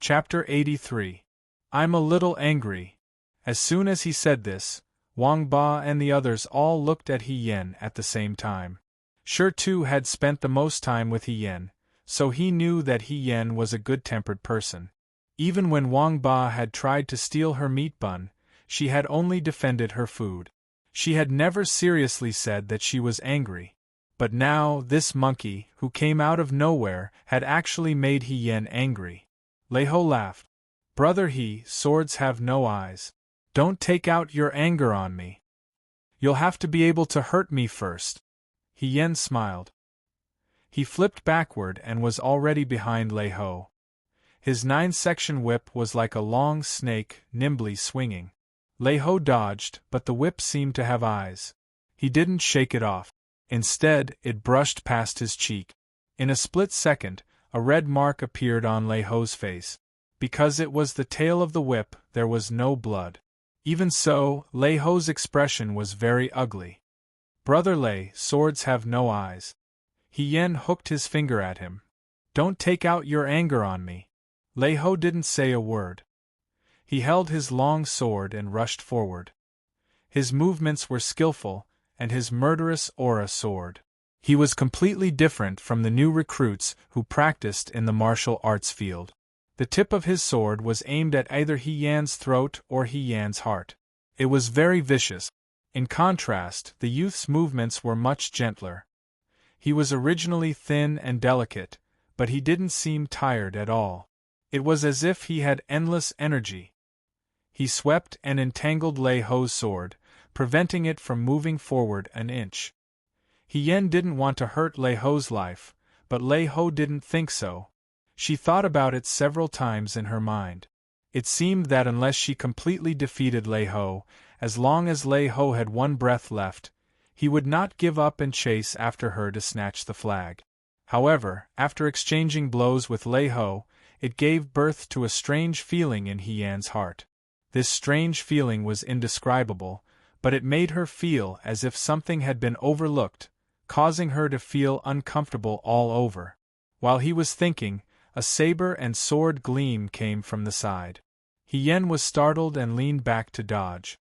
Chapter 83. I'm a little angry. As soon as he said this, Wang Ba and the others all looked at He Yan at the same time. Shi Tu had spent the most time with He Yan, so he knew that He Yan was a good-tempered person. Even when Wang Ba had tried to steal her meat bun, she had only defended her food. She had never seriously said that she was angry. But now, this monkey, who came out of nowhere, had actually made He Yan angry. Lei Ho laughed. Brother He, swords have no eyes. Don't take out your anger on me. You'll have to be able to hurt me first. He Yan smiled. He flipped backward and was already behind Lei Ho. His 9-section whip was like a long snake, nimbly swinging. Lei Ho dodged, but the whip seemed to have eyes. He didn't shake it off. Instead, it brushed past his cheek. In a split second, a red mark appeared on Lei Ho's face. Because it was the tail of the whip, there was no blood. Even so, Lei Ho's expression was very ugly. Brother Lei, swords have no eyes. He Yan hooked his finger at him. Don't take out your anger on me. Lei Ho didn't say a word. He held his long sword and rushed forward. His movements were skillful, and his murderous aura soared. He was completely different from the new recruits who practiced in the martial arts field. The tip of his sword was aimed at either He Yan's throat or He Yan's heart. It was very vicious. In contrast, the youth's movements were much gentler. He was originally thin and delicate, but he didn't seem tired at all. It was as if he had endless energy. He swept and entangled Lei Ho's sword, preventing it from moving forward an inch. He Yan didn't want to hurt Lei Ho's life, but Lei Ho didn't think so. She thought about it several times in her mind. It seemed that unless she completely defeated Lei Ho, as long as Lei Ho had one breath left, he would not give up and chase after her to snatch the flag. However, after exchanging blows with Lei Ho, it gave birth to a strange feeling in He Yan's heart. This strange feeling was indescribable, but it made her feel as if something had been overlooked, causing her to feel uncomfortable all over. While he was thinking, a saber and sword gleam came from the side. He Yan was startled and leaned back to dodge.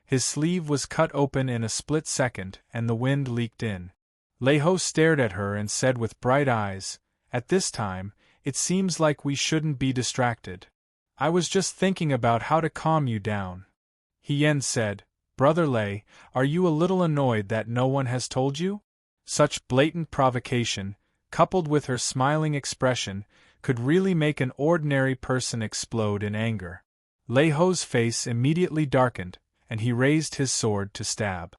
His sleeve was cut open in a split second, and the wind leaked in. Lei Ho stared at her and said with bright eyes, "At this time, it seems like we shouldn't be distracted. I was just thinking about how to calm you down." He Yan said, "Brother Lei, are you a little annoyed that no one has told you?" Such blatant provocation, coupled with her smiling expression, could really make an ordinary person explode in anger. Lei Ho's face immediately darkened, and he raised his sword to stab.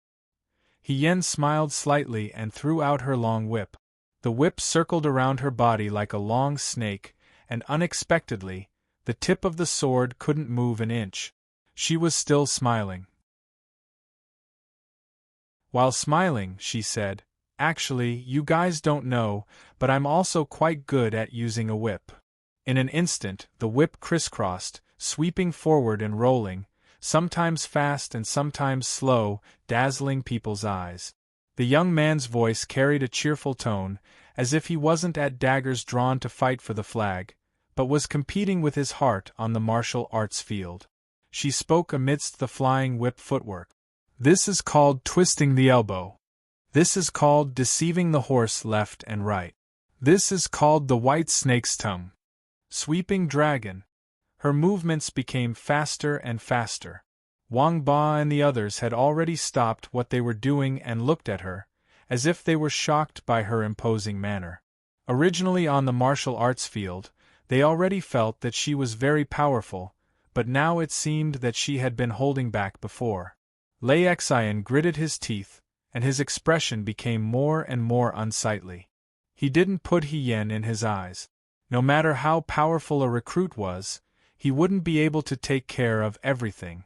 He Yan smiled slightly and threw out her long whip. The whip circled around her body like a long snake, and unexpectedly, the tip of the sword couldn't move an inch. She was still smiling. While smiling, she said, "Actually, you guys don't know, but I'm also quite good at using a whip." In an instant, the whip crisscrossed, sweeping forward and rolling, sometimes fast and sometimes slow, dazzling people's eyes. The young man's voice carried a cheerful tone, as if he wasn't at daggers drawn to fight for the flag, but was competing with his heart on the martial arts field. She spoke amidst the flying whip footwork. "This is called twisting the elbow. This is called deceiving the horse left and right. This is called the white snake's tongue. Sweeping dragon." Her movements became faster and faster. Wang Ba and the others had already stopped what they were doing and looked at her, as if they were shocked by her imposing manner. Originally on the martial arts field, they already felt that she was very powerful, but now it seemed that she had been holding back before. Lei Xian gritted his teeth, and his expression became more and more unsightly. He didn't put He Yan in his eyes. No matter how powerful a recruit was, he wouldn't be able to take care of everything.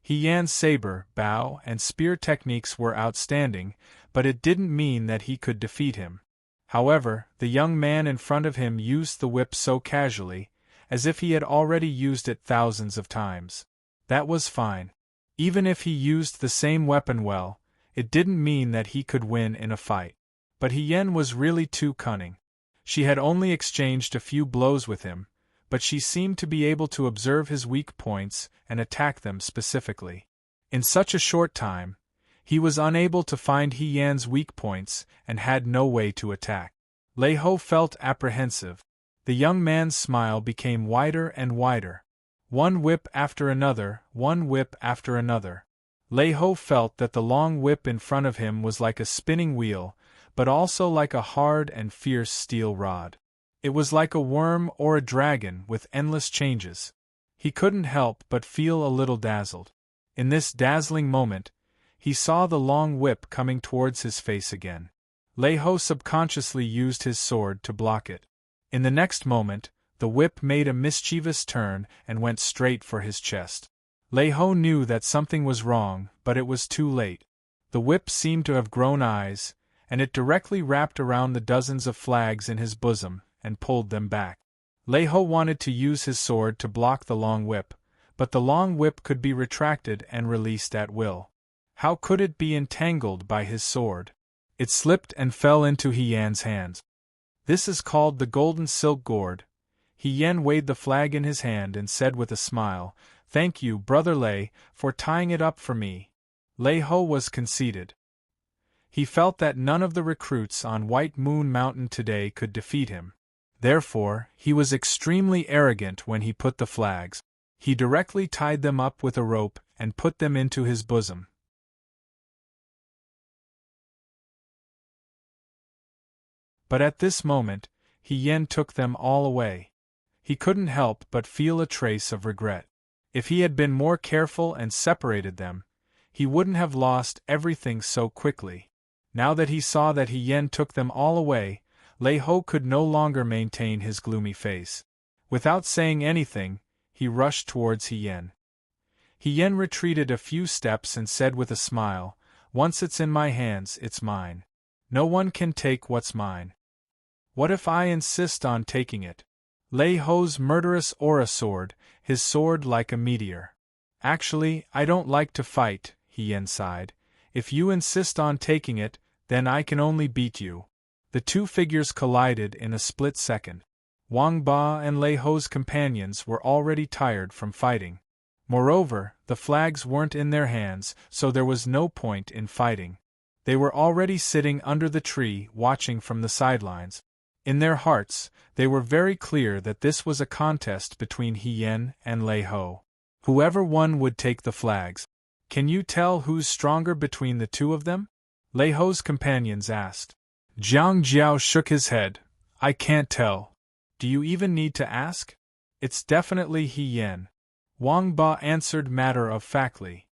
He Yan's saber, bow, and spear techniques were outstanding, but it didn't mean that he could defeat him. However, the young man in front of him used the whip so casually, as if he had already used it thousands of times. That was fine. Even if he used the same weapon well, it didn't mean that he could win in a fight. But He Yan was really too cunning. She had only exchanged a few blows with him, but she seemed to be able to observe his weak points and attack them specifically. In such a short time, he was unable to find He Yan's weak points and had no way to attack. Lei Ho felt apprehensive. The young man's smile became wider and wider. One whip after another, one whip after another. Lei Ho felt that the long whip in front of him was like a spinning wheel, but also like a hard and fierce steel rod. It was like a worm or a dragon with endless changes. He couldn't help but feel a little dazzled. In this dazzling moment, he saw the long whip coming towards his face again. Lei Ho subconsciously used his sword to block it. In the next moment, the whip made a mischievous turn and went straight for his chest. Lei Ho knew that something was wrong, but it was too late. The whip seemed to have grown eyes, and it directly wrapped around the dozens of flags in his bosom and pulled them back. Lei Ho wanted to use his sword to block the long whip, but the long whip could be retracted and released at will. How could it be entangled by his sword? It slipped and fell into He Yan's hands. This is called the golden silk gourd. He Yan weighed the flag in his hand and said with a smile, "Thank you, Brother Lei, for tying it up for me." Lei Ho was conceited. He felt that none of the recruits on White Moon Mountain today could defeat him. Therefore, he was extremely arrogant when he put the flags. He directly tied them up with a rope and put them into his bosom. But at this moment, He Yan took them all away. He couldn't help but feel a trace of regret. If he had been more careful and separated them, he wouldn't have lost everything so quickly. Now that he saw that He Yan took them all away, Lei Ho could no longer maintain his gloomy face. Without saying anything, he rushed towards He Yan. He Yan retreated a few steps and said with a smile, "Once it's in my hands, it's mine. No one can take what's mine." What if I insist on taking it? Lei Ho's murderous aura sword, his sword like a meteor. Actually, I don't like to fight, He Yan sighed. If you insist on taking it, then I can only beat you. The two figures collided in a split second. Wang Ba and Lei Ho's companions were already tired from fighting. Moreover, the flags weren't in their hands, so there was no point in fighting. They were already sitting under the tree watching from the sidelines. In their hearts, they were very clear that this was a contest between He Yan and Lei Ho. Whoever won would take the flags. Can you tell who's stronger between the two of them? Lei Ho's companions asked. Jiang Jiao shook his head. I can't tell. Do you even need to ask? It's definitely He Yan. Wang Ba answered matter-of-factly.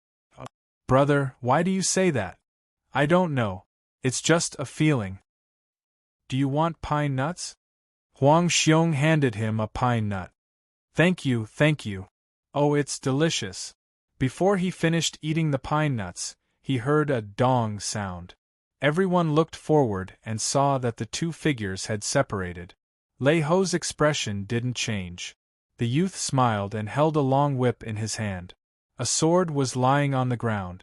Brother, why do you say that? I don't know. It's just a feeling. Do you want pine nuts? Huang Xiong handed him a pine nut. Thank you, thank you. Oh, it's delicious. Before he finished eating the pine nuts, he heard a dong sound. Everyone looked forward and saw that the two figures had separated. Lei Ho's expression didn't change. The youth smiled and held a long whip in his hand. A sword was lying on the ground.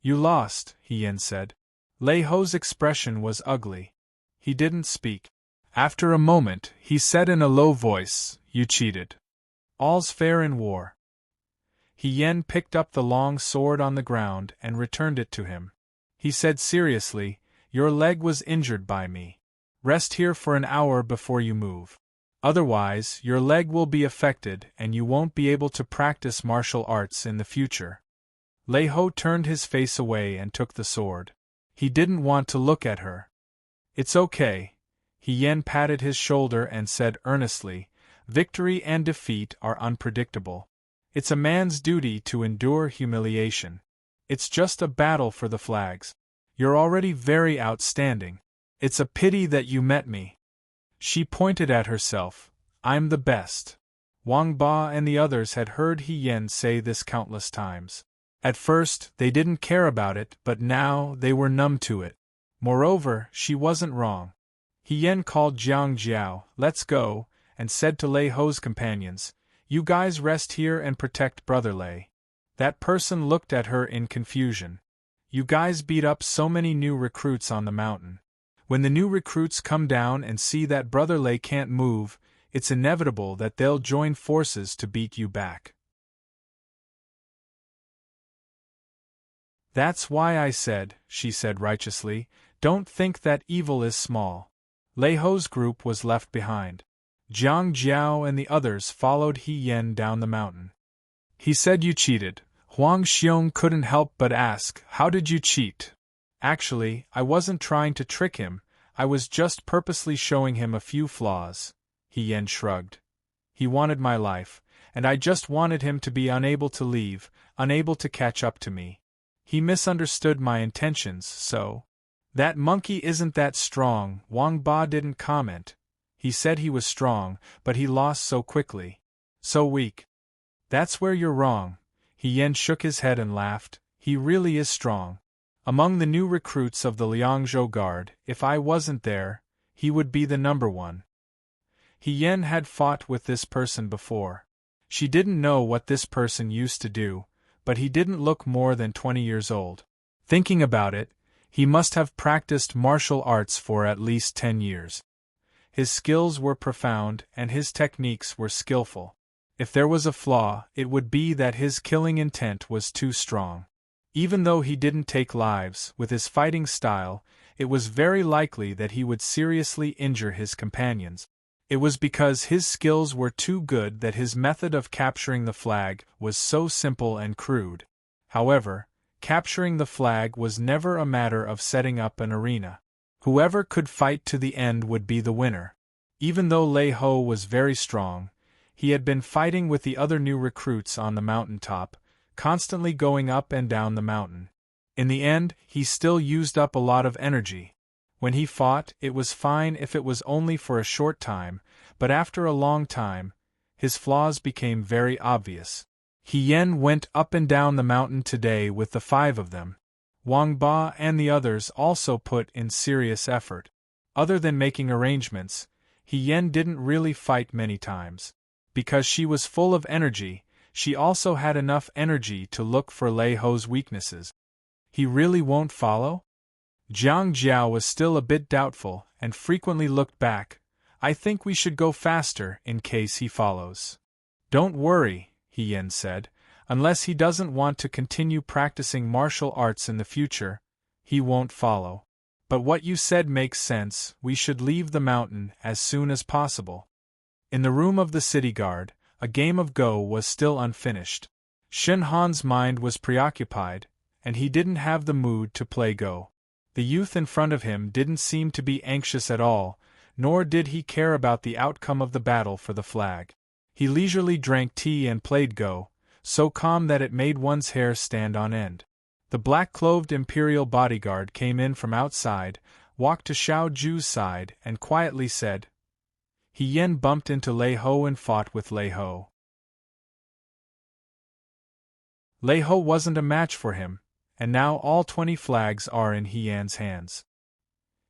You lost, He Yan said. Lei Ho's expression was ugly. He didn't speak. After a moment, he said in a low voice, You cheated. All's fair in war. He Yan picked up the long sword on the ground and returned it to him. He said seriously, Your leg was injured by me. Rest here for an hour before you move. Otherwise, your leg will be affected and you won't be able to practice martial arts in the future. Lei Ho turned his face away and took the sword. He didn't want to look at her. It's okay. He Yan patted his shoulder and said earnestly, Victory and defeat are unpredictable. It's a man's duty to endure humiliation. It's just a battle for the flags. You're already very outstanding. It's a pity that you met me. She pointed at herself. I'm the best. Wang Ba and the others had heard He Yan say this countless times. At first, they didn't care about it, but now they were numb to it. Moreover, she wasn't wrong. He Yan called Jiang Jiao, Let's go, and said to Lei Ho's companions, You guys rest here and protect Brother Lei. That person looked at her in confusion. You guys beat up so many new recruits on the mountain. When the new recruits come down and see that Brother Lei can't move, it's inevitable that they'll join forces to beat you back. That's why I said, she said righteously, don't think that evil is small. Lei Ho's group was left behind. Jiang Jiao and the others followed He Yan down the mountain. He said you cheated. Huang Xiong couldn't help but ask, how did you cheat? Actually, I wasn't trying to trick him, I was just purposely showing him a few flaws. He Yan shrugged. He wanted my life, and I just wanted him to be unable to leave, unable to catch up to me. He misunderstood my intentions, so. That monkey isn't that strong, Wang Ba didn't comment. He said he was strong, but he lost so quickly. So weak. That's where you're wrong. He Yan shook his head and laughed. He really is strong. Among the new recruits of the Liangzhou Guard, if I wasn't there, he would be the number one. He Yan had fought with this person before. She didn't know what this person used to do, but he didn't look more than 20 years old. Thinking about it, he must have practiced martial arts for at least 10 years. His skills were profound and his techniques were skillful. If there was a flaw, it would be that his killing intent was too strong. Even though he didn't take lives, with his fighting style, it was very likely that he would seriously injure his companions. It was because his skills were too good that his method of capturing the flag was so simple and crude. However, capturing the flag was never a matter of setting up an arena. Whoever could fight to the end would be the winner. Even though Lei Ho was very strong, he had been fighting with the other new recruits on the mountaintop, constantly going up and down the mountain. In the end, he still used up a lot of energy. When he fought, it was fine if it was only for a short time, but after a long time, his flaws became very obvious. He Yan went up and down the mountain today with the 5 of them. Wang Ba and the others also put in serious effort. Other than making arrangements, He Yan didn't really fight many times. Because she was full of energy, she also had enough energy to look for Lei Ho's weaknesses. He really won't follow? Jiang Jiao was still a bit doubtful and frequently looked back. I think we should go faster in case he follows. Don't worry, He Yan said. Unless he doesn't want to continue practicing martial arts in the future, he won't follow. But what you said makes sense, we should leave the mountain as soon as possible. In the room of the city guard, a game of Go was still unfinished. Shen Han's mind was preoccupied, and he didn't have the mood to play Go. The youth in front of him didn't seem to be anxious at all, nor did he care about the outcome of the battle for the flag. He leisurely drank tea and played Go, so calm that it made one's hair stand on end. The black-clothed imperial bodyguard came in from outside, walked to Xiao Ju's side and quietly said, He Yan bumped into Lei Ho and fought with Lei Ho. Lei Ho wasn't a match for him, and now all 20 flags are in He Yan's hands.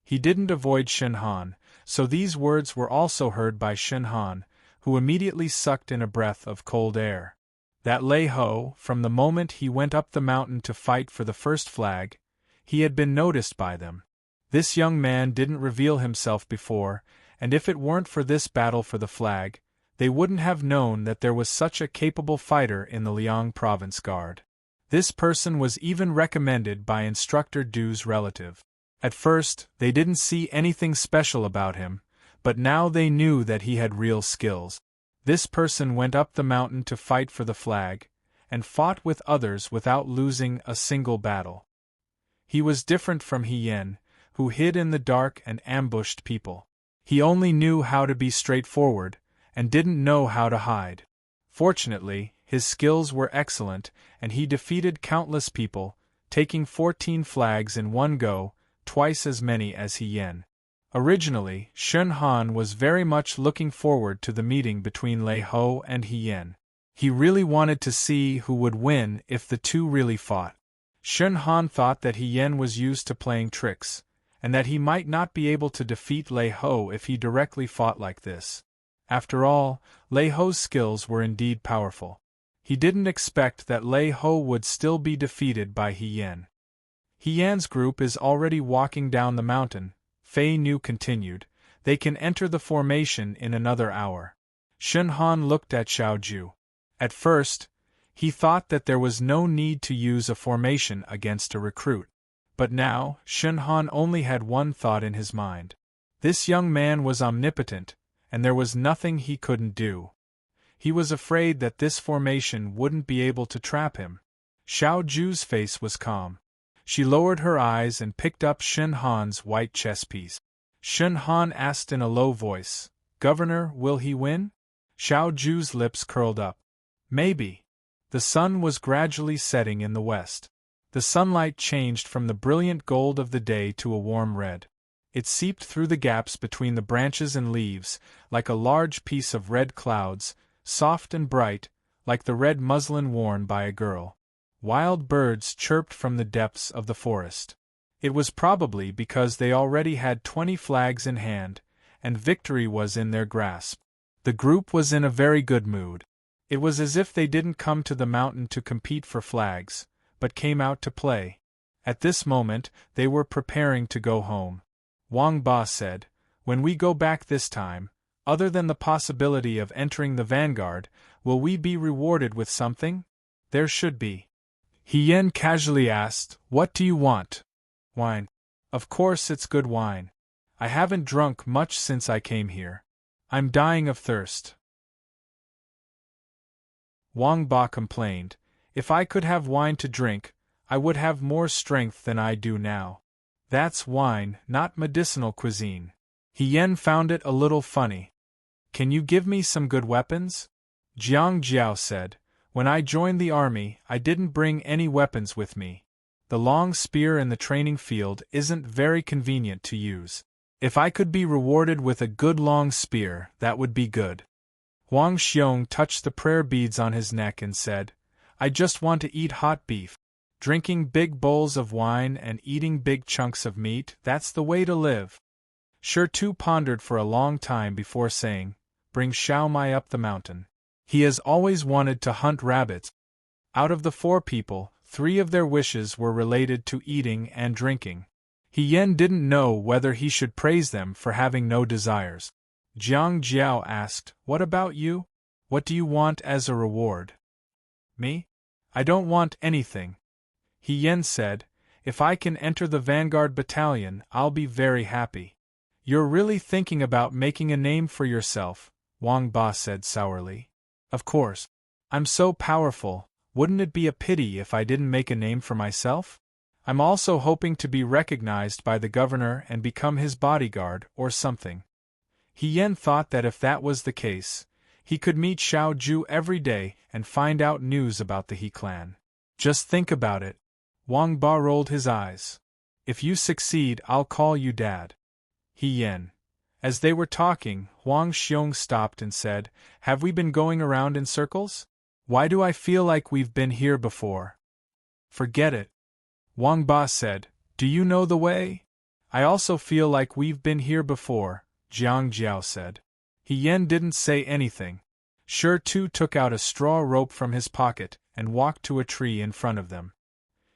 He didn't avoid Shen Han, so these words were also heard by Shen Han, who immediately sucked in a breath of cold air. That Lei Ho, from the moment he went up the mountain to fight for the first flag, he had been noticed by them. This young man didn't reveal himself before, and if it weren't for this battle for the flag, they wouldn't have known that there was such a capable fighter in the Liang Province Guard. This person was even recommended by Instructor Du's relative. At first, they didn't see anything special about him, but now they knew that he had real skills. This person went up the mountain to fight for the flag, and fought with others without losing a single battle. He was different from He Yan, who hid in the dark and ambushed people. He only knew how to be straightforward, and didn't know how to hide. Fortunately, his skills were excellent, and he defeated countless people, taking 14 flags in one go, twice as many as He Yan. Originally, Shen Han was very much looking forward to the meeting between Lei Ho and He Yan. He really wanted to see who would win if the two really fought. Shen Han thought that He Yan was used to playing tricks, and that he might not be able to defeat Lei Ho if he directly fought like this. After all, Lei Ho's skills were indeed powerful. He didn't expect that Lei Ho would still be defeated by He Yan. He Yan's group is already walking down the mountain, Fei Nu continued. They can enter the formation in another hour. Shen Han looked at Xiao Ju. At first, he thought that there was no need to use a formation against a recruit. But now, Shen Han only had one thought in his mind. This young man was omnipotent, and there was nothing he couldn't do. He was afraid that this formation wouldn't be able to trap him. Xiao Ju's face was calm. She lowered her eyes and picked up Shen Han's white chess piece. Shen Han asked in a low voice, "Governor, will he win?" Xiao Ju's lips curled up. Maybe. The sun was gradually setting in the west. The sunlight changed from the brilliant gold of the day to a warm red. It seeped through the gaps between the branches and leaves, like a large piece of red clouds, soft and bright, like the red muslin worn by a girl. Wild birds chirped from the depths of the forest. It was probably because they already had 20 flags in hand, and victory was in their grasp. The group was in a very good mood. It was as if they didn't come to the mountain to compete for flags, but came out to play. At this moment, they were preparing to go home. Wang Ba said, "When we go back this time, other than the possibility of entering the vanguard, will we be rewarded with something?" "There should be." He Yen casually asked, "What do you want?" "Wine. Of course it's good wine. I haven't drunk much since I came here. I'm dying of thirst." Wang Ba complained, "If I could have wine to drink, I would have more strength than I do now. That's wine, not medicinal cuisine." He Yen found it a little funny. "Can you give me some good weapons?" Jiang Jiao said, "When I joined the army, I didn't bring any weapons with me. The long spear in the training field isn't very convenient to use. If I could be rewarded with a good long spear, that would be good." Huang Xiong touched the prayer beads on his neck and said, "I just want to eat hot beef. Drinking big bowls of wine and eating big chunks of meat, that's the way to live." Shi Tu pondered for a long time before saying, "Bring Xiao Mai up the mountain. He has always wanted to hunt rabbits." Out of the 4 people, 3 of their wishes were related to eating and drinking. He Yen didn't know whether he should praise them for having no desires. Jiang Jiao asked, "What about you? What do you want as a reward?" "Me? I don't want anything." He Yen said, "If I can enter the vanguard battalion, I'll be very happy." "You're really thinking about making a name for yourself," Wang Ba said sourly. "Of course. I'm so powerful, wouldn't it be a pity if I didn't make a name for myself? I'm also hoping to be recognized by the governor and become his bodyguard or something." He Yen thought that if that was the case, he could meet Xiao Ju every day and find out news about the He clan. "Just think about it." Wang Ba rolled his eyes. "If you succeed, I'll call you Dad." He Yen. As they were talking, Huang Xiong stopped and said, "Have we been going around in circles? Why do I feel like we've been here before?" "Forget it." Wang Ba said, "Do you know the way?" "I also feel like we've been here before," Jiang Jiao said. He Yen didn't say anything. Shi Tu took out a straw rope from his pocket and walked to a tree in front of them.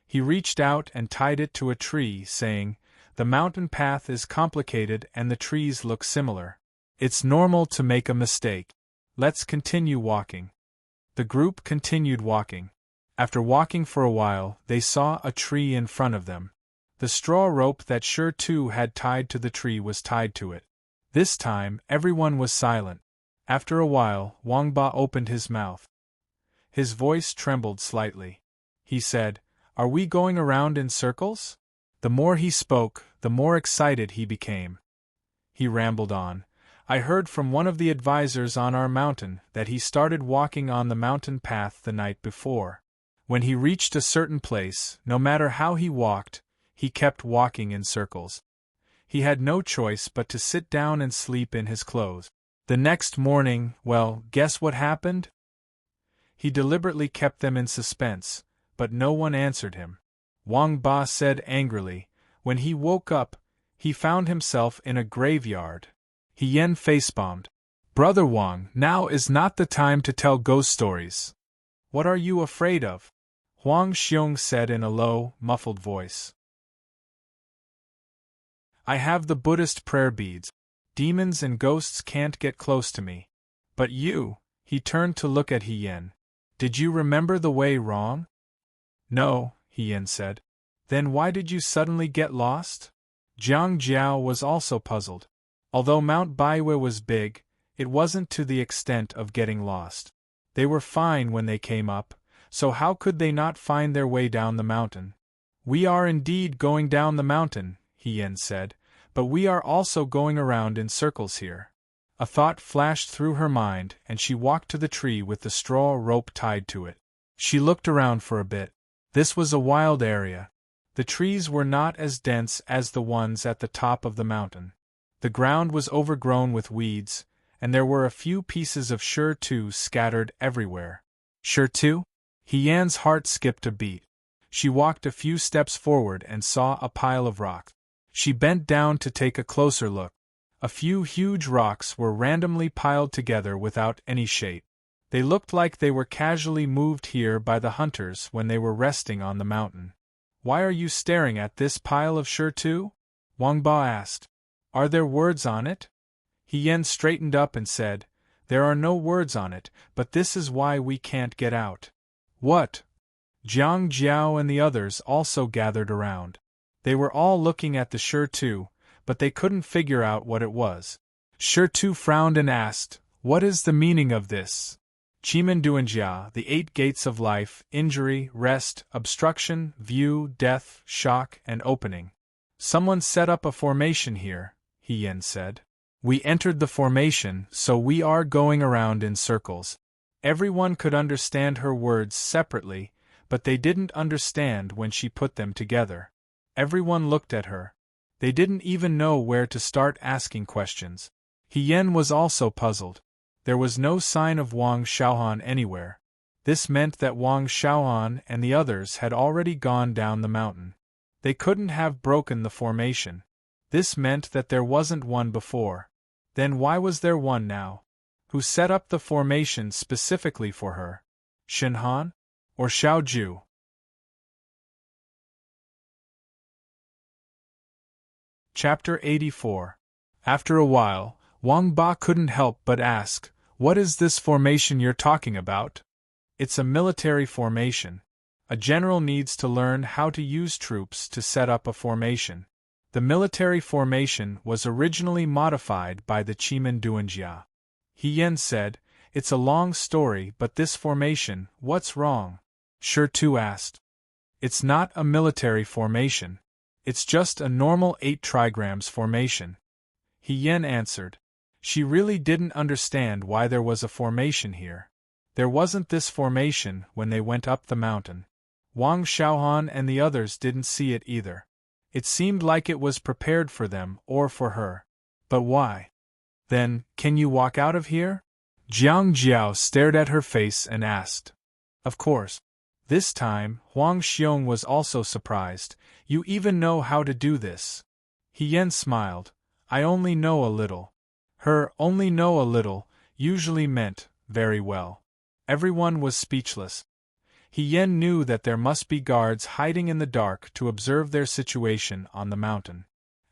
He reached out and tied it to a tree, saying, "The mountain path is complicated and the trees look similar. It's normal to make a mistake. Let's continue walking." The group continued walking. After walking for a while, they saw a tree in front of them. The straw rope that Shi Tu had tied to the tree was tied to it. This time, everyone was silent. After a while, Wang Ba opened his mouth. His voice trembled slightly. He said, "Are we going around in circles?" The more he spoke, the more excited he became. He rambled on. "I heard from one of the advisors on our mountain that he started walking on the mountain path the night before. When he reached a certain place, no matter how he walked, he kept walking in circles. He had no choice but to sit down and sleep in his clothes. The next morning, well, guess what happened?" He deliberately kept them in suspense, but no one answered him. Wang Ba said angrily, "When he woke up, he found himself in a graveyard." He Yen face-bombed. "Brother Wang, now is not the time to tell ghost stories." "What are you afraid of?" Huang Xiong said in a low, muffled voice. "I have the Buddhist prayer beads." Demons and ghosts can't get close to me. But you, he turned to look at Hien. Did you remember the way wrong? No, Hien said. Then why did you suddenly get lost? Jiang Jiao was also puzzled. Although Mount Baihui was big, it wasn't to the extent of getting lost. They were fine when they came up, so how could they not find their way down the mountain? We are indeed going down the mountain, Hien said, but we are also going around in circles here. A thought flashed through her mind, and she walked to the tree with the straw rope tied to it. She looked around for a bit. This was a wild area. The trees were not as dense as the ones at the top of the mountain. The ground was overgrown with weeds, and there were a few pieces of tu scattered everywhere. Tu? Hien's heart skipped a beat. She walked a few steps forward and saw a pile of rocks. She bent down to take a closer look. A few huge rocks were randomly piled together without any shape. They looked like they were casually moved here by the hunters when they were resting on the mountain. Why are you staring at this pile of tu? Wang Ba asked. Are there words on it? Hien straightened up and said, There are no words on it, but this is why we can't get out. What? Jiang Jiao and the others also gathered around. They were all looking at the tu, but they couldn't figure out what it was. Tu frowned and asked, What is the meaning of this? Qimen Duanjia, the 8 gates of life, injury, rest, obstruction, view, death, shock, and opening. Someone set up a formation here, Hien said. We entered the formation, so we are going around in circles. Everyone could understand her words separately, but they didn't understand when she put them together. Everyone looked at her. They didn't even know where to start asking questions. Hien was also puzzled. There was no sign of Wang Xiaohan anywhere. This meant that Wang Xiaohan and the others had already gone down the mountain. They couldn't have broken the formation. This meant that there wasn't one before. Then why was there one now? Who set up the formation specifically for her? Shenhan? Or Xiaoju? Chapter 84. After a while, Wang Ba couldn't help but ask, What is this formation you're talking about? It's a military formation. A general needs to learn how to use troops to set up a formation. The military formation was originally modified by the Qimen Duanjia. Hien said, It's a long story, but this formation, what's wrong? Tu asked. It's not a military formation. It's just a normal 8 trigrams formation. Hien answered. She really didn't understand why there was a formation here. There wasn't this formation when they went up the mountain. Wang Xiaohan and the others didn't see it either. It seemed like it was prepared for them or for her. But why? Then, can you walk out of here? Jiang Jiao stared at her face and asked. Of course. This time, Huang Xiong was also surprised. You even know how to do this. Hien smiled. I only know a little. Her only know a little usually meant very well. Everyone was speechless. Hien knew that there must be guards hiding in the dark to observe their situation on the mountain.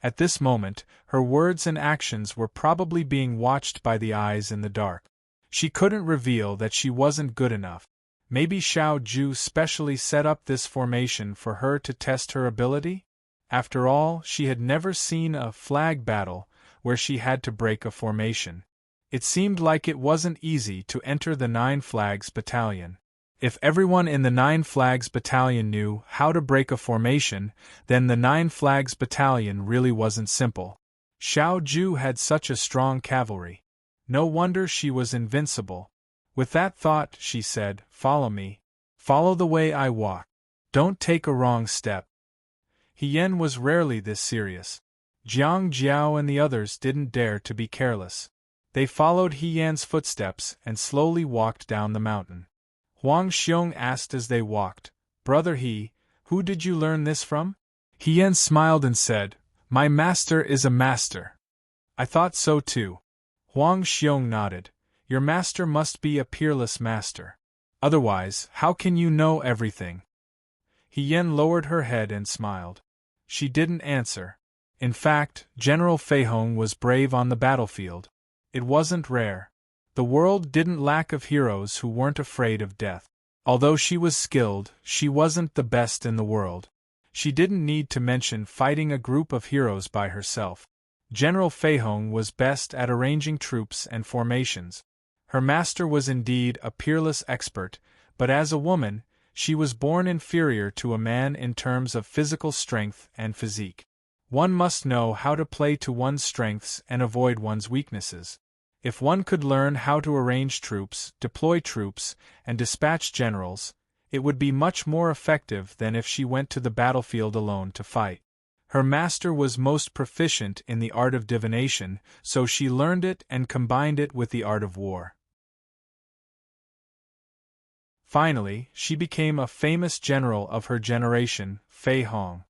At this moment, her words and actions were probably being watched by the eyes in the dark. She couldn't reveal that she wasn't good enough. Maybe Xiao Ju specially set up this formation for her to test her ability? After all, she had never seen a flag battle where she had to break a formation. It seemed like it wasn't easy to enter the 9 Flags Battalion. If everyone in the 9 Flags Battalion knew how to break a formation, then the 9 Flags Battalion really wasn't simple. Xiao Ju had such a strong cavalry. No wonder she was invincible. With that thought, she said, Follow me. Follow the way I walk. Don't take a wrong step. Hien was rarely this serious. Jiang Jiao and the others didn't dare to be careless. They followed Hien's footsteps and slowly walked down the mountain. Huang Xiong asked as they walked, Brother He, who did you learn this from? Hien smiled and said, My master is a master. I thought so too. Huang Xiong nodded. Your master must be a peerless master. Otherwise, how can you know everything? Hien lowered her head and smiled. She didn't answer. In fact, General Fei Hong was brave on the battlefield. It wasn't rare. The world didn't lack of heroes who weren't afraid of death. Although she was skilled, she wasn't the best in the world. She didn't need to mention fighting a group of heroes by herself. General Fei Hong was best at arranging troops and formations. Her master was indeed a peerless expert, but as a woman, she was born inferior to a man in terms of physical strength and physique. One must know how to play to one's strengths and avoid one's weaknesses. If one could learn how to arrange troops, deploy troops, and dispatch generals, it would be much more effective than if she went to the battlefield alone to fight. Her master was most proficient in the art of divination, so she learned it and combined it with the art of war. Finally, she became a famous general of her generation, Fei Hong.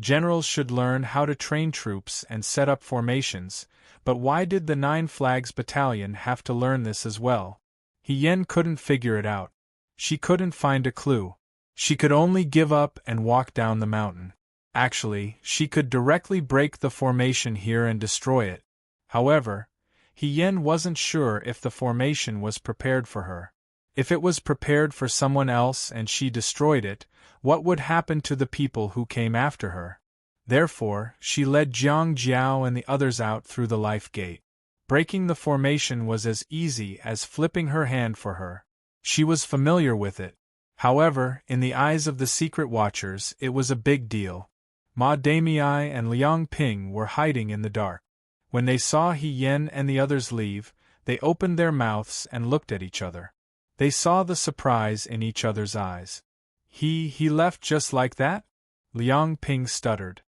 Generals should learn how to train troops and set up formations, but why did the Nine Flags Battalion have to learn this as well? He Yen couldn't figure it out. She couldn't find a clue. She could only give up and walk down the mountain. Actually, she could directly break the formation here and destroy it. However, He Yen wasn't sure if the formation was prepared for her. If it was prepared for someone else and she destroyed it, what would happen to the people who came after her? Therefore, she led Jiang Jiao and the others out through the life gate. Breaking the formation was as easy as flipping her hand for her. She was familiar with it. However, in the eyes of the secret watchers, it was a big deal. Ma Damei and Liang Ping were hiding in the dark. When they saw He Yen and the others leave, they opened their mouths and looked at each other. They saw the surprise in each other's eyes. He left just like that? Liang Ping stuttered.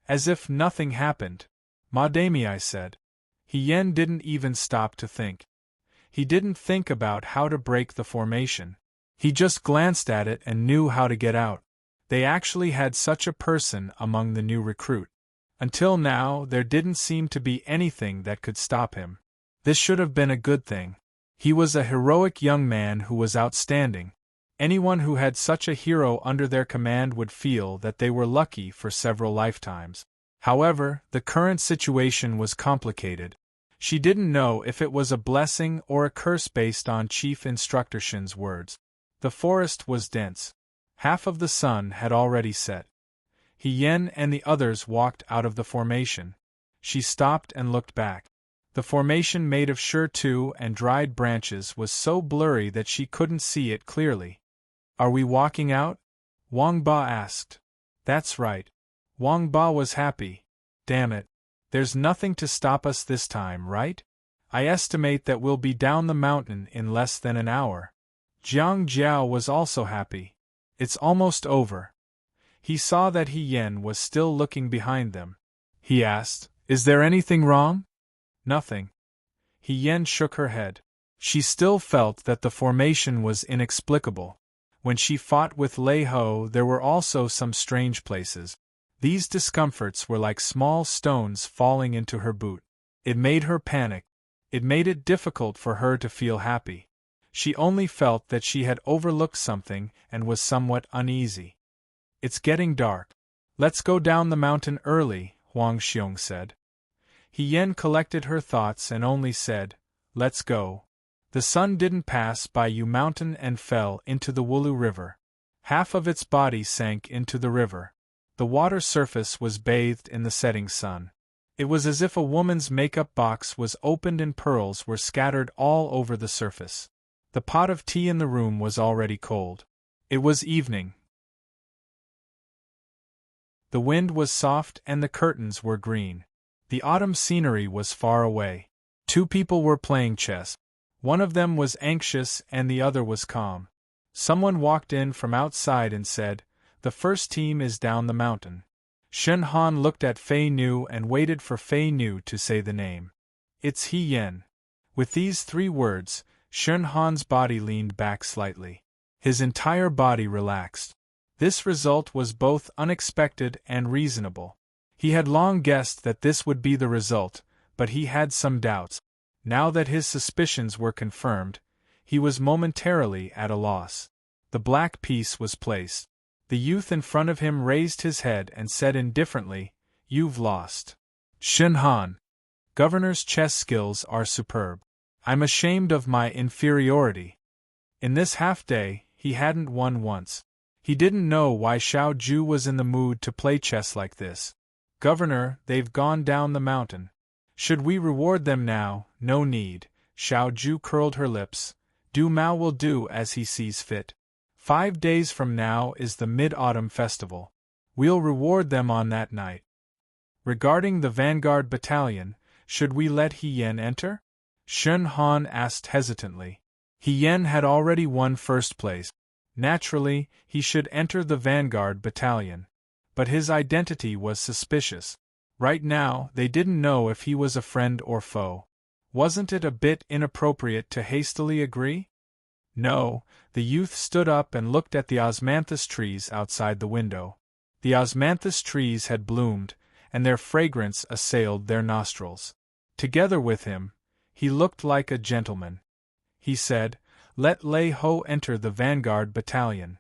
As if nothing happened. Ma Damei said. He Yen didn't even stop to think. He didn't think about how to break the formation. He just glanced at it and knew how to get out. They actually had such a person among the new recruit. Until now, there didn't seem to be anything that could stop him. This should have been a good thing. He was a heroic young man who was outstanding. Anyone who had such a hero under their command would feel that they were lucky for several lifetimes. However, the current situation was complicated. She didn't know if it was a blessing or a curse based on Chief Instructor Shin's words. The forest was dense. Half of the sun had already set. He Yen and the others walked out of the formation. She stopped and looked back. The formation made of shirtu and dried branches was so blurry that she couldn't see it clearly. Are we walking out? Wang Ba asked. That's right. Wang Ba was happy. Damn it. There's nothing to stop us this time, right? I estimate that we'll be down the mountain in less than an hour. Jiang Jiao was also happy. It's almost over. He saw that He Yen was still looking behind them. He asked, Is there anything wrong? Nothing. He Yen shook her head. She still felt that the formation was inexplicable. When she fought with Lei Ho, there were also some strange places. These discomforts were like small stones falling into her boot. It made her panic. It made it difficult for her to feel happy. She only felt that she had overlooked something and was somewhat uneasy. It's getting dark. Let's go down the mountain early, Huang Xiong said. He Yen collected her thoughts and only said, Let's go. The sun didn't pass by Yu Mountain and fell into the Wulu River. Half of its body sank into the river. The water surface was bathed in the setting sun. It was as if a woman's makeup box was opened and pearls were scattered all over the surface. The pot of tea in the room was already cold. It was evening. The wind was soft and the curtains were green. The autumn scenery was far away. Two people were playing chess. One of them was anxious and the other was calm. Someone walked in from outside and said, The first team is down the mountain. Shen Han looked at Fei Nu and waited for Fei Nu to say the name. It's He Yen. With these 3 words, Shen Han's body leaned back slightly. His entire body relaxed. This result was both unexpected and reasonable. He had long guessed that this would be the result, but he had some doubts. Now that his suspicions were confirmed, he was momentarily at a loss. The black piece was placed. The youth in front of him raised his head and said indifferently, You've lost. Shen Han. Governor's chess skills are superb. I'm ashamed of my inferiority. In this half-day, he hadn't won once. He didn't know why Xiao Ju was in the mood to play chess like this. Governor, they've gone down the mountain. Should we reward them now? No need. Xiao Ju curled her lips. Du Mao will do as he sees fit. 5 days from now is the Mid-Autumn Festival. We'll reward them on that night. Regarding the vanguard battalion, should we let He Yen enter? Shen Han asked hesitantly. He Yen had already won first place. Naturally, he should enter the vanguard battalion. But his identity was suspicious. Right now, they didn't know if he was a friend or foe. Wasn't it a bit inappropriate to hastily agree? No, the youth stood up and looked at the osmanthus trees outside the window. The osmanthus trees had bloomed, and their fragrance assailed their nostrils. Together with him, he looked like a gentleman. He said, "Let Lei Ho enter the vanguard battalion."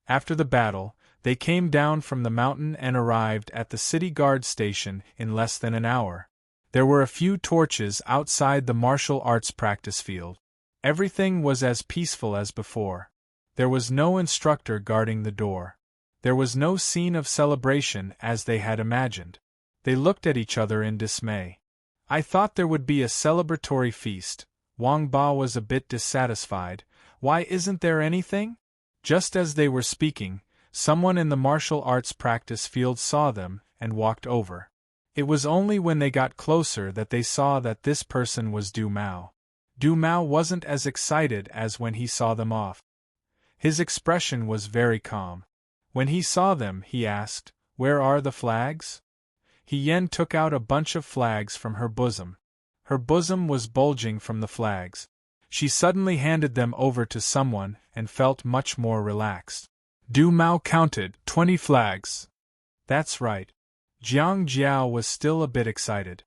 After the battle, they came down from the mountain and arrived at the city guard station in less than an hour. There were a few torches outside the martial arts practice field. Everything was as peaceful as before. There was no instructor guarding the door. There was no scene of celebration as they had imagined. They looked at each other in dismay. I thought there would be a celebratory feast. Wang Ba was a bit dissatisfied. Why isn't there anything? Just as they were speaking, someone in the martial arts practice field saw them and walked over. It was only when they got closer that they saw that this person was Du Mao. Du Mao wasn't as excited as when he saw them off. His expression was very calm. When he saw them, he asked, "Where are the flags?" He Yen took out a bunch of flags from her bosom. Her bosom was bulging from the flags. She suddenly handed them over to someone and felt much more relaxed. Du Mao counted 20 flags. That's right. Jiang Jiao was still a bit excited.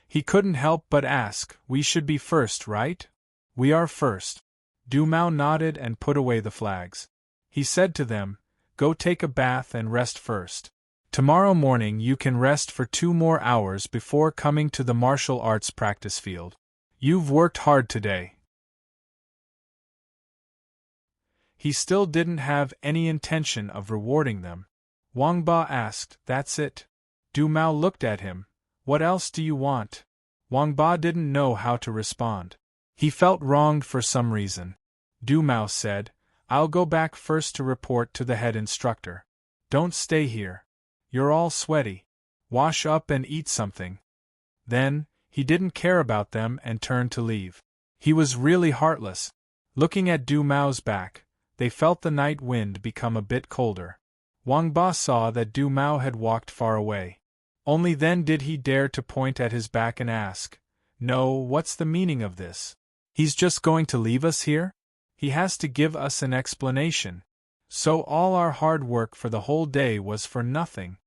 He couldn't help but ask, "We should be first, right?" "We are first." Du Mao nodded and put away the flags. He said to them, "Go take a bath and rest first. Tomorrow morning you can rest for 2 more hours before coming to the martial arts practice field. You've worked hard today." He still didn't have any intention of rewarding them. Wang Ba asked, "That's it?" Du Mao looked at him. "What else do you want?" Wang Ba didn't know how to respond. He felt wronged for some reason. Du Mao said, "I'll go back first to report to the head instructor. Don't stay here. You're all sweaty. Wash up and eat something." Then, he didn't care about them and turned to leave. He was really heartless. Looking at Du Mao's back, they felt the night wind become a bit colder. Wang Ba saw that Du Mao had walked far away. Only then did he dare to point at his back and ask, "No, what's the meaning of this? He's just going to leave us here? He has to give us an explanation. So all our hard work for the whole day was for nothing."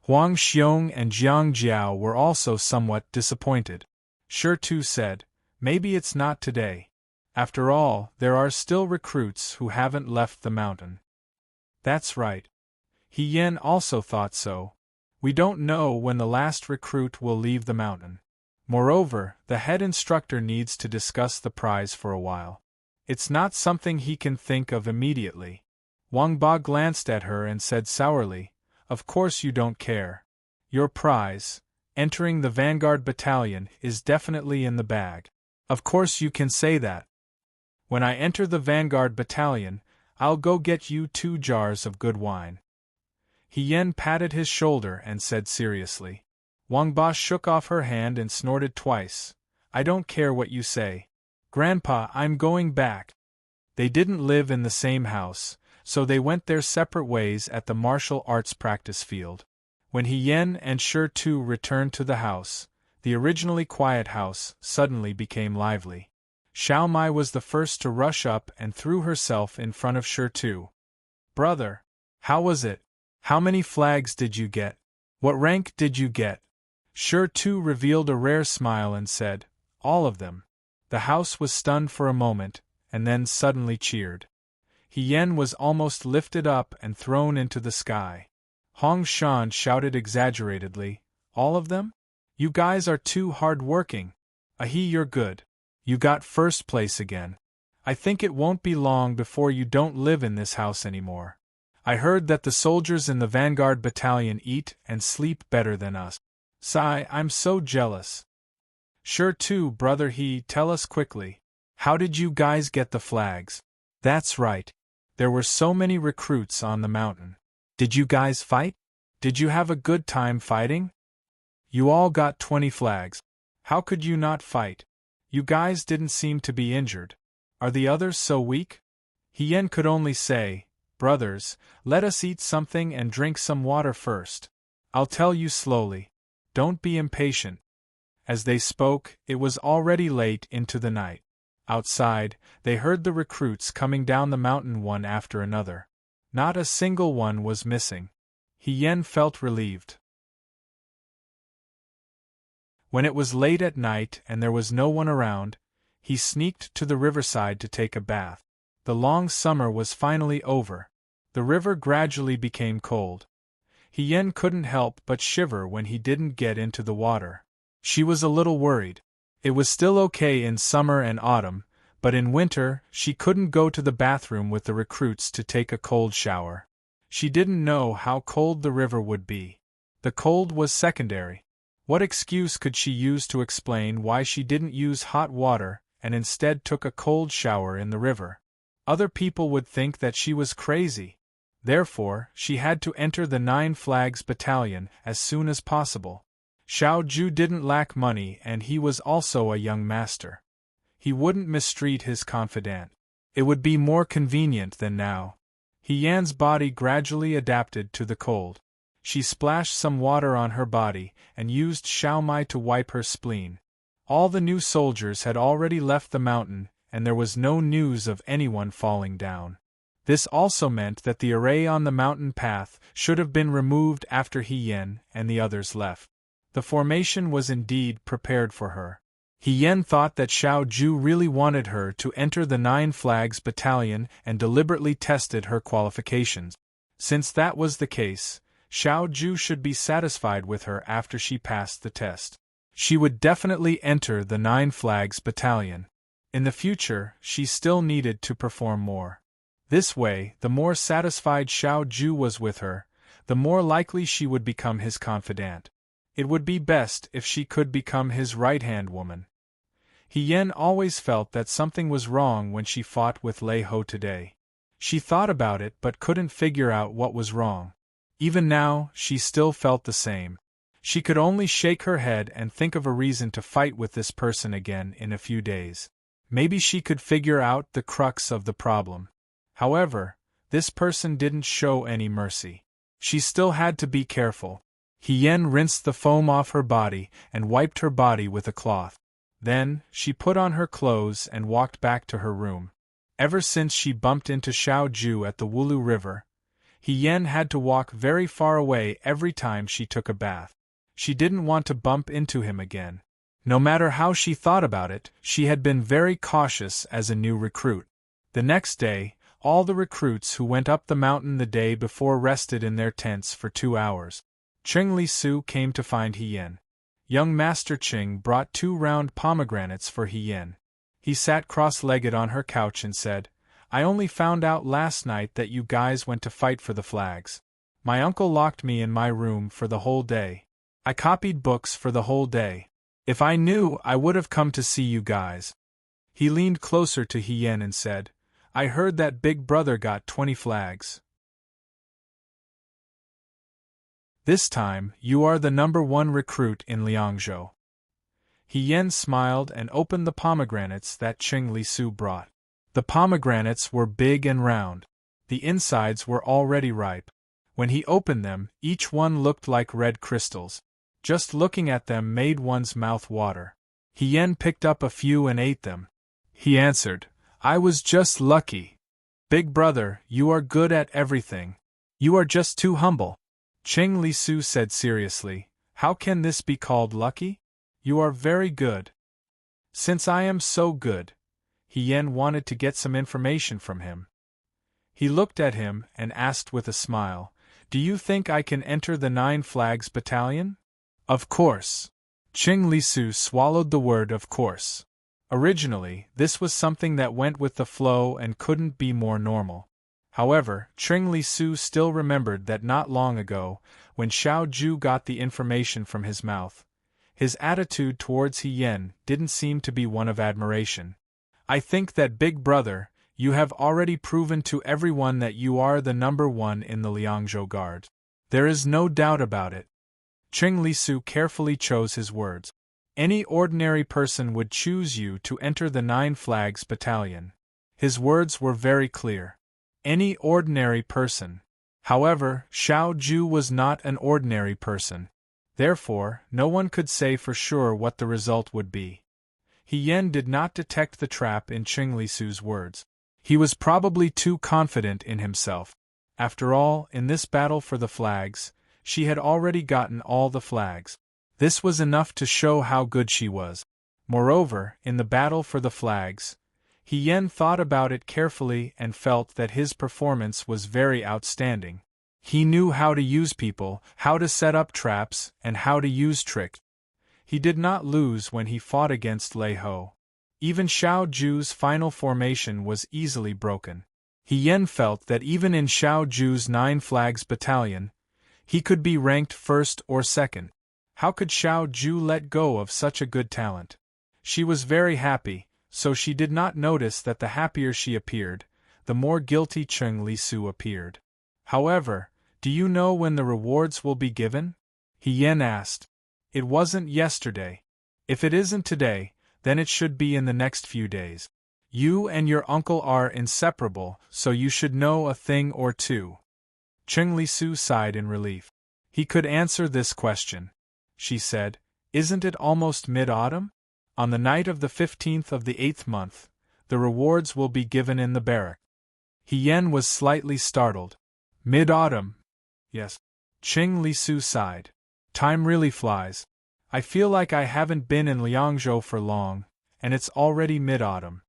Huang Xiong and Jiang Jiao were also somewhat disappointed. Shi Tu said, "Maybe it's not today. After all, there are still recruits who haven't left the mountain." That's right. He Yen also thought so. We don't know when the last recruit will leave the mountain. Moreover, the head instructor needs to discuss the prize for a while. It's not something he can think of immediately. Wang Ba glanced at her and said sourly, "Of course you don't care. Your prize, entering the vanguard battalion, is definitely in the bag. Of course you can say that. When I enter the vanguard battalion, I'll go get you 2 jars of good wine." He Yen patted his shoulder and said seriously. Wang Ba shook off her hand and snorted twice. "I don't care what you say. Grandpa, I'm going back." They didn't live in the same house, so they went their separate ways at the martial arts practice field. When He Yen and Shi Tu returned to the house, the originally quiet house suddenly became lively. Xiao Mai was the first to rush up and threw herself in front of Shi Tu. "Brother, how was it? How many flags did you get? What rank did you get?" Shi Tu revealed a rare smile and said, "All of them." The house was stunned for a moment, and then suddenly cheered. He Yen was almost lifted up and thrown into the sky. Hong Shan shouted exaggeratedly, "All of them? You guys are too hard-working. You're good. You got first place again. I think it won't be long before you don't live in this house anymore. I heard that the soldiers in the Vanguard Battalion eat and sleep better than us. Sigh, I'm so jealous. Sure too, brother. Tell us quickly. How did you guys get the flags? That's right. There were so many recruits on the mountain. Did you guys fight? Did you have a good time fighting? You all got 20 flags. How could you not fight? You guys didn't seem to be injured. Are the others so weak? Hien could only say, brothers, let us eat something and drink some water first. I'll tell you slowly. Don't be impatient. As they spoke, it was already late into the night. Outside, they heard the recruits coming down the mountain one after another. Not a single one was missing. Hien felt relieved. When it was late at night and there was no one around, he sneaked to the riverside to take a bath. The long summer was finally over. The river gradually became cold. Hien couldn't help but shiver when he didn't get into the water. She was a little worried. It was still okay in summer and autumn, but in winter she couldn't go to the bathroom with the recruits to take a cold shower. She didn't know how cold the river would be. The cold was secondary. What excuse could she use to explain why she didn't use hot water and instead took a cold shower in the river? Other people would think that she was crazy. Therefore, she had to enter the 9 Flags Battalion as soon as possible. Xiao Ju didn't lack money and he was also a young master. He wouldn't mistreat his confidant. It would be more convenient than now. Hien's body gradually adapted to the cold. She splashed some water on her body and used Xiao Mai to wipe her spleen. All the new soldiers had already left the mountain and there was no news of anyone falling down. This also meant that the array on the mountain path should have been removed after Hien and the others left. The formation was indeed prepared for her. Hien thought that Xiao Ju really wanted her to enter the 9 Flags Battalion and deliberately tested her qualifications. Since that was the case, Xiao Ju should be satisfied with her after she passed the test. She would definitely enter the 9 Flags Battalion. In the future, she still needed to perform more. This way, the more satisfied Xiao Ju was with her, the more likely she would become his confidant. It would be best if she could become his right-hand woman. Hien always felt that something was wrong when she fought with Lei Ho today. She thought about it but couldn't figure out what was wrong. Even now, she still felt the same. She could only shake her head and think of a reason to fight with this person again in a few days. Maybe she could figure out the crux of the problem. However, this person didn't show any mercy. She still had to be careful. Hien rinsed the foam off her body and wiped her body with a cloth. Then, she put on her clothes and walked back to her room. Ever since she bumped into Xiao Ju at the Wulu River, Hien had to walk very far away every time she took a bath. She didn't want to bump into him again. No matter how she thought about it, she had been very cautious as a new recruit. The next day, all the recruits who went up the mountain the day before rested in their tents for 2 hours. Cheng Li Su came to find Hien. Young Master Cheng brought 2 round pomegranates for Hien. He sat cross-legged on her couch and said, I only found out last night that you guys went to fight for the flags. My uncle locked me in my room for the whole day. I copied books for the whole day. If I knew, I would have come to see you guys. He leaned closer to Hien and said, I heard that Big Brother got 20 flags. This time, you are the #1 recruit in Liangzhou. Hien smiled and opened the pomegranates that Cheng Li Su brought. The pomegranates were big and round. The insides were already ripe. When he opened them, each one looked like red crystals. Just looking at them made one's mouth water. Hien picked up a few and ate them. He answered, I was just lucky. Big Brother, you are good at everything. You are just too humble. Cheng Li Su said seriously, How can this be called lucky? You are very good. Since I am so good, Hien wanted to get some information from him. He looked at him and asked with a smile, Do you think I can enter the 9 Flags Battalion? Of course. Qing Lisu swallowed the word of course. Originally, this was something that went with the flow and couldn't be more normal. However, Qing Lisu still remembered that not long ago, when Xiao Ju got the information from his mouth, his attitude towards He Yen didn't seem to be one of admiration. I think that, big brother, you have already proven to everyone that you are the number one in the Liangzhou Guard. There is no doubt about it. Qing Lisu carefully chose his words. Any ordinary person would choose you to enter the Nine Flags Battalion. His words were very clear. Any ordinary person. However, Xiao Ju was not an ordinary person. Therefore, no one could say for sure what the result would be. He Yen did not detect the trap in Qing Lisu's words. He was probably too confident in himself. After all, in this battle for the flags, she had already gotten all the flags. This was enough to show how good she was. Moreover, in the battle for the flags, He Yen thought about it carefully and felt that his performance was very outstanding. He knew how to use people, how to set up traps, and how to use tricks. He did not lose when he fought against Lei Ho. Even Xiao Ju's final formation was easily broken. He Yen felt that even in Xiao Ju's Nine Flags Battalion, he could be ranked first or second. How could Xiao Ju let go of such a good talent? She was very happy, so she did not notice that the happier she appeared, the more guilty Qing Lisu appeared. However, do you know when the rewards will be given? He Yen asked. It wasn't yesterday. If it isn't today, then it should be in the next few days. You and your uncle are inseparable, so you should know a thing or two. Qing Lisu sighed in relief. He could answer this question. She said, Isn't it almost mid-autumn? On the night of the 15th of the 8th month, the rewards will be given in the barrack. He Yen was slightly startled. Mid-autumn? Yes. Qing Lisu sighed. Time really flies. I feel like I haven't been in Liangzhou for long, and it's already mid-autumn.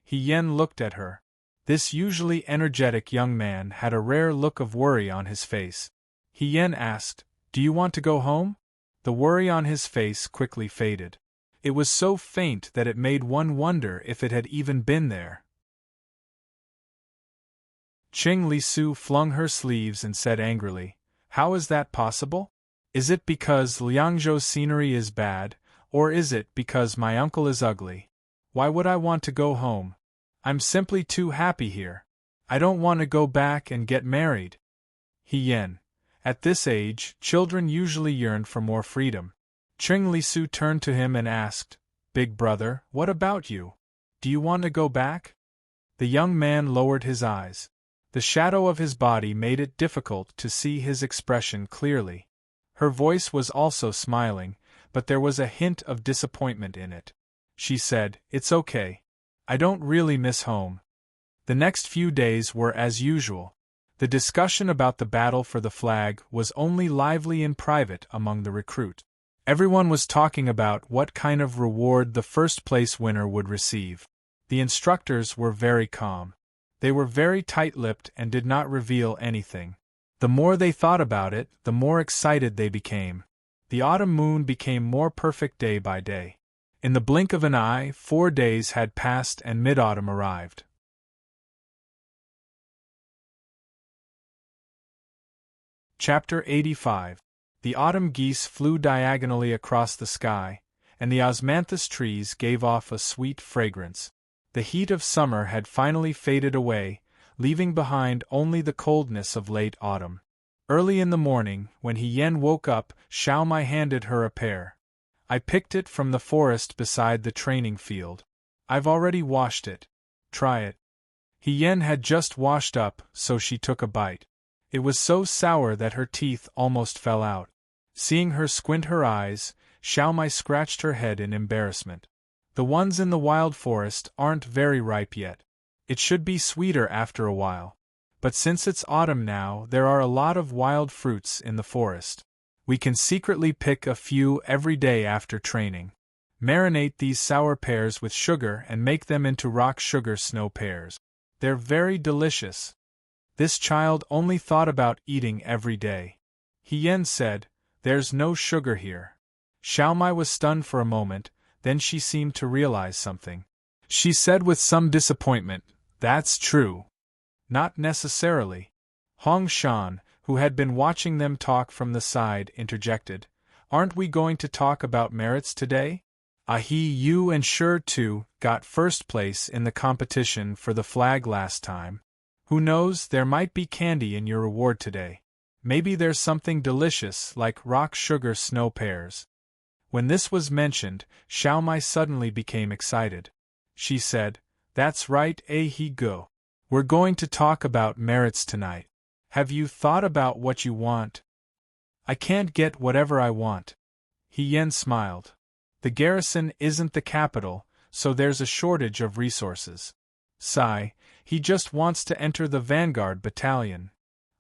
He Yen looked at her. This usually energetic young man had a rare look of worry on his face. He Yen asked, Do you want to go home? The worry on his face quickly faded. It was so faint that it made one wonder if it had even been there. Qing Lisu flung her sleeves and said angrily, How is that possible? Is it because Liangzhou's scenery is bad, or is it because my uncle is ugly? Why would I want to go home? I'm simply too happy here. I don't want to go back and get married. He Yen. At this age, children usually yearn for more freedom. Qing Lisu turned to him and asked, Big brother, what about you? Do you want to go back? The young man lowered his eyes. The shadow of his body made it difficult to see his expression clearly. Her voice was also smiling, but there was a hint of disappointment in it. She said, It's okay. I don't really miss home. The next few days were as usual. The discussion about the battle for the flag was only lively in private among the recruit. Everyone was talking about what kind of reward the first-place winner would receive. The instructors were very calm. They were very tight-lipped and did not reveal anything. The more they thought about it, the more excited they became. The autumn moon became more perfect day by day. In the blink of an eye, 4 days had passed and mid-autumn arrived. Chapter 85. The autumn geese flew diagonally across the sky, and the osmanthus trees gave off a sweet fragrance. The heat of summer had finally faded away, leaving behind only the coldness of late autumn. Early in the morning, when He Yen woke up, Xiao Mai handed her a pear. I picked it from the forest beside the training field. I've already washed it. Try it. He Yen had just washed up, so she took a bite. It was so sour that her teeth almost fell out. Seeing her squint her eyes, Xiao Mai scratched her head in embarrassment. The ones in the wild forest aren't very ripe yet. It should be sweeter after a while. But since it's autumn now, there are a lot of wild fruits in the forest. We can secretly pick a few every day after training. Marinate these sour pears with sugar and make them into rock sugar snow pears. They're very delicious. This child only thought about eating every day. He Yen said, There's no sugar here. Xiaomai was stunned for a moment, then she seemed to realize something. She said with some disappointment, "That's true." "Not necessarily." Hong Shan, who had been watching them talk from the side, interjected, "Aren't we going to talk about merits today? You and Sure too got first place in the competition for the flag last time. Who knows, there might be candy in your reward today. Maybe there's something delicious like rock sugar snow pears." When this was mentioned, Xiaomai suddenly became excited. She said, "That's right, go. We're going to talk about merits tonight. Have you thought about what you want?" "I can't get whatever I want." Yen smiled. "The garrison isn't the capital, so there's a shortage of resources." Sigh, he just wants to enter the vanguard battalion.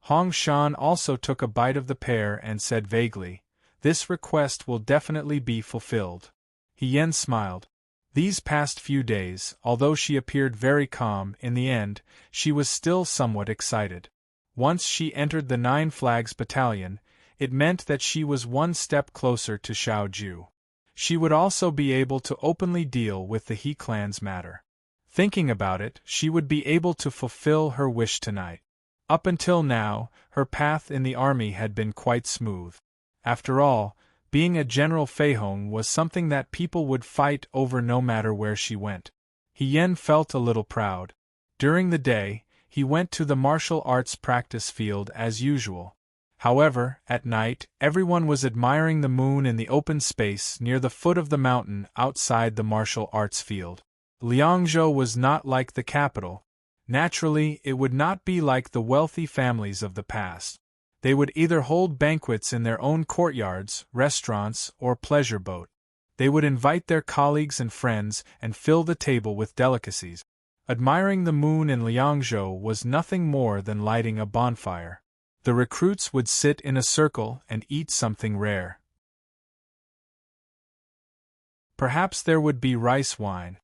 Hong Shan also took a bite of the pear and said vaguely, "This request will definitely be fulfilled." Yen smiled. These past few days, although she appeared very calm, in the end, she was still somewhat excited. Once she entered the Nine Flags battalion, it meant that she was one step closer to Xiaoju. She would also be able to openly deal with the He clan's matter. Thinking about it, she would be able to fulfill her wish tonight. Up until now, her path in the army had been quite smooth. After all, being a General Feihong was something that people would fight over no matter where she went. Yen felt a little proud. During the day, he went to the martial arts practice field as usual. However, at night, everyone was admiring the moon in the open space near the foot of the mountain outside the martial arts field. Liangzhou was not like the capital. Naturally, it would not be like the wealthy families of the past. They would either hold banquets in their own courtyards, restaurants, or pleasure boat. They would invite their colleagues and friends and fill the table with delicacies. Admiring the moon in Liangzhou was nothing more than lighting a bonfire. The recruits would sit in a circle and eat something rare. Perhaps there would be rice wine.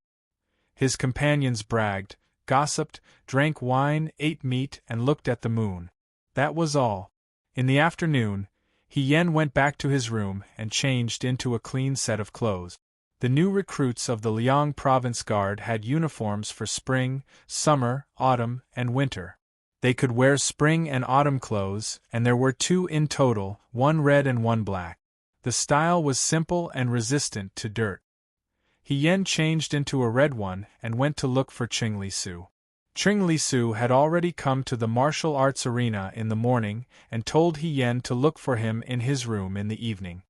His companions bragged, gossiped, drank wine, ate meat, and looked at the moon. That was all. In the afternoon, Yen went back to his room and changed into a clean set of clothes. The new recruits of the Liang Province Guard had uniforms for spring, summer, autumn, and winter. They could wear spring and autumn clothes, and there were 2 in total, 1 red and 1 black. The style was simple and resistant to dirt. Yen changed into a red one and went to look for Qing Lisu. Qing Lisu had already come to the martial arts arena in the morning and told Yen to look for him in his room in the evening.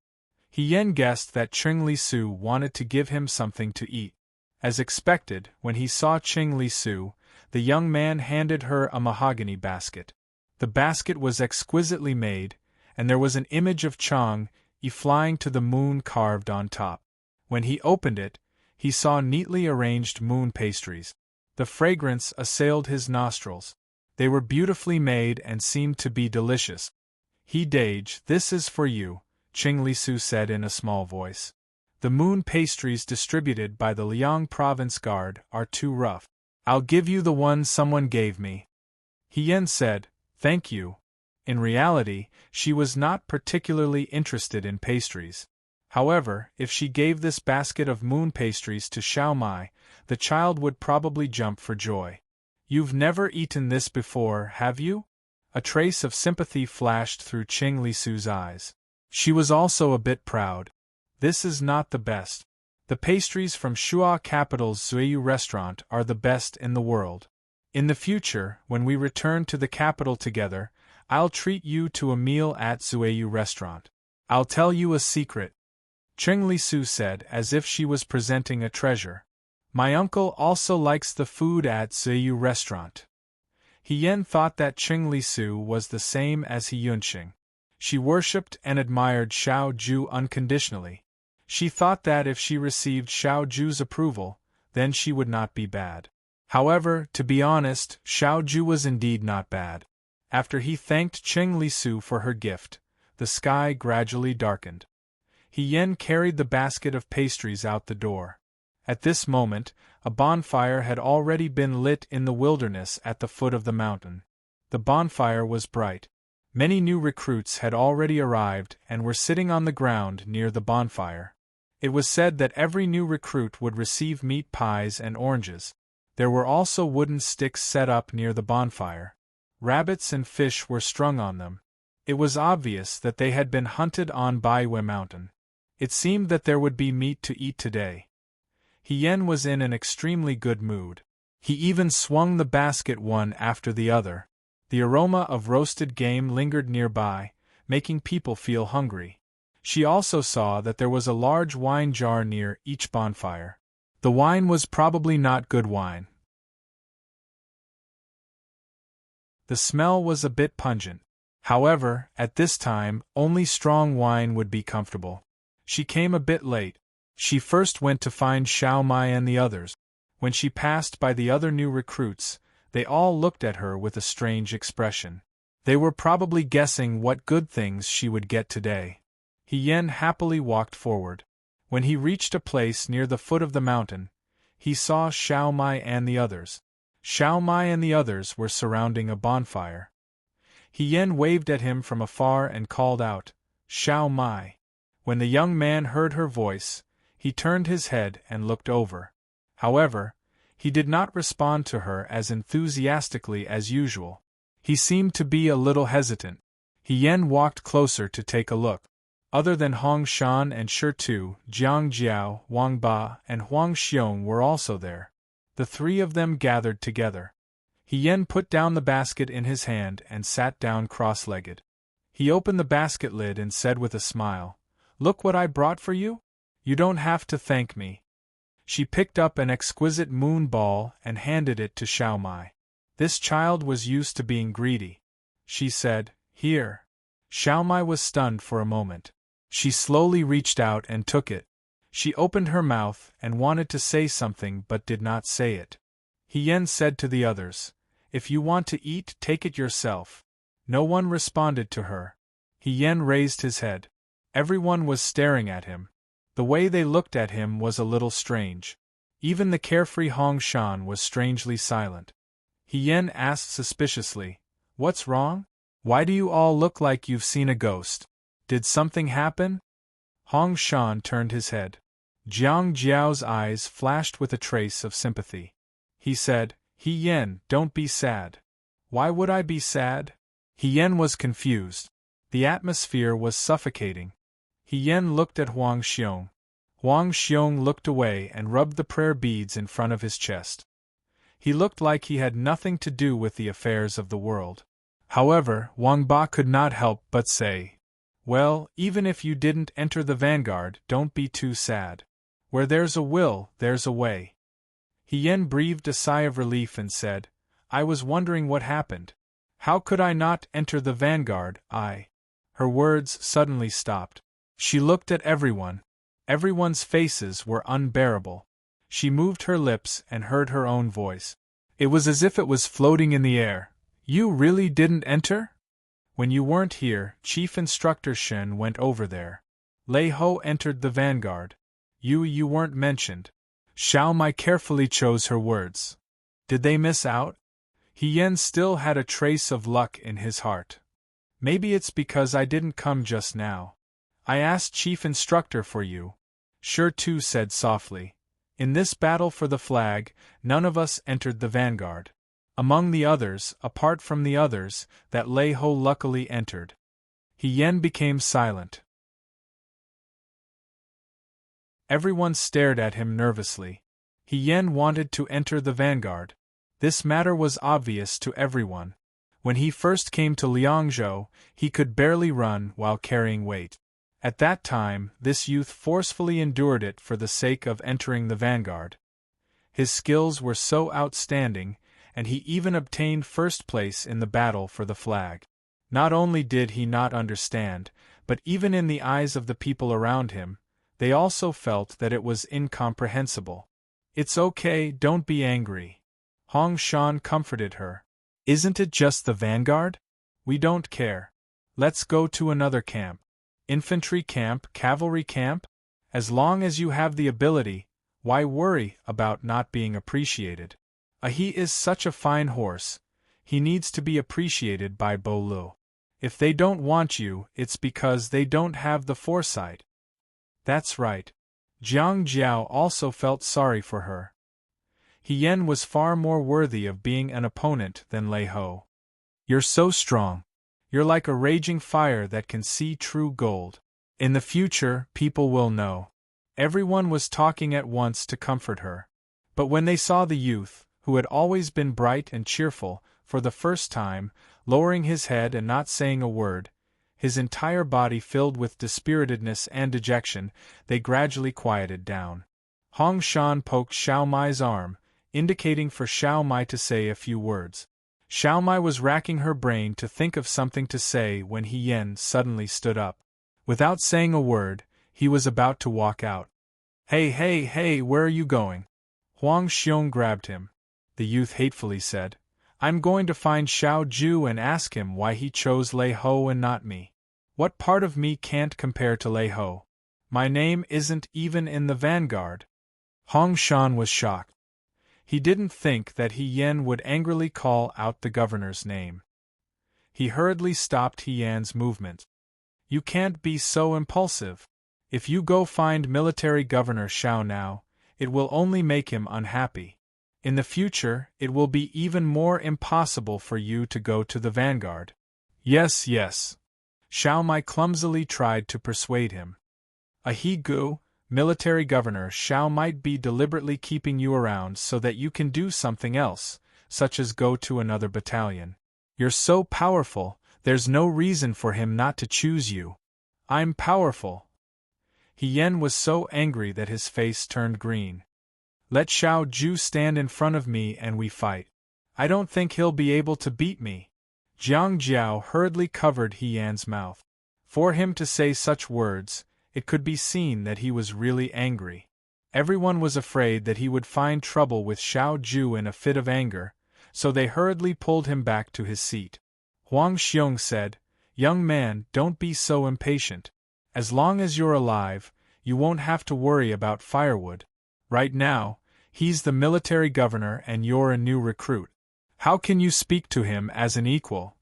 Yen guessed that Qing Lisu wanted to give him something to eat. As expected, when he saw Qing Lisu, the young man handed her a mahogany basket. The basket was exquisitely made, and there was an image of Chang Yi flying to the moon carved on top. When he opened it, he saw neatly arranged moon pastries. The fragrance assailed his nostrils. They were beautifully made and seemed to be delicious. "Dage, this is for you," Qing Lisu said in a small voice. "The moon pastries distributed by the Liang Province Guard are too rough. I'll give you the one someone gave me." Yen said, "Thank you." In reality, she was not particularly interested in pastries. However, if she gave this basket of moon pastries to Xiaomai, the child would probably jump for joy. "You've never eaten this before, have you?" A trace of sympathy flashed through Qing Lisu's eyes. She was also a bit proud. "This is not the best. The pastries from Shua Capital's Zuiyu restaurant are the best in the world. In the future, when we return to the capital together, I'll treat you to a meal at Zuiyu restaurant. I'll tell you a secret," Qing Lisu said as if she was presenting a treasure. "My uncle also likes the food at Zuiyu restaurant." Yen thought that Qing Lisu was the same as Yunqing. She worshipped and admired Xiao Ju unconditionally. She thought that if she received Xiao Ju's approval, then she would not be bad. However, to be honest, Xiao Ju was indeed not bad. After he thanked Qing Lisu for her gift, the sky gradually darkened. Yen carried the basket of pastries out the door. At this moment, a bonfire had already been lit in the wilderness at the foot of the mountain. The bonfire was bright. Many new recruits had already arrived and were sitting on the ground near the bonfire. It was said that every new recruit would receive meat pies and oranges. There were also wooden sticks set up near the bonfire. Rabbits and fish were strung on them. It was obvious that they had been hunted on Baiwe Mountain. It seemed that there would be meat to eat today. Hien was in an extremely good mood. He even swung the basket one after the other. The aroma of roasted game lingered nearby, making people feel hungry. She also saw that there was a large wine jar near each bonfire. The wine was probably not good wine. The smell was a bit pungent. However, at this time, only strong wine would be comfortable. She came a bit late. She first went to find Xiao Mai and the others. When she passed by the other new recruits, they all looked at her with a strange expression. They were probably guessing what good things she would get today. Hien happily walked forward. When he reached a place near the foot of the mountain, he saw Xiao Mai and the others. Xiao Mai and the others were surrounding a bonfire. Hien waved at him from afar and called out, "Xiao Mai." When the young man heard her voice, he turned his head and looked over. However, he did not respond to her as enthusiastically as usual. He seemed to be a little hesitant. Hien walked closer to take a look. Other than Hong Shan and Shi Tu, Jiang Jiao, Wang Ba, and Huang Xiong were also there. The three of them gathered together. Hien put down the basket in his hand and sat down cross-legged. He opened the basket lid and said with a smile, "Look what I brought for you? You don't have to thank me." She picked up an exquisite moon ball and handed it to Xiao Mai. This child was used to being greedy. She said, "Here." Xiao Mai was stunned for a moment. She slowly reached out and took it. She opened her mouth and wanted to say something but did not say it. Hien said to the others, "If you want to eat, take it yourself." No one responded to her. Hien raised his head. Everyone was staring at him. The way they looked at him was a little strange. Even the carefree Hong Shan was strangely silent. Hien asked suspiciously, "What's wrong? Why do you all look like you've seen a ghost? Did something happen?" Hong Shan turned his head. Jiang Jiao's eyes flashed with a trace of sympathy. He said, "Hien, don't be sad." "Why would I be sad?" Hien was confused. The atmosphere was suffocating. Hien looked at Huang Xiong. Huang Xiong looked away and rubbed the prayer beads in front of his chest. He looked like he had nothing to do with the affairs of the world. However, Wang Ba could not help but say, "Well, even if you didn't enter the vanguard, don't be too sad. Where there's a will, there's a way." Hien breathed a sigh of relief and said, "I was wondering what happened. How could I not enter the vanguard, I—" Her words suddenly stopped. She looked at everyone. Everyone's faces were unbearable. She moved her lips and heard her own voice. It was as if it was floating in the air. "You really didn't enter? When you weren't here, Chief Instructor Shen went over there. Lei Ho entered the vanguard. You weren't mentioned." Xiao Mai carefully chose her words. Did they miss out? Hien still had a trace of luck in his heart. Maybe it's because I didn't come just now. I asked Chief Instructor for you. Shi Tu said softly. In this battle for the flag, none of us entered the vanguard. Among the others, apart from the others, that Lei Ho luckily entered. Hien became silent. Everyone stared at him nervously. Hien wanted to enter the vanguard. This matter was obvious to everyone. When he first came to Liangzhou, he could barely run while carrying weight. At that time, this youth forcefully endured it for the sake of entering the vanguard. His skills were so outstanding, and he even obtained first place in the battle for the flag. Not only did he not understand, but even in the eyes of the people around him, they also felt that it was incomprehensible. "It's okay, don't be angry." Hong Shan comforted her. "Isn't it just the vanguard? We don't care. Let's go to another camp. Infantry camp, cavalry camp? As long as you have the ability, why worry about not being appreciated? He is such a fine horse. He needs to be appreciated by Bo Lu. If they don't want you, it's because they don't have the foresight. That's right. Jiang Jiao also felt sorry for her. He Yan was far more worthy of being an opponent than Lei Ho. You're so strong. You're like a raging fire that can see true gold. In the future, people will know. Everyone was talking at once to comfort her. But when they saw the youth, who had always been bright and cheerful, for the first time, lowering his head and not saying a word, his entire body filled with dispiritedness and dejection, they gradually quieted down. Hong Shan poked Xiao Mai's arm, indicating for Xiao Mai to say a few words. Xiao Mai was racking her brain to think of something to say when He Yan suddenly stood up. Without saying a word, he was about to walk out. Hey, where are you going? Huang Xiong grabbed him. The youth hatefully said, I'm going to find Xiao Ju and ask him why he chose Lei Ho and not me. What part of me can't compare to Lei Ho? My name isn't even in the vanguard. Hong Shan was shocked. He didn't think that He Yan would angrily call out the governor's name. He hurriedly stopped He Yan's movement. You can't be so impulsive. If you go find military governor Xiao now, it will only make him unhappy. In the future, it will be even more impossible for you to go to the vanguard. Yes. Xiao Mai clumsily tried to persuade him. A He Gu, military governor Xiao might be deliberately keeping you around so that you can do something else, such as go to another battalion. You're so powerful, there's no reason for him not to choose you. I'm powerful. He Yan was so angry that his face turned green. Let Xiao Ju stand in front of me and we fight. I don't think he'll be able to beat me. Jiang Jiao hurriedly covered He Yan's mouth. For him to say such words, it could be seen that he was really angry. Everyone was afraid that he would find trouble with Xiao Ju in a fit of anger, so they hurriedly pulled him back to his seat. Huang Xiong said, Young man, don't be so impatient. As long as you're alive, you won't have to worry about firewood. Right now, he's the military governor and you're a new recruit. How can you speak to him as an equal?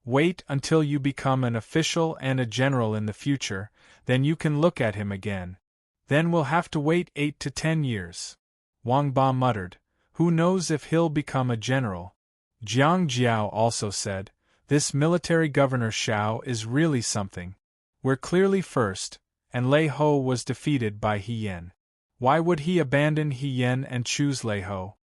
Wait until you become an official and a general in the future, then you can look at him again. Then we'll have to wait 8 to 10 years. Wang Ba muttered, Who knows if he'll become a general? Jiang Jiao also said, This military governor Xiao is really something. We're clearly first, and Lei Ho was defeated by He Yan. Why would he abandon He Yan and choose Lei Ho?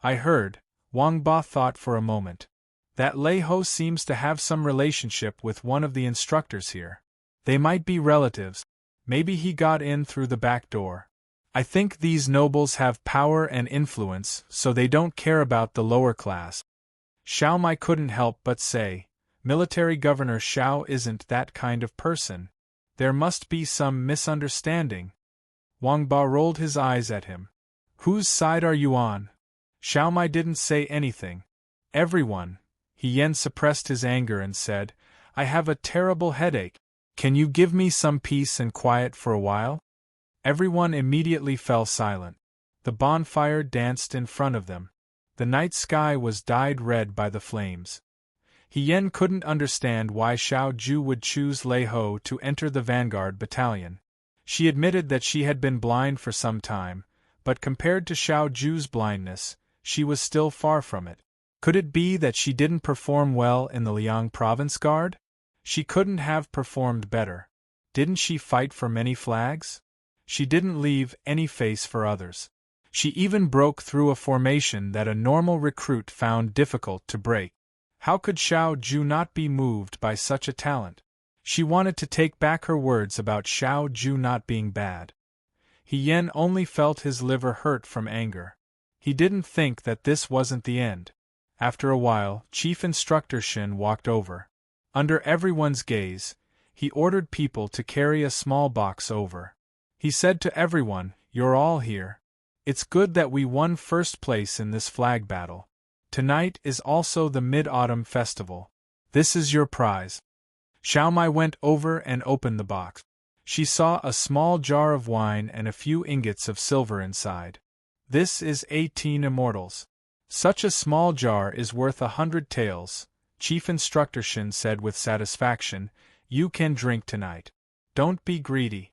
I heard, Wang Ba thought for a moment, that Lei Ho seems to have some relationship with one of the instructors here. They might be relatives. Maybe he got in through the back door. I think these nobles have power and influence, so they don't care about the lower class. Xiao Mai couldn't help but say, Military Governor Xiao isn't that kind of person. There must be some misunderstanding. Wang Ba rolled his eyes at him. Whose side are you on? Xiao Mai didn't say anything. Everyone. He Yan suppressed his anger and said, I have a terrible headache. Can you give me some peace and quiet for a while? Everyone immediately fell silent. The bonfire danced in front of them. The night sky was dyed red by the flames. He Yan couldn't understand why Xiao Ju would choose Lei Ho to enter the vanguard battalion. She admitted that she had been blind for some time, but compared to Xiao Ju's blindness, she was still far from it. Could it be that she didn't perform well in the Liang Province Guard? She couldn't have performed better. Didn't she fight for many flags? She didn't leave any face for others. She even broke through a formation that a normal recruit found difficult to break. How could Xiao Ju not be moved by such a talent? She wanted to take back her words about Xiao Ju not being bad. He Yan only felt his liver hurt from anger. He didn't think that this wasn't the end. After a while, Chief Instructor Shin walked over. Under everyone's gaze, he ordered people to carry a small box over. He said to everyone, You're all here. It's good that we won first place in this flag battle. Tonight is also the Mid-Autumn Festival. This is your prize. Xiao Mai went over and opened the box. She saw a small jar of wine and a few ingots of silver inside. This is 18 immortals. Such a small jar is worth 100 taels, Chief Instructor Shin said with satisfaction. You can drink tonight. Don't be greedy.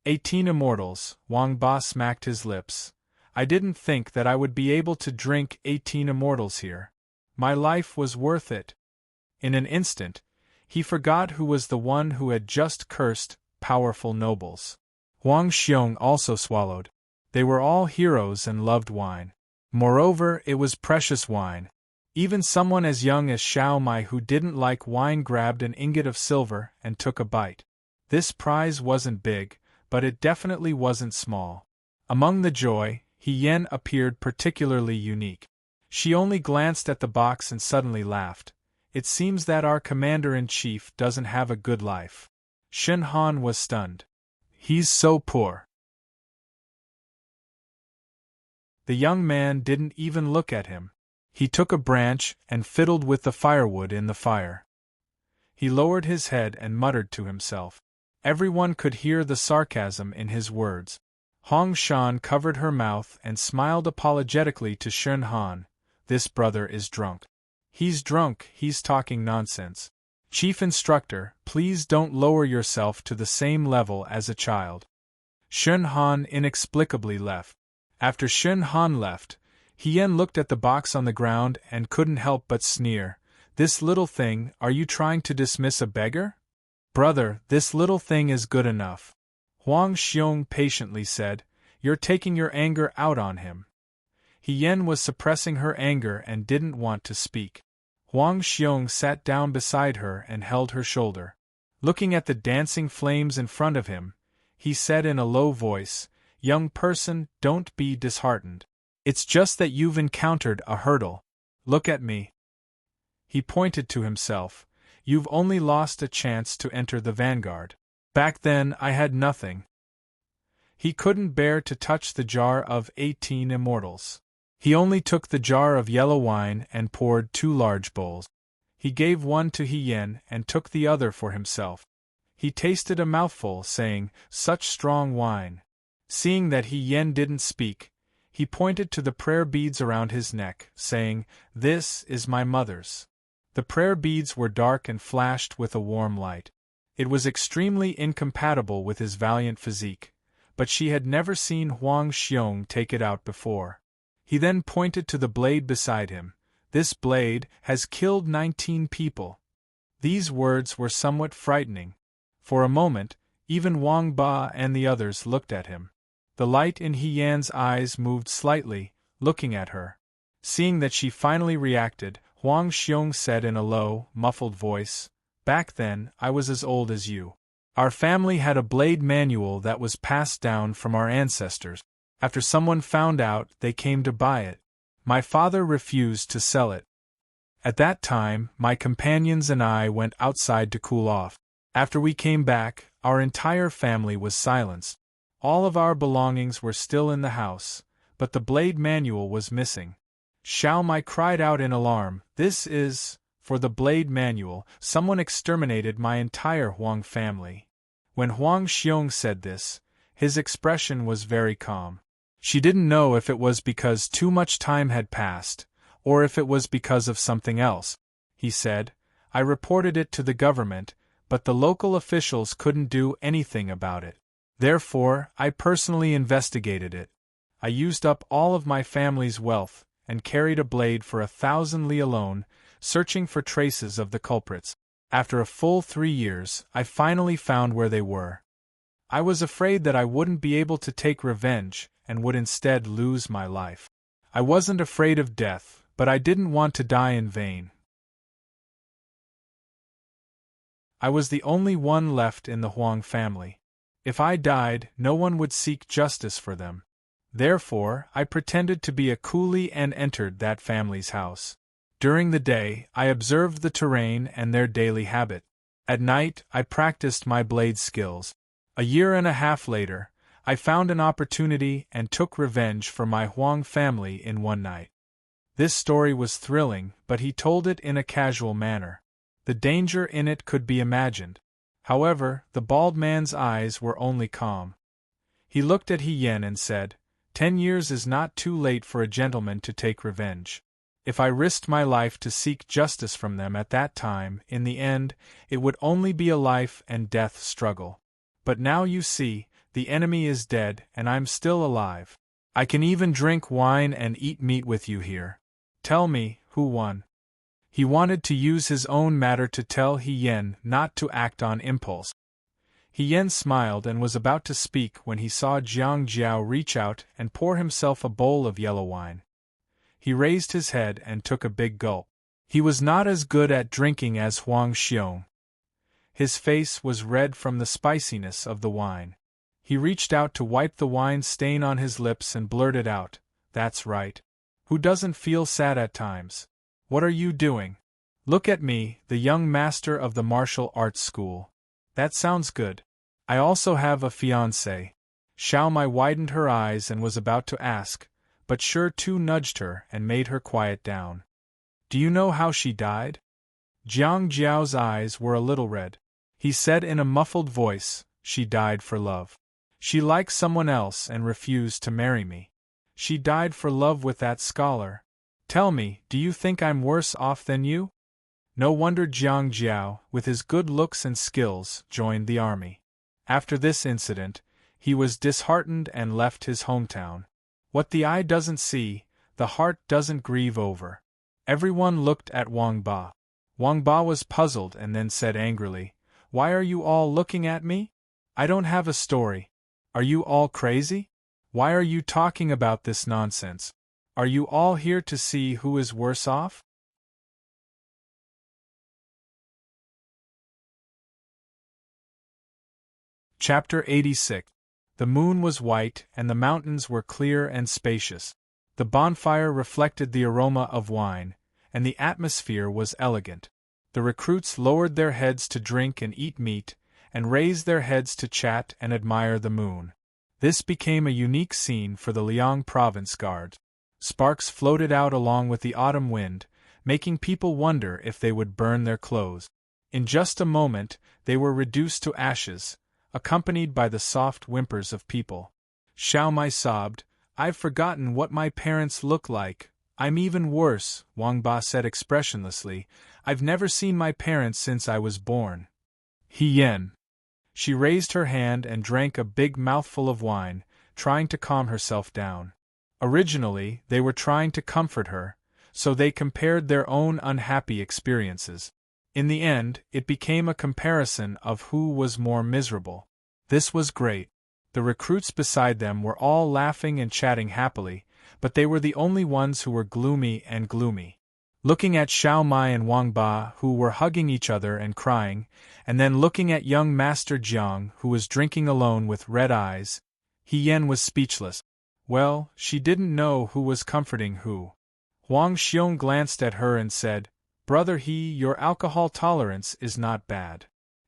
18 immortals, Wang Ba smacked his lips. I didn't think that I would be able to drink 18 immortals here. My life was worth it. In an instant, he forgot who was the one who had just cursed powerful nobles. Huang Xiong also swallowed. They were all heroes and loved wine. Moreover, it was precious wine. Even someone as young as Xiao Mai who didn't like wine grabbed an ingot of silver and took a bite. This prize wasn't big, but it definitely wasn't small. Among the joy, He Yen appeared particularly unique. She only glanced at the box and suddenly laughed. It seems that our commander-in-chief doesn't have a good life. Shen Han was stunned. He's so poor. The young man didn't even look at him. He took a branch and fiddled with the firewood in the fire. He lowered his head and muttered to himself. Everyone could hear the sarcasm in his words. Hong Shan covered her mouth and smiled apologetically to Shen Han. This brother is drunk. He's drunk, he's talking nonsense. Chief Instructor, please don't lower yourself to the same level as a child. Shen Han inexplicably left. After Shen Han left, Hien looked at the box on the ground and couldn't help but sneer. This little thing, are you trying to dismiss a beggar? Brother, this little thing is good enough. Huang Xiong patiently said, You're taking your anger out on him. Hien was suppressing her anger and didn't want to speak. Huang Xiong sat down beside her and held her shoulder. Looking at the dancing flames in front of him, he said in a low voice, Young person, don't be disheartened. It's just that you've encountered a hurdle. Look at me. He pointed to himself. You've only lost a chance to enter the vanguard. Back then I had nothing. He couldn't bear to touch the jar of 18 immortals. He only took the jar of yellow wine and poured 2 large bowls. He gave one to Hien and took the other for himself. He tasted a mouthful, saying, Such strong wine. Seeing that Hien didn't speak, he pointed to the prayer beads around his neck, saying, This is my mother's. The prayer beads were dark and flashed with a warm light. It was extremely incompatible with his valiant physique, but she had never seen Huang Xiong take it out before. He then pointed to the blade beside him. This blade has killed 19 people. These words were somewhat frightening. For a moment, even Wang Ba and the others looked at him. The light in Hien's eyes moved slightly, looking at her. Seeing that she finally reacted, Huang Xiong said in a low, muffled voice, Back then, I was as old as you. Our family had a blade manual that was passed down from our ancestors. After someone found out, they came to buy it. My father refused to sell it. At that time, my companions and I went outside to cool off. After we came back, our entire family was silenced. All of our belongings were still in the house, but the blade manual was missing. Xiao Mai cried out in alarm, This is, for the blade manual, someone exterminated my entire Huang family. When Huang Xiong said this, his expression was very calm. She didn't know if it was because too much time had passed, or if it was because of something else. He said, I reported it to the government, but the local officials couldn't do anything about it. Therefore, I personally investigated it. I used up all of my family's wealth, and carried a blade for 1,000 li alone, searching for traces of the culprits. After a full 3 years, I finally found where they were. I was afraid that I wouldn't be able to take revenge, and would instead lose my life. I wasn't afraid of death, but I didn't want to die in vain. I was the only one left in the Huang family. If I died, no one would seek justice for them. Therefore, I pretended to be a coolie and entered that family's house. During the day, I observed the terrain and their daily habit. At night, I practiced my blade skills. A year and a half later, I found an opportunity and took revenge for my Huang family in one night. This story was thrilling, but he told it in a casual manner. The danger in it could be imagined. However, the bald man's eyes were only calm. He looked at Hien and said, 10 years is not too late for a gentleman to take revenge. If I risked my life to seek justice from them at that time, in the end, it would only be a life and death struggle. But now you see, the enemy is dead and I'm still alive. I can even drink wine and eat meat with you here. Tell me, who won? He wanted to use his own matter to tell He Yen not to act on impulse. He Yen smiled and was about to speak when he saw Jiang Jiao reach out and pour himself a bowl of yellow wine. He raised his head and took a big gulp. He was not as good at drinking as Huang Xiong. His face was red from the spiciness of the wine. He reached out to wipe the wine stain on his lips and blurted out, "That's right. Who doesn't feel sad at times? What are you doing? Look at me, the young master of the martial arts school. That sounds good. I also have a fiancé." Xiao Mai widened her eyes and was about to ask, but Shi Tu nudged her and made her quiet down. "Do you know how she died?" Jiang Jiao's eyes were a little red. He said in a muffled voice, "She died for love. She liked someone else and refused to marry me. She died for love with that scholar. Tell me, do you think I'm worse off than you?" No wonder Jiang Jiao, with his good looks and skills, joined the army. After this incident, he was disheartened and left his hometown. What the eye doesn't see, the heart doesn't grieve over. Everyone looked at Wang Ba. Wang Ba was puzzled and then said angrily, "Why are you all looking at me? I don't have a story. Are you all crazy? Why are you talking about this nonsense? Are you all here to see who is worse off?" Chapter 86. The moon was white and the mountains were clear and spacious. The bonfire reflected the aroma of wine, and the atmosphere was elegant. The recruits lowered their heads to drink and eat meat, and raised their heads to chat and admire the moon. This became a unique scene for the Liang Province Guard. Sparks floated out along with the autumn wind, making people wonder if they would burn their clothes. In just a moment, they were reduced to ashes, accompanied by the soft whimpers of people. Xiao Mai sobbed, "I've forgotten what my parents look like. I'm even worse," Wang Ba said expressionlessly. "I've never seen my parents since I was born." He Yen. She raised her hand and drank a big mouthful of wine, trying to calm herself down. Originally, they were trying to comfort her, so they compared their own unhappy experiences. In the end, it became a comparison of who was more miserable. This was great. The recruits beside them were all laughing and chatting happily, but they were the only ones who were gloomy and gloomy. Looking at Xiao Mai and Wang Ba, who were hugging each other and crying, and then looking at young Master Jiang, who was drinking alone with red eyes, He Yen was speechless. Well, she didn't know who was comforting who. Huang Xiong glanced at her and said, "Brother He, your alcohol tolerance is not bad."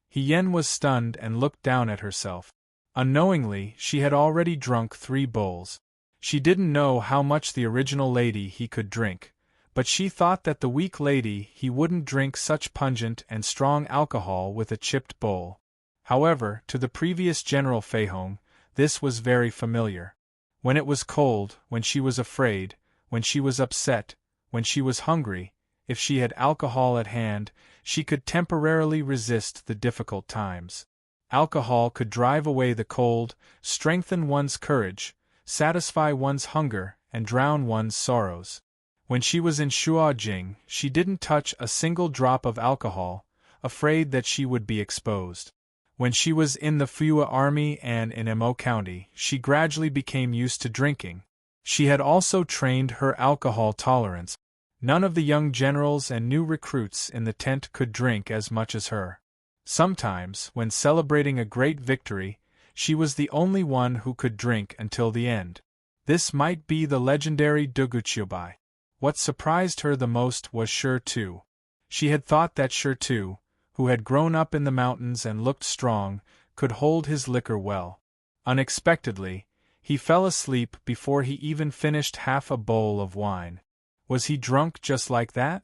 He Yen was stunned and looked down at herself. Unknowingly, she had already drunk 3 bowls. She didn't know how much the original lady he could drink, but she thought that the weak lady he wouldn't drink such pungent and strong alcohol with a chipped bowl. However, to the previous General Feihong, this was very familiar. When it was cold, when she was afraid, when she was upset, when she was hungry, if she had alcohol at hand, she could temporarily resist the difficult times. Alcohol could drive away the cold, strengthen one's courage, satisfy one's hunger, and drown one's sorrows. When she was in Shuajing, she didn't touch a single drop of alcohol, afraid that she would be exposed. When she was in the Fua Army and in Mo County, she gradually became used to drinking. She had also trained her alcohol tolerance. None of the young generals and new recruits in the tent could drink as much as her. Sometimes, when celebrating a great victory, she was the only one who could drink until the end. This might be the legendary Duguchiobai. What surprised her the most was Shi Tu. She had thought that Shi Tu, who had grown up in the mountains and looked strong, could hold his liquor well. Unexpectedly, he fell asleep before he even finished half a bowl of wine. Was he drunk just like that?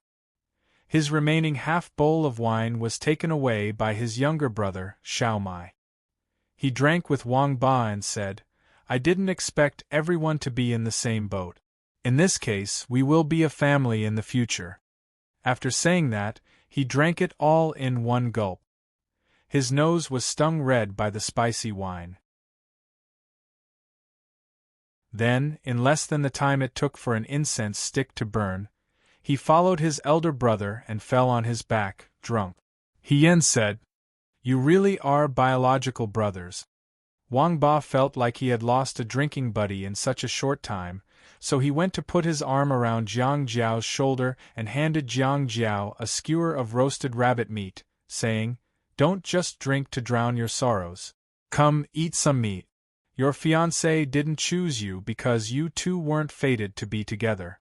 His remaining half bowl of wine was taken away by his younger brother, Xiao Mai. He drank with Wang Ba and said, I didn't expect everyone to be in the same boat. In this case, we will be a family in the future." After saying that, he drank it all in one gulp. His nose was stung red by the spicy wine. Then, in less than the time it took for an incense stick to burn, he followed his elder brother and fell on his back, drunk. Hien said, "You really are biological brothers." Wang Ba felt like he had lost a drinking buddy in such a short time, so he went to put his arm around Jiang Jiao's shoulder and handed Jiang Jiao a skewer of roasted rabbit meat, saying, "Don't just drink to drown your sorrows. Come, eat some meat. Your fiancé didn't choose you because you two weren't fated to be together."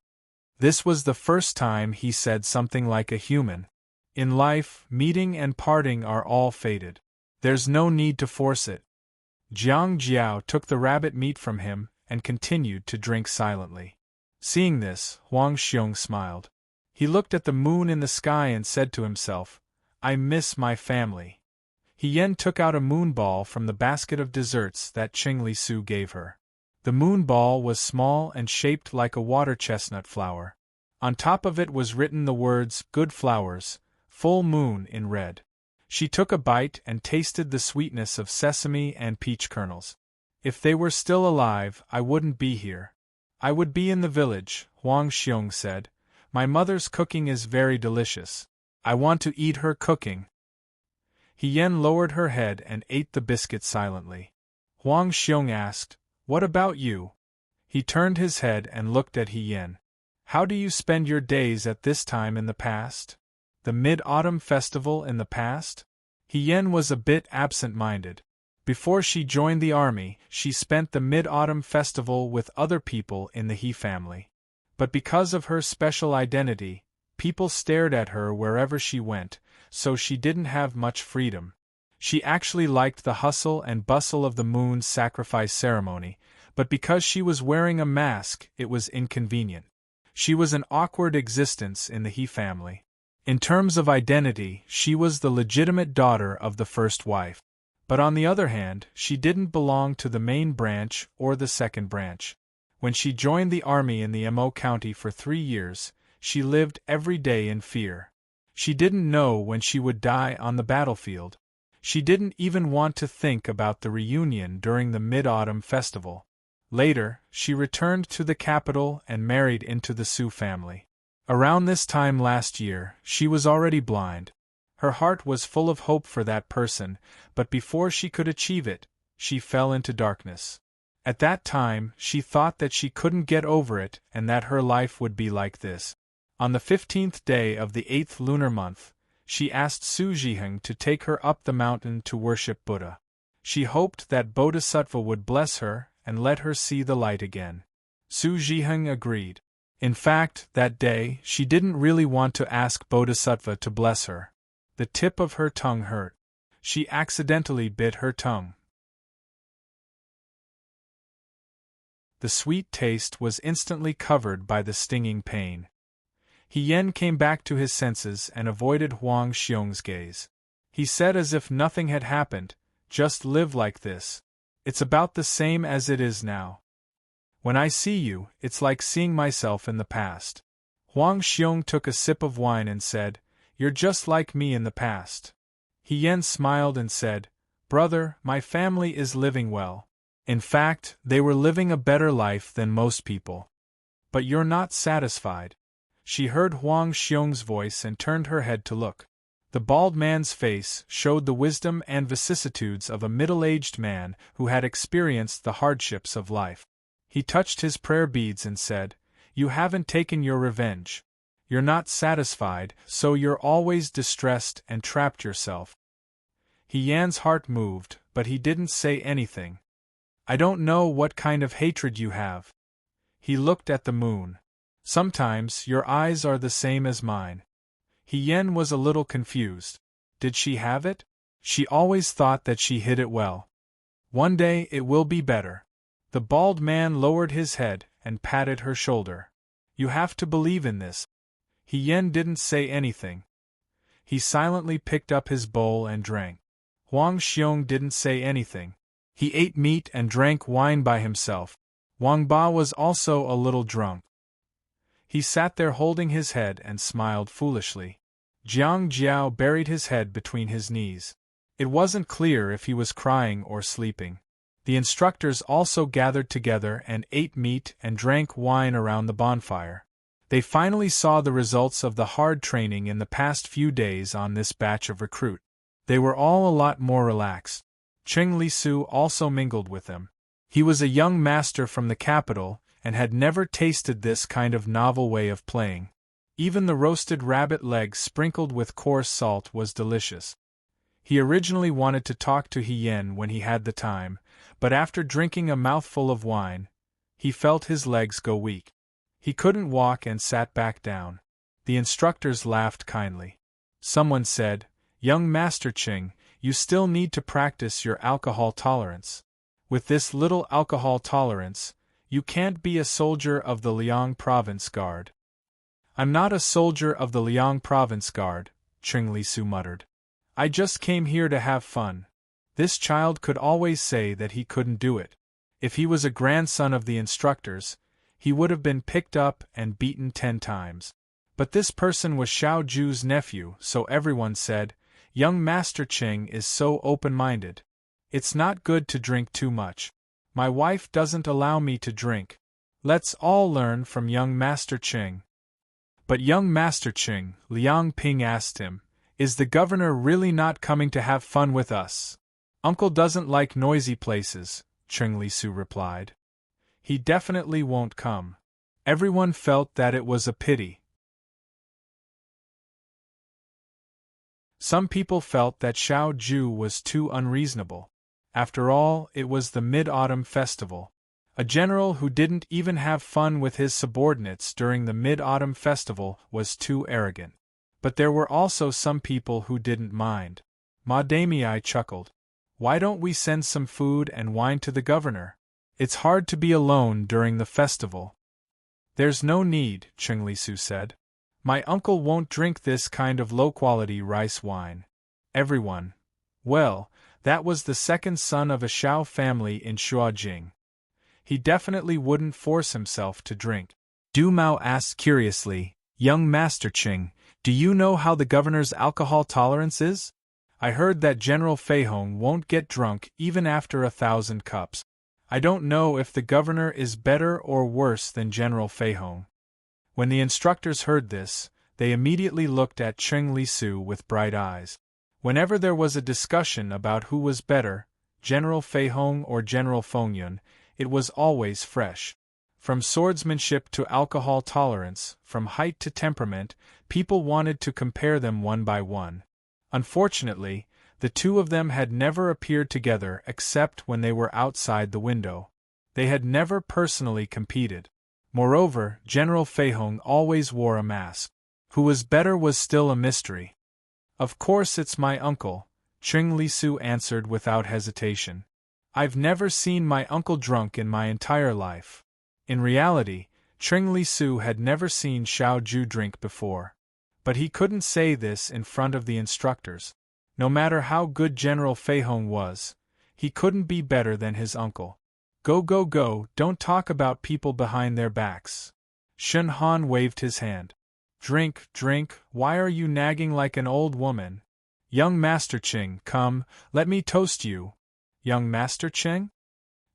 This was the first time he said something like a human. In life, meeting and parting are all fated. There's no need to force it. Jiang Jiao took the rabbit meat from him and continued to drink silently. Seeing this, Huang Xiong smiled. He looked at the moon in the sky and said to himself, "I miss my family." Hien took out a moon ball from the basket of desserts that Qing Li Su gave her. The moon ball was small and shaped like a water chestnut flower. On top of it was written the words, "Good flowers, full moon" in red. She took a bite and tasted the sweetness of sesame and peach kernels. "If they were still alive, I wouldn't be here. I would be in the village," Huang Xiong said. "My mother's cooking is very delicious. I want to eat her cooking." Hien lowered her head and ate the biscuit silently. Huang Xiong asked, "What about you?" He turned his head and looked at Hien. "How do you spend your days at this time in the past? The Mid-Autumn Festival in the past?" Hien was a bit absent-minded. Before she joined the army, she spent the Mid-Autumn Festival with other people in the He family. But because of her special identity, people stared at her wherever she went, so she didn't have much freedom. She actually liked the hustle and bustle of the moon's sacrifice ceremony, but because she was wearing a mask, it was inconvenient. She was an awkward existence in the He family. In terms of identity, she was the legitimate daughter of the first wife. But on the other hand, she didn't belong to the main branch or the second branch. When she joined the army in the Mo County for 3 years, she lived every day in fear. She didn't know when she would die on the battlefield. She didn't even want to think about the reunion during the Mid-Autumn Festival. Later, she returned to the capital and married into the Su family. Around this time last year, she was already blind. Her heart was full of hope for that person, but before she could achieve it, she fell into darkness. At that time, she thought that she couldn't get over it and that her life would be like this. On the 15th day of the 8th lunar month, she asked Su Zhiheng to take her up the mountain to worship Buddha. She hoped that Bodhisattva would bless her and let her see the light again. Su Zhiheng agreed. In fact, that day, she didn't really want to ask Bodhisattva to bless her. The tip of her tongue hurt. She accidentally bit her tongue. The sweet taste was instantly covered by the stinging pain. Hien came back to his senses and avoided Huang Xiong's gaze. He said as if nothing had happened, "Just live like this. It's about the same as it is now. When I see you, it's like seeing myself in the past." Huang Xiong took a sip of wine and said, "You're just like me in the past." Hien smiled and said, "Brother, my family is living well. In fact, they were living a better life than most people. But you're not satisfied." She heard Huang Xiong's voice and turned her head to look. The bald man's face showed the wisdom and vicissitudes of a middle-aged man who had experienced the hardships of life. He touched his prayer beads and said, "You haven't taken your revenge. You're not satisfied, so you're always distressed and trapped yourself." Hien's heart moved, but he didn't say anything. "I don't know what kind of hatred you have." He looked at the moon. "Sometimes your eyes are the same as mine." Hien was a little confused. Did she have it? She always thought that she hid it well. "One day it will be better." The bald man lowered his head and patted her shoulder. "You have to believe in this." Hien didn't say anything. He silently picked up his bowl and drank. Huang Xiong didn't say anything. He ate meat and drank wine by himself. Wang Ba was also a little drunk. He sat there holding his head and smiled foolishly. Jiang Jiao buried his head between his knees. It wasn't clear if he was crying or sleeping. The instructors also gathered together and ate meat and drank wine around the bonfire. They finally saw the results of the hard training in the past few days on this batch of recruit. They were all a lot more relaxed. Cheng Lisu also mingled with them. He was a young master from the capital and had never tasted this kind of novel way of playing. Even the roasted rabbit legs sprinkled with coarse salt was delicious. He originally wanted to talk to Hien when he had the time, but after drinking a mouthful of wine, he felt his legs go weak. He couldn't walk and sat back down. The instructors laughed kindly. Someone said, "Young Master Ching, you still need to practice your alcohol tolerance. With this little alcohol tolerance, you can't be a soldier of the Liang Province Guard." "I'm not a soldier of the Liang Province Guard," Cheng Lisu muttered. "I just came here to have fun." This child could always say that he couldn't do it. If he was a grandson of the instructors, he would have been picked up and beaten 10 times. But this person was Xiao Ju's nephew, so everyone said, "Young Master Cheng is so open-minded. It's not good to drink too much. My wife doesn't allow me to drink. Let's all learn from young Master Cheng." "But young Master Cheng," Liang Ping asked him, "is the governor really not coming to have fun with us?" "Uncle doesn't like noisy places," Cheng Lisu replied. "He definitely won't come." Everyone felt that it was a pity. Some people felt that Xiao Ju was too unreasonable. After all, it was the Mid-Autumn Festival. A general who didn't even have fun with his subordinates during the Mid-Autumn Festival was too arrogant. But there were also some people who didn't mind. Ma Damei chuckled. "Why don't we send some food and wine to the governor? It's hard to be alone during the festival." "There's no need," Cheng Lisu said. "My uncle won't drink this kind of low-quality rice wine." Everyone. Well, that was the second son of a Xiao family in Shuajing. He definitely wouldn't force himself to drink. Du Mao asked curiously, "Young Master Cheng, do you know how the governor's alcohol tolerance is? I heard that General Feihong won't get drunk even after 1,000 cups. I don't know if the governor is better or worse than General Feihong." When the instructors heard this, they immediately looked at Cheng Lisu with bright eyes. Whenever there was a discussion about who was better, General Feihong or General Fengyun, it was always fresh. From swordsmanship to alcohol tolerance, from height to temperament, people wanted to compare them one by one. Unfortunately, the two of them had never appeared together except when they were outside the window. They had never personally competed. Moreover, General Feihong always wore a mask. Who was better was still a mystery. "Of course it's my uncle," Cheng Lisu answered without hesitation. "I've never seen my uncle drunk in my entire life." In reality, Cheng Lisu had never seen Xiao Ju drink before. But he couldn't say this in front of the instructors. No matter how good General Feihong was, he couldn't be better than his uncle. "Go go go, don't talk about people behind their backs." Shen Han waved his hand. "Drink, drink, why are you nagging like an old woman? Young Master Cheng, come, let me toast you." "Young Master Cheng?"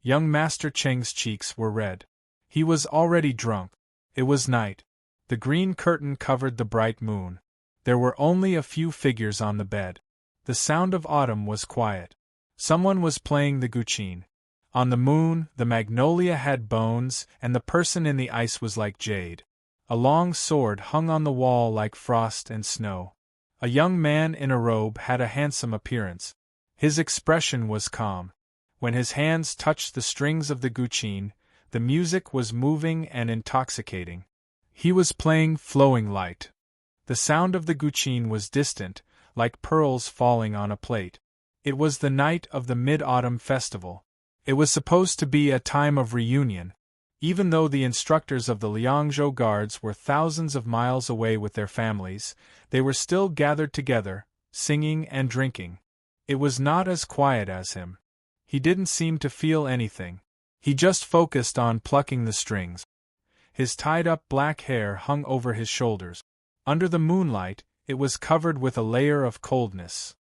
Young Master Cheng's cheeks were red. He was already drunk. It was night. The green curtain covered the bright moon. There were only a few figures on the bed. The sound of autumn was quiet. Someone was playing the guqin. On the moon, the magnolia had bones, and the person in the ice was like jade. A long sword hung on the wall like frost and snow. A young man in a robe had a handsome appearance. His expression was calm. When his hands touched the strings of the guqin, the music was moving and intoxicating. He was playing Flowing Light. The sound of the guqin was distant, like pearls falling on a plate. It was the night of the Mid-Autumn Festival. It was supposed to be a time of reunion. Even though the instructors of the Liangzhou Guards were thousands of miles away with their families, they were still gathered together, singing and drinking. It was not as quiet as him. He didn't seem to feel anything. He just focused on plucking the strings. His tied-up black hair hung over his shoulders. Under the moonlight, it was covered with a layer of coldness.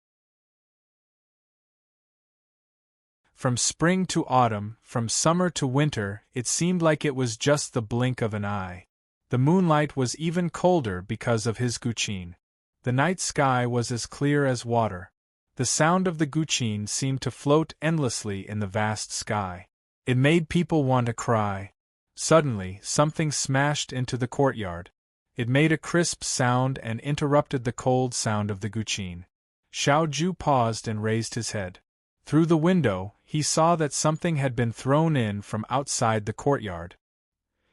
From spring to autumn, from summer to winter, it seemed like it was just the blink of an eye. The moonlight was even colder because of his guqin. The night sky was as clear as water. The sound of the guqin seemed to float endlessly in the vast sky. It made people want to cry. Suddenly, something smashed into the courtyard. It made a crisp sound and interrupted the cold sound of the guqin. Xiao Ju paused and raised his head. Through the window, he saw that something had been thrown in from outside the courtyard.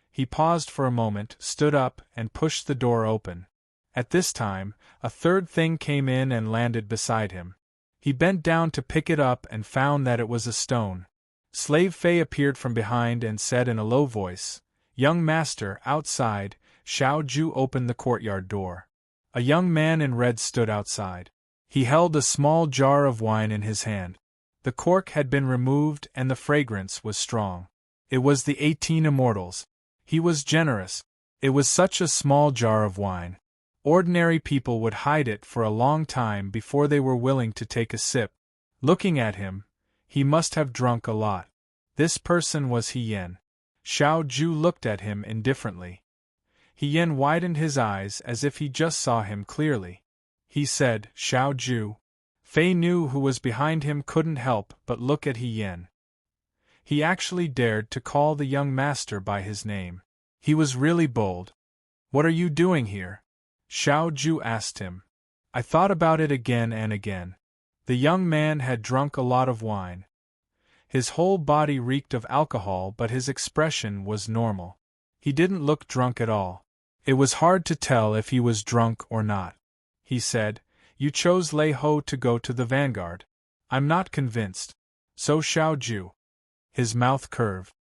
He paused for a moment, stood up, and pushed the door open. At this time, a third thing came in and landed beside him. He bent down to pick it up and found that it was a stone. Slave Fei appeared from behind and said in a low voice, "Young master, outside." Xiao Ju opened the courtyard door. A young man in red stood outside. He held a small jar of wine in his hand. The cork had been removed and the fragrance was strong. It was the 18 immortals. He was generous. It was such a small jar of wine. Ordinary people would hide it for a long time before they were willing to take a sip. Looking at him, he must have drunk a lot. This person was He Yen. Xiao Ju looked at him indifferently. He Yen widened his eyes as if he just saw him clearly. He said, "Xiao Ju." Fei knew who was behind him couldn't help but look at He Yen. He actually dared to call the young master by his name. He was really bold. "What are you doing here?" Xiao Ju asked him. "I thought about it again and again." The young man had drunk a lot of wine. His whole body reeked of alcohol, but his expression was normal. He didn't look drunk at all. It was hard to tell if he was drunk or not. He said, "You chose Lei Ho to go to the vanguard. I'm not convinced." "So Xiao Ju." His mouth curved.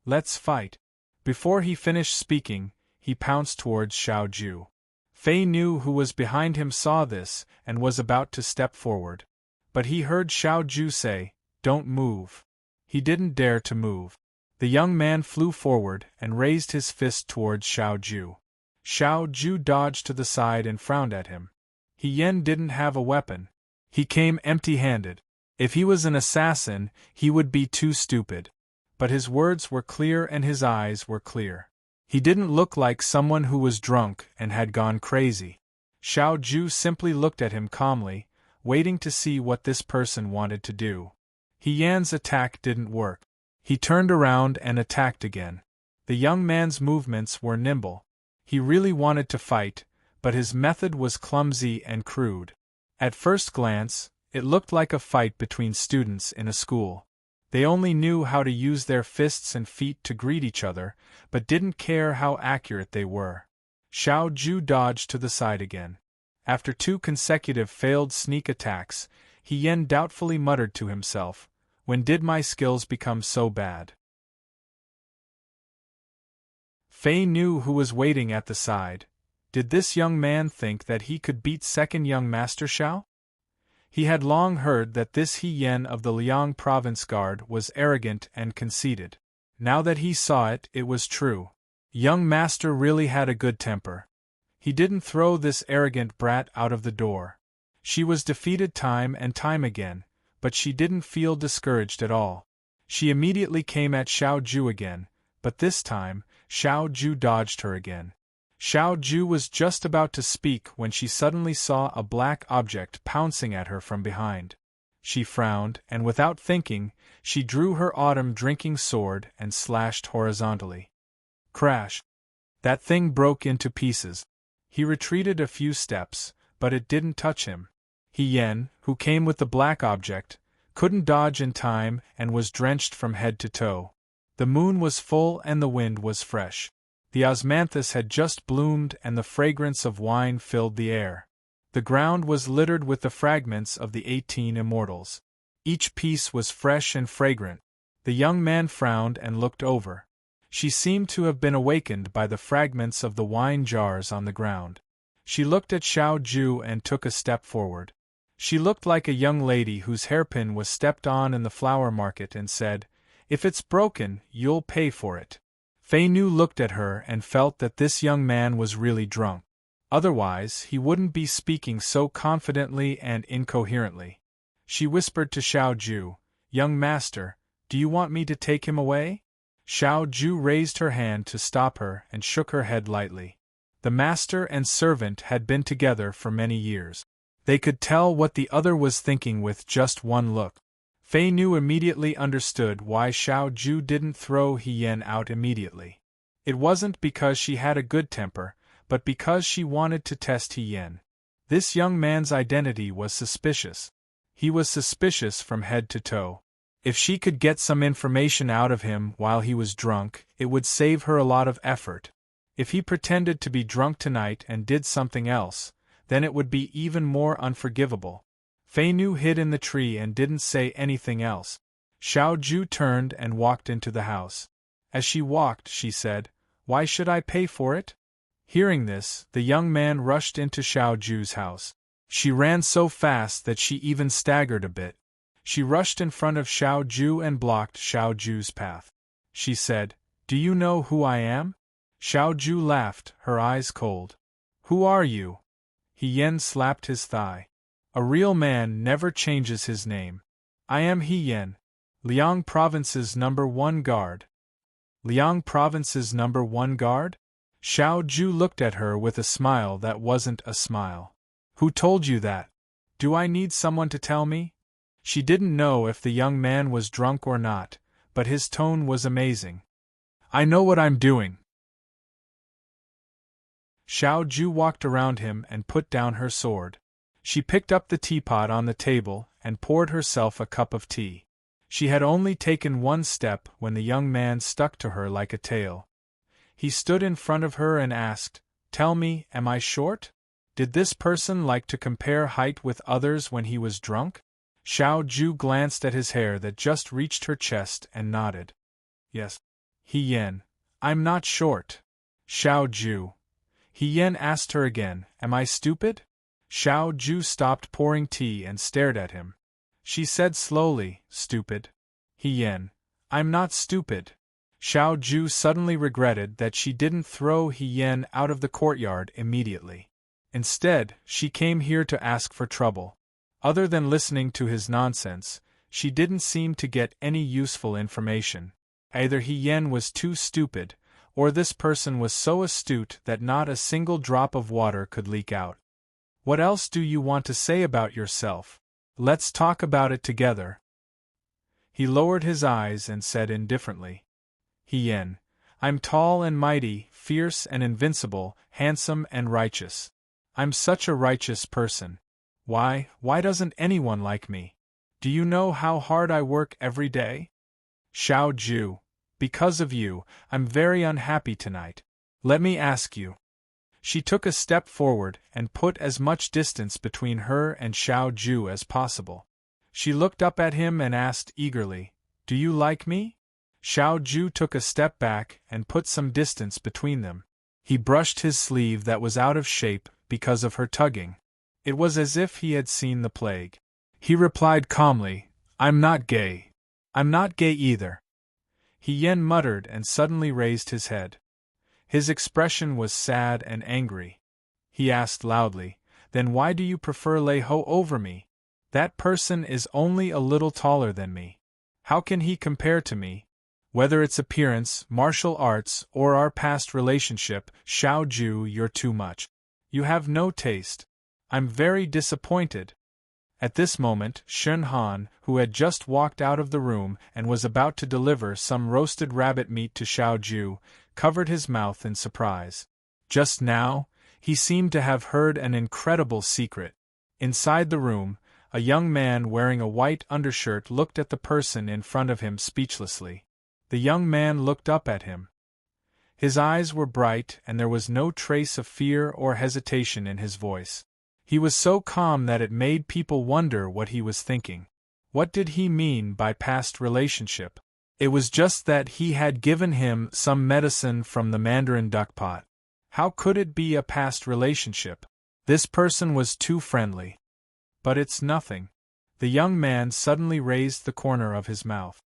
"Let's fight." Before he finished speaking, he pounced towards Xiao Ju. Fei knew who was behind him saw this and was about to step forward. But he heard Xiao Ju say, "Don't move." He didn't dare to move. The young man flew forward and raised his fist towards Xiao Ju. Xiao Ju dodged to the side and frowned at him. He Yen didn't have a weapon. He came empty-handed. If he was an assassin, he would be too stupid. But his words were clear and his eyes were clear. He didn't look like someone who was drunk and had gone crazy. Xiao Ju simply looked at him calmly, waiting to see what this person wanted to do. He Yan's attack didn't work. He turned around and attacked again. The young man's movements were nimble. He really wanted to fight, but his method was clumsy and crude. At first glance, it looked like a fight between students in a school. They only knew how to use their fists and feet to greet each other, but didn't care how accurate they were. Xiao Ju dodged to the side again. After 2 consecutive failed sneak attacks, He Yen doubtfully muttered to himself, "When did my skills become so bad?" Fei knew who was waiting at the side. Did this young man think that he could beat second young Master Xiao? He had long heard that this He Yen of the Liang Province Guard was arrogant and conceited. Now that he saw it, it was true. Young Master really had a good temper. He didn't throw this arrogant brat out of the door. She was defeated time and time again, but she didn't feel discouraged at all. She immediately came at Xiao Ju again, but this time, Xiao Ju dodged her again. Xiao Ju was just about to speak when she suddenly saw a black object pouncing at her from behind. She frowned, and without thinking, she drew her autumn drinking sword and slashed horizontally. Crash! That thing broke into pieces. He retreated a few steps, but it didn't touch him. He Yen, who came with the black object, couldn't dodge in time and was drenched from head to toe. The moon was full and the wind was fresh. The osmanthus had just bloomed and the fragrance of wine filled the air. The ground was littered with the fragments of the 18 immortals. Each piece was fresh and fragrant. The young man frowned and looked over. She seemed to have been awakened by the fragments of the wine jars on the ground. She looked at Xiao Ju and took a step forward. She looked like a young lady whose hairpin was stepped on in the flower market and said, "If it's broken, you'll pay for it." Fei Nu looked at her and felt that this young man was really drunk. Otherwise, he wouldn't be speaking so confidently and incoherently. She whispered to Xiao Ju, "Young master, do you want me to take him away?" Xiao Ju raised her hand to stop her and shook her head lightly. The master and servant had been together for many years. They could tell what the other was thinking with just one look. Fei Nu immediately understood why Xiao Ju didn't throw He Yan out immediately. It wasn't because she had a good temper, but because she wanted to test He Yan. This young man's identity was suspicious. He was suspicious from head to toe. If she could get some information out of him while he was drunk, it would save her a lot of effort. If he pretended to be drunk tonight and did something else, then it would be even more unforgivable. Fei Nu hid in the tree and didn't say anything else. Xiao Ju turned and walked into the house. As she walked, she said, "Why should I pay for it?" Hearing this, the young man rushed into Xiao Ju's house. She ran so fast that she even staggered a bit. She rushed in front of Xiao Ju and blocked Xiao Ju's path. She said, "Do you know who I am?" Xiao Ju laughed, her eyes cold. "Who are you?" He Yan slapped his thigh. "A real man never changes his name. I am He Yan, Liang Province's #1 guard." Liang Province's #1 guard? Xiao Ju looked at her with a smile that wasn't a smile. "Who told you that? Do I need someone to tell me?" She didn't know if the young man was drunk or not, but his tone was amazing. "I know what I'm doing." Xiao Ju walked around him and put down her sword. She picked up the teapot on the table and poured herself a cup of tea. She had only taken one step when the young man stuck to her like a tail. He stood in front of her and asked, "Tell me, am I short?" Did this person like to compare height with others when he was drunk? Xiao Ju glanced at his hair that just reached her chest and nodded. "Yes." "He Yan, I'm not short." "Xiao Ju." He Yan asked her again, "Am I stupid?" Xiao Ju stopped pouring tea and stared at him. She said slowly, "Stupid?" He Yan, "I'm not stupid." Xiao Ju suddenly regretted that she didn't throw He Yan out of the courtyard immediately. Instead, she came here to ask for trouble. Other than listening to his nonsense, she didn't seem to get any useful information. Either He Yan was too stupid, or this person was so astute that not a single drop of water could leak out. "What else do you want to say about yourself? Let's talk about it together." He lowered his eyes and said indifferently, "He Yan, I'm tall and mighty, fierce and invincible, handsome and righteous. I'm such a righteous person. Why doesn't anyone like me? Do you know how hard I work every day?" "Xiao Ju, because of you, I'm very unhappy tonight. Let me ask you." She took a step forward and put as much distance between her and Xiao Ju as possible. She looked up at him and asked eagerly, "Do you like me?" Xiao Ju took a step back and put some distance between them. He brushed his sleeve that was out of shape because of her tugging. It was as if he had seen the plague. He replied calmly, "I'm not gay. I'm not gay either." He Yan muttered and suddenly raised his head. His expression was sad and angry. He asked loudly, "Then why do you prefer Lei Ho over me? That person is only a little taller than me. How can he compare to me? Whether it's appearance, martial arts, or our past relationship, Xiao Ju, you're too much. You have no taste. I'm very disappointed." At this moment, Shun Han, who had just walked out of the room and was about to deliver some roasted rabbit meat to Xiao Ju, covered his mouth in surprise. Just now, he seemed to have heard an incredible secret. Inside the room, a young man wearing a white undershirt looked at the person in front of him speechlessly. The young man looked up at him. His eyes were bright and there was no trace of fear or hesitation in his voice. He was so calm that it made people wonder what he was thinking. What did he mean by past relationship? It was just that he had given him some medicine from the Mandarin duckpot. How could it be a past relationship? This person was too friendly. But it's nothing. The young man suddenly raised the corner of his mouth.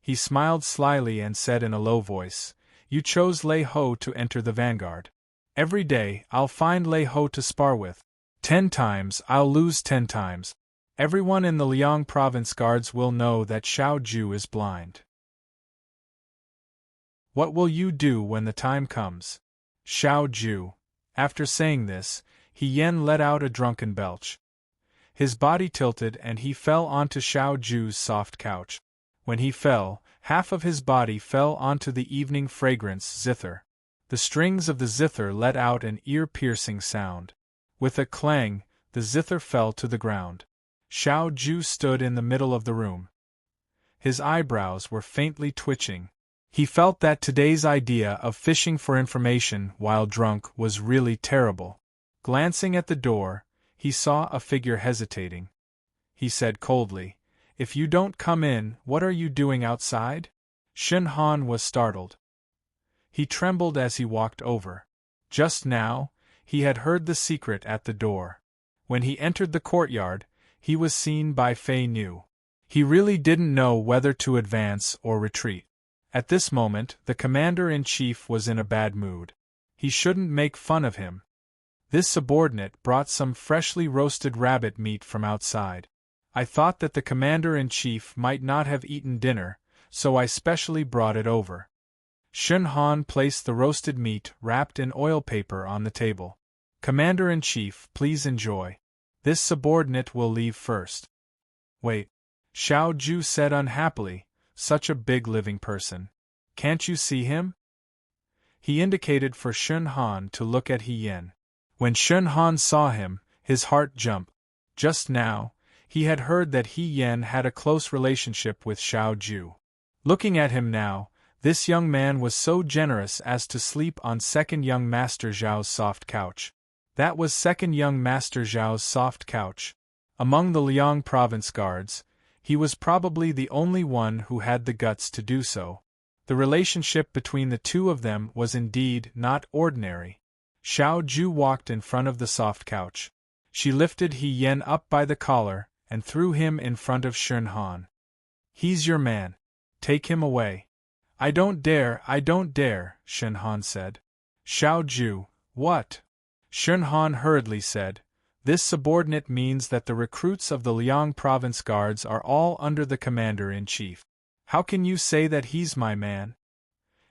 He smiled slyly and said in a low voice, "You chose Lei Ho to enter the vanguard. Every day I'll find Lei Ho to spar with. 10 times I'll lose 10 times. Everyone in the Liang province guards will know that Xiao Ju is blind. What will you do when the time comes?" Xiao Ju. After saying this, He Yen let out a drunken belch. His body tilted and he fell onto Xiao Ju's soft couch. When he fell, half of his body fell onto the evening fragrance zither. The strings of the zither let out an ear-piercing sound. With a clang, the zither fell to the ground. Xiao Ju stood in the middle of the room. His eyebrows were faintly twitching. He felt that today's idea of fishing for information while drunk was really terrible. Glancing at the door, he saw a figure hesitating. He said coldly, "If you don't come in, what are you doing outside?" Shen Han was startled. He trembled as he walked over. Just now, he had heard the secret at the door. When he entered the courtyard, he was seen by Fei Nu. He really didn't know whether to advance or retreat. At this moment, the commander-in-chief was in a bad mood. He shouldn't make fun of him. This subordinate brought some freshly roasted rabbit meat from outside. I thought that the commander-in-chief might not have eaten dinner, so I specially brought it over. Shen Han placed the roasted meat wrapped in oil paper on the table. "Commander-in-chief, please enjoy. This subordinate will leave first." "Wait," Xiao Ju said unhappily, "such a big living person. Can't you see him?" He indicated for Shen Han to look at He Yen. When Shen Han saw him, his heart jumped. Just now, he had heard that He Yen had a close relationship with Xiao Ju. Looking at him now, this young man was so generous as to sleep on second young Master Zhao's soft couch. That was second young Master Zhao's soft couch. Among the Liang province guards, he was probably the only one who had the guts to do so. The relationship between the two of them was indeed not ordinary. Xiao Ju walked in front of the soft couch. She lifted He Yen up by the collar and threw him in front of Shen Han. "He's your man. Take him away." I don't dare, Shen Han said. Xiao Ju, what? Shen Han hurriedly said, "This subordinate means that the recruits of the Liang province guards are all under the commander-in-chief. How can you say that he's my man?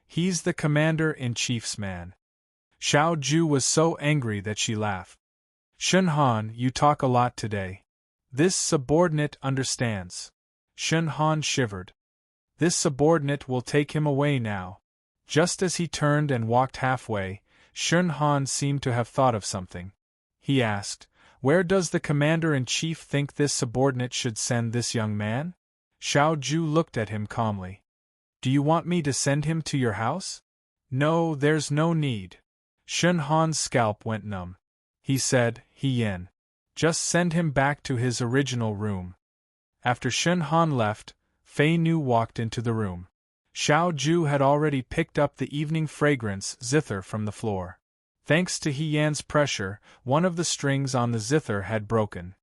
He's the commander-in-chief's man." Xiao Ju was so angry that she laughed. "Shen Han, you talk a lot today. This subordinate understands." Shen Han shivered. "This subordinate will take him away now." Just as he turned and walked halfway, Shen Han seemed to have thought of something. He asked, "Where does the commander-in-chief think this subordinate should send this young man?" Xiao Ju looked at him calmly. "Do you want me to send him to your house?" "No, there's no need." Shen Han's scalp went numb. He said, "He Yen. Just send him back to his original room." After Shen Han left, Fei Nu walked into the room. Xiao Ju had already picked up the evening fragrance zither from the floor. Thanks to He Yan's pressure, one of the strings on the zither had broken.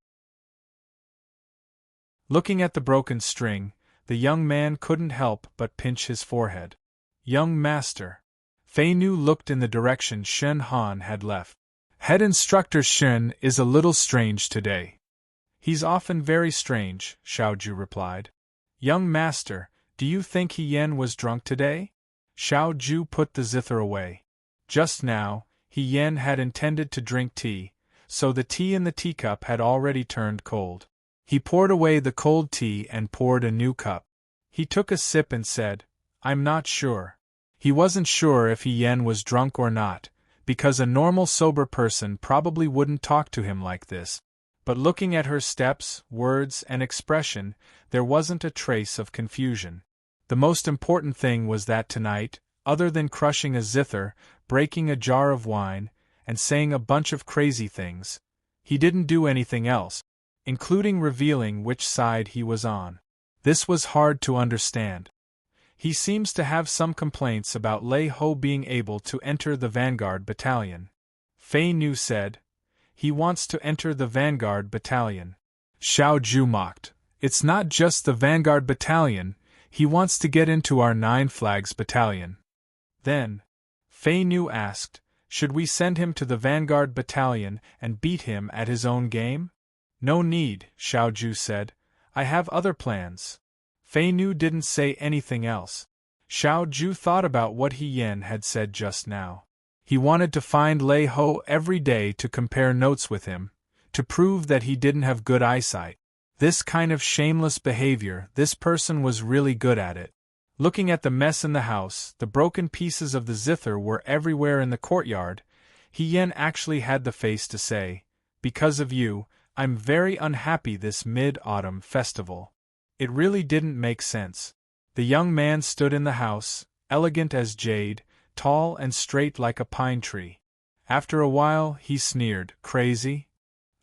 Looking at the broken string, the young man couldn't help but pinch his forehead. "Young master." Fei Nu looked in the direction Shen Han had left. "Head instructor Shen is a little strange today." "He's often very strange," Xiao Ju replied. "Young master, do you think He Yen was drunk today?" Xiao Ju put the zither away. Just now, He Yen had intended to drink tea, so the tea in the teacup had already turned cold. He poured away the cold tea and poured a new cup. He took a sip and said, "I'm not sure." He wasn't sure if He Yen was drunk or not, because a normal sober person probably wouldn't talk to him like this. But looking at her steps, words, and expression, there wasn't a trace of confusion. The most important thing was that tonight, other than crushing a zither, breaking a jar of wine, and saying a bunch of crazy things, he didn't do anything else, including revealing which side he was on. This was hard to understand. He seems to have some complaints about Lei Ho being able to enter the vanguard battalion. Fei Nu said, he wants to enter the vanguard battalion. Xiao Ju mocked. It's not just the vanguard battalion, he wants to get into our 9 Flags battalion. Then, Fei Nu asked, should we send him to the vanguard battalion and beat him at his own game? No need, Xiao Ju said. I have other plans. Fei Nu didn't say anything else. Xiao Ju thought about what He Yan had said just now. He wanted to find Lei Ho every day to compare notes with him, to prove that he didn't have good eyesight. This kind of shameless behavior, this person was really good at it. Looking at the mess in the house, the broken pieces of the zither were everywhere in the courtyard, He Yan actually had the face to say, because of you, I'm very unhappy this mid-autumn festival. It really didn't make sense. The young man stood in the house, elegant as jade, tall and straight like a pine tree. After a while, he sneered, crazy?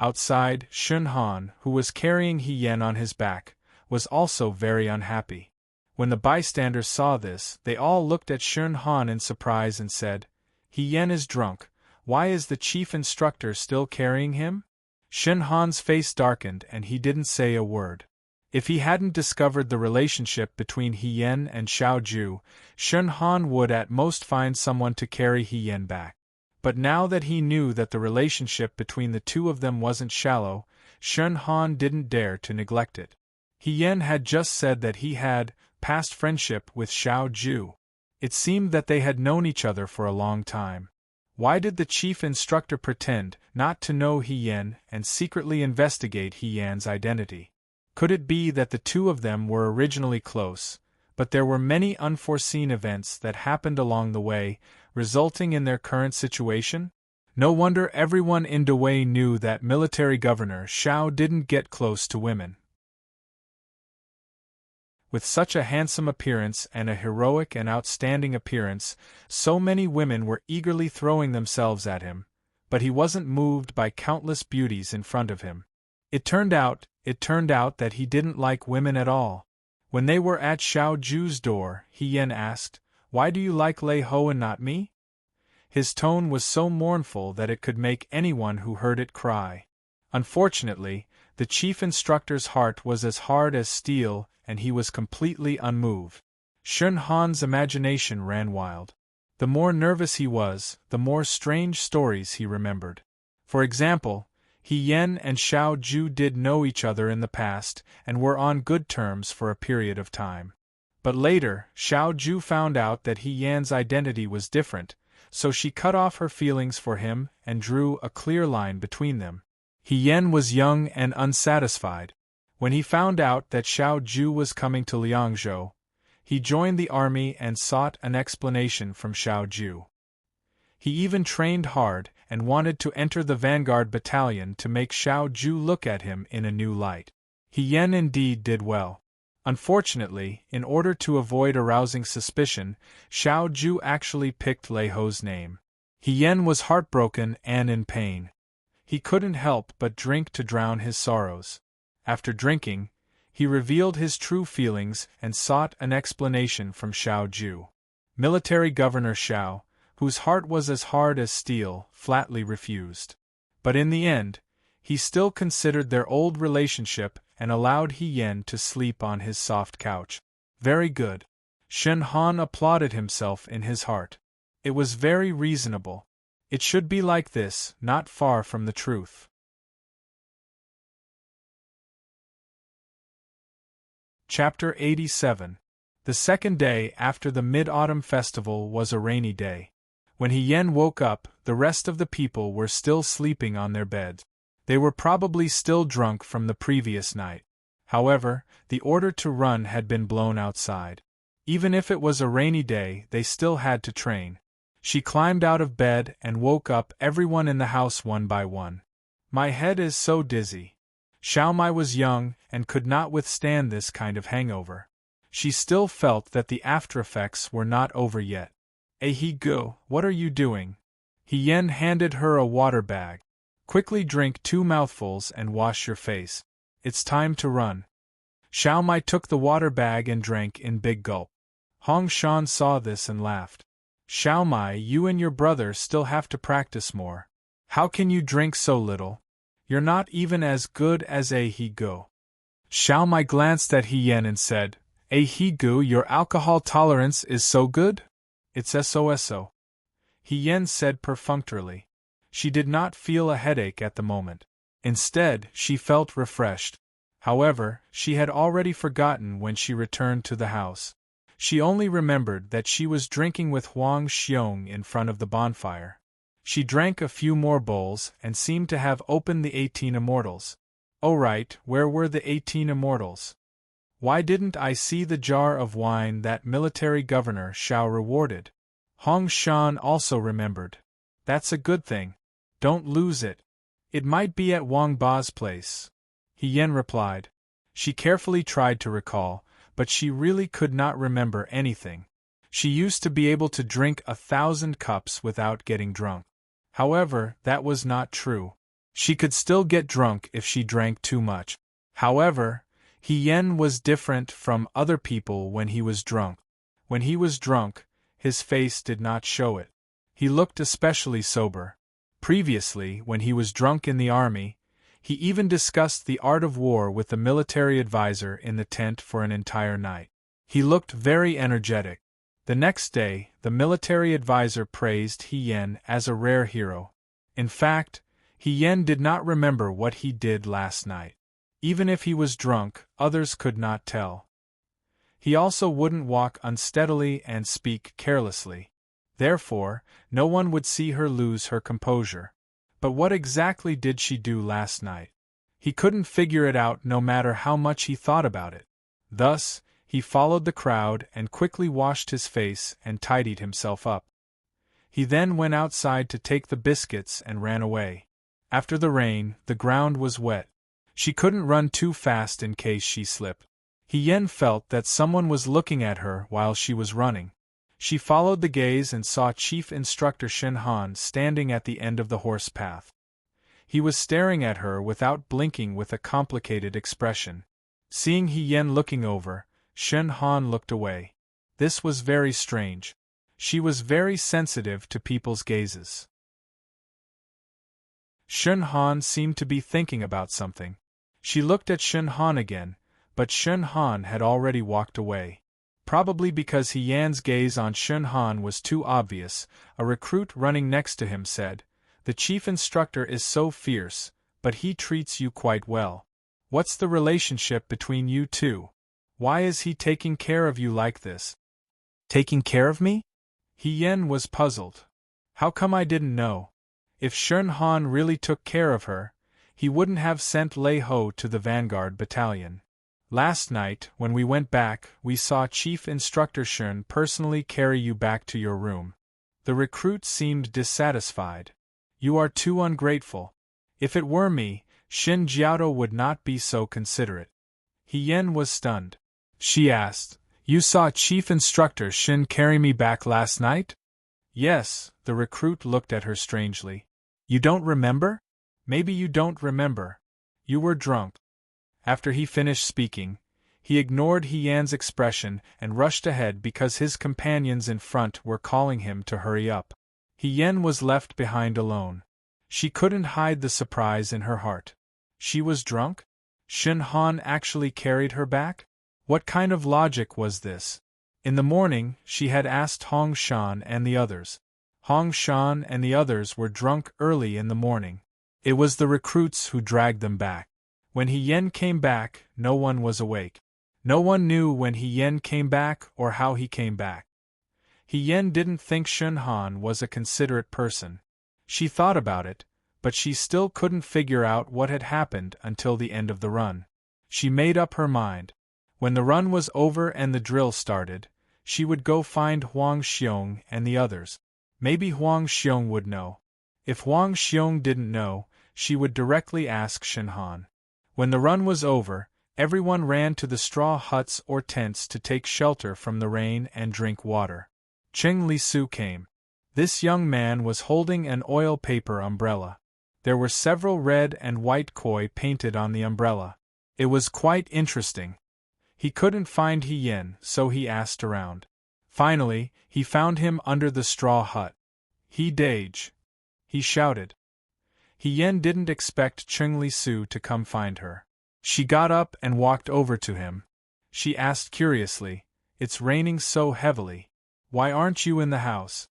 Outside, Shun Han, who was carrying He Yan on his back, was also very unhappy. When the bystanders saw this, they all looked at Shun Han in surprise and said, He Yan is drunk, why is the chief instructor still carrying him? Shun Han's face darkened and he didn't say a word. If he hadn't discovered the relationship between He Yan and Xiao Ju, Shun Han would at most find someone to carry He Yan back. But now that he knew that the relationship between the two of them wasn't shallow, Shun Han didn't dare to neglect it. He Yan had just said that he had past friendship with Xiao Ju. It seemed that they had known each other for a long time. Why did the chief instructor pretend not to know He Yan and secretly investigate He Yan's identity? Could it be that the two of them were originally close, but there were many unforeseen events that happened along the way, resulting in their current situation? No wonder everyone in Dawei knew that military governor Xiao didn't get close to women. With such a handsome appearance and a heroic and outstanding appearance, so many women were eagerly throwing themselves at him, but he wasn't moved by countless beauties in front of him. It turned out that he didn't like women at all. When they were at Xiao Ju's door, He Yan asked, Why do you like Lei Ho and not me? His tone was so mournful that it could make anyone who heard it cry. Unfortunately, the chief instructor's heart was as hard as steel, and he was completely unmoved. Shun Han's imagination ran wild. The more nervous he was, the more strange stories he remembered. For example, He Yan and Xiao Ju did know each other in the past and were on good terms for a period of time. But later, Xiao Ju found out that He Yan's identity was different, so she cut off her feelings for him and drew a clear line between them. He Yan was young and unsatisfied. When he found out that Xiao Ju was coming to Liangzhou, he joined the army and sought an explanation from Xiao Ju. He even trained hard and wanted to enter the vanguard battalion to make Xiao Ju look at him in a new light. He Yan indeed did well. Unfortunately, in order to avoid arousing suspicion, Xiao Ju actually picked Lei Ho's name. He Yan was heartbroken and in pain. He couldn't help but drink to drown his sorrows. After drinking, he revealed his true feelings and sought an explanation from Xiao Ju. Military Governor Xiao, whose heart was as hard as steel, flatly refused. But in the end, he still considered their old relationship and allowed He Yan to sleep on his soft couch. Very good. Shun Han applauded himself in his heart. It was very reasonable. It should be like this, not far from the truth. Chapter 87. The second day after the Mid-Autumn Festival was a rainy day. When He Yan woke up, the rest of the people were still sleeping on their beds. They were probably still drunk from the previous night. However, the order to run had been blown outside. Even if it was a rainy day, they still had to train. She climbed out of bed and woke up everyone in the house one by one. My head is so dizzy. Xiao Mai was young and could not withstand this kind of hangover. She still felt that the aftereffects were not over yet. He Gu, what are you doing? He Yan handed her a water bag. Quickly drink 2 mouthfuls and wash your face. It's time to run. Xiao Mai took the water bag and drank in big gulp. Hong Shan saw this and laughed. Xiao Mai, you and your brother still have to practice more. How can you drink so little? You're not even as good as a He-go. Xiao Mai glanced at He Yen and said, A He-gu, your alcohol tolerance is so good? It's so. He Yen said perfunctorily. She did not feel a headache at the moment. Instead, she felt refreshed. However, she had already forgotten when she returned to the house. She only remembered that she was drinking with Huang Xiong in front of the bonfire. She drank a few more bowls and seemed to have opened the 18 immortals. Oh right, where were the 18 immortals? Why didn't I see the jar of wine that military governor Xiao rewarded? Hong Shan also remembered. That's a good thing. Don't lose it. It might be at Wang Ba's place. He Yen replied. She carefully tried to recall, but she really could not remember anything. She used to be able to drink 1,000 cups without getting drunk. However, that was not true. She could still get drunk if she drank too much. However, He Yen was different from other people when he was drunk. When he was drunk, his face did not show it. He looked especially sober. Previously, when he was drunk in the army, he even discussed the art of war with the military advisor in the tent for an entire night. He looked very energetic. The next day, the military advisor praised He Yen as a rare hero. In fact, He Yen did not remember what he did last night. Even if he was drunk, others could not tell. He also wouldn't walk unsteadily and speak carelessly. Therefore, no one would see her lose her composure. But what exactly did she do last night? He couldn't figure it out no matter how much he thought about it. Thus, he followed the crowd and quickly washed his face and tidied himself up. He then went outside to take the biscuits and ran away. After the rain, the ground was wet. She couldn't run too fast in case she slipped. He Yen felt that someone was looking at her while she was running. She followed the gaze and saw Chief Instructor Shen Han standing at the end of the horse path. He was staring at her without blinking with a complicated expression. Seeing He Yen looking over, Shen Han looked away. This was very strange. She was very sensitive to people's gazes. Shen Han seemed to be thinking about something. She looked at Shen Han again, but Shen Han had already walked away. Probably because He Yan's gaze on Shen Han was too obvious, a recruit running next to him said, "The chief instructor is so fierce, but he treats you quite well. What's the relationship between you two? Why is he taking care of you like this?" "Taking care of me?" He Yen was puzzled. How come I didn't know? If Shen Han really took care of her, he wouldn't have sent Lei Ho to the vanguard battalion. Last night, when we went back, we saw Chief Instructor Shen personally carry you back to your room. The recruit seemed dissatisfied. You are too ungrateful. If it were me, Shin Jiaodo would not be so considerate. He Yen was stunned. She asked, "You saw Chief Instructor Shin carry me back last night?" "Yes," the recruit looked at her strangely. "You don't remember? Maybe you don't remember. You were drunk." After he finished speaking, he ignored He Yan's expression and rushed ahead because his companions in front were calling him to hurry up. He Yan was left behind alone. She couldn't hide the surprise in her heart. She was drunk? Shen Han actually carried her back? What kind of logic was this? In the morning, she had asked Hong Shan and the others. Hong Shan and the others were drunk early in the morning. It was the recruits who dragged them back. When He Yen came back, no one was awake. No one knew when He Yen came back or how he came back. He Yen didn't think Shen Han was a considerate person. She thought about it, but she still couldn't figure out what had happened until the end of the run. She made up her mind. When the run was over and the drill started, she would go find Huang Xiong and the others. Maybe Huang Xiong would know. If Huang Xiong didn't know, she would directly ask Shen Han. When the run was over, everyone ran to the straw huts or tents to take shelter from the rain and drink water. Cheng Lisu came. This young man was holding an oil paper umbrella. There were several red and white koi painted on the umbrella. It was quite interesting. He couldn't find He Yen, so he asked around. Finally, he found him under the straw hut. "He Dage!" he shouted. He Yen didn't expect Cheng Li Su to come find her. She got up and walked over to him. She asked curiously, "It's raining so heavily. Why aren't you in the house?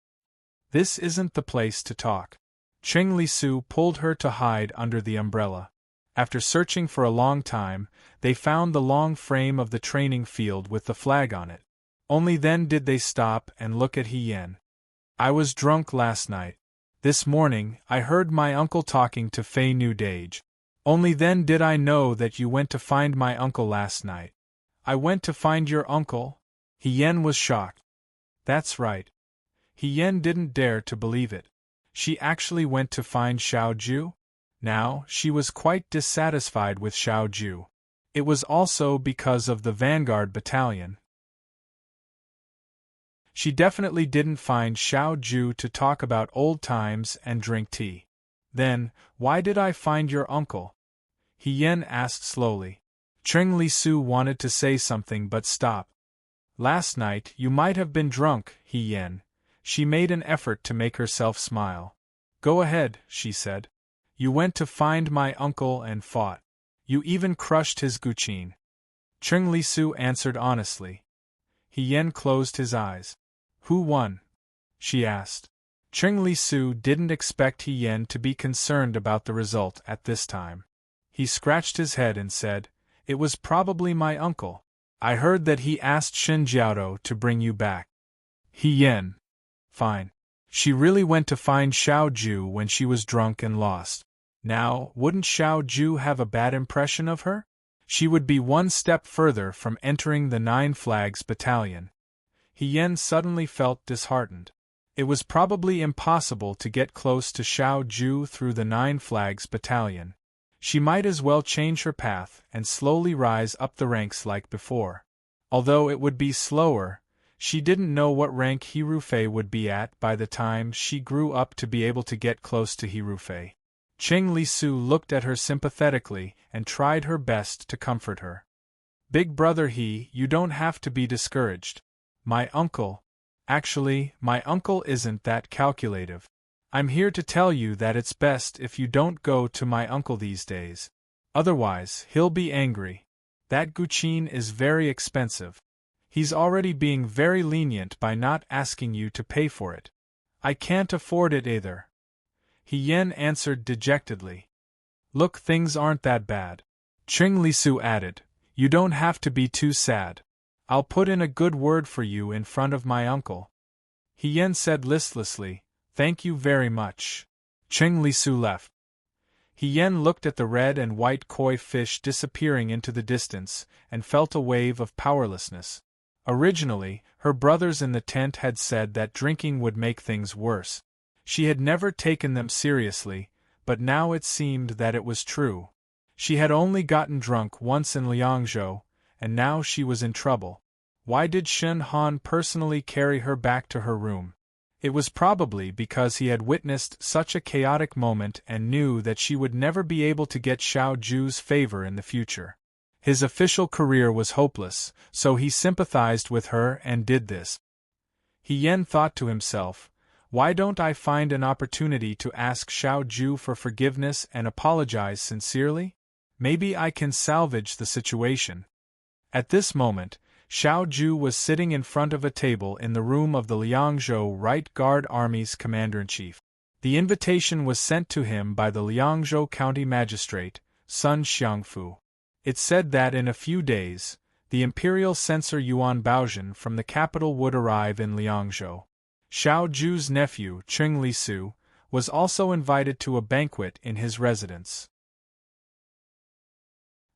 This isn't the place to talk." Cheng Li Su pulled her to hide under the umbrella. After searching for a long time, they found the long frame of the training field with the flag on it. Only then did they stop and look at He Yen. "I was drunk last night. This morning, I heard my uncle talking to Fei Nu Dage. Only then did I know that you went to find my uncle last night." "I went to find your uncle?" He Yen was shocked. "That's right." He Yen didn't dare to believe it. She actually went to find Xiao Ju? Now, she was quite dissatisfied with Xiao Ju. It was also because of the Vanguard Battalion. She definitely didn't find Xiao Ju to talk about old times and drink tea. "Then, why did I find your uncle?" He Yen asked slowly. Cheng Li Su wanted to say something but stopped. "Last night you might have been drunk, He Yen." She made an effort to make herself smile. "Go ahead," she said. "You went to find my uncle and fought. You even crushed his guqin." Cheng Li Su answered honestly. He Yen closed his eyes. "Who won?" she asked. Cheng Li Su didn't expect He Yen to be concerned about the result at this time. He scratched his head and said, "It was probably my uncle. I heard that he asked Shin Jiaodo to bring you back." He Yen. Fine. She really went to find Xiao Ju when she was drunk and lost. Now, wouldn't Xiao Ju have a bad impression of her? She would be one step further from entering the Nine Flags Battalion. He Yen suddenly felt disheartened. It was probably impossible to get close to Xiao Ju through the Nine Flags Battalion. She might as well change her path and slowly rise up the ranks like before. Although it would be slower, she didn't know what rank Hirufei would be at by the time she grew up to be able to get close to Hirufei. Cheng Li Su looked at her sympathetically and tried her best to comfort her. "Big brother He, you don't have to be discouraged. My uncle. Actually, my uncle isn't that calculative. I'm here to tell you that it's best if you don't go to my uncle these days. Otherwise, he'll be angry. That guqin is very expensive. He's already being very lenient by not asking you to pay for it. I can't afford it either." He Yen answered dejectedly. "Look, things aren't that bad." Cheng Li Su added, "You don't have to be too sad. I'll put in a good word for you in front of my uncle." He Yen said listlessly, "Thank you very much." Cheng Li Su left. He Yen looked at the red and white koi fish disappearing into the distance, and felt a wave of powerlessness. Originally, her brothers in the tent had said that drinking would make things worse. She had never taken them seriously, but now it seemed that it was true. She had only gotten drunk once in Liangzhou, and now she was in trouble. Why did Shen Han personally carry her back to her room? It was probably because he had witnessed such a chaotic moment and knew that she would never be able to get Xiao Ju's favor in the future. His official career was hopeless, so he sympathized with her and did this. He Yen thought to himself, "Why don't I find an opportunity to ask Xiao Ju for forgiveness and apologize sincerely? Maybe I can salvage the situation." At this moment, Xiao Ju was sitting in front of a table in the room of the Liangzhou Right Guard Army's commander-in-chief. The invitation was sent to him by the Liangzhou County Magistrate, Sun Xiangfu. It said that in a few days, the imperial censor Yuan Baozhen from the capital would arrive in Liangzhou. Xiao Ju's nephew, Cheng Li Su, was also invited to a banquet in his residence.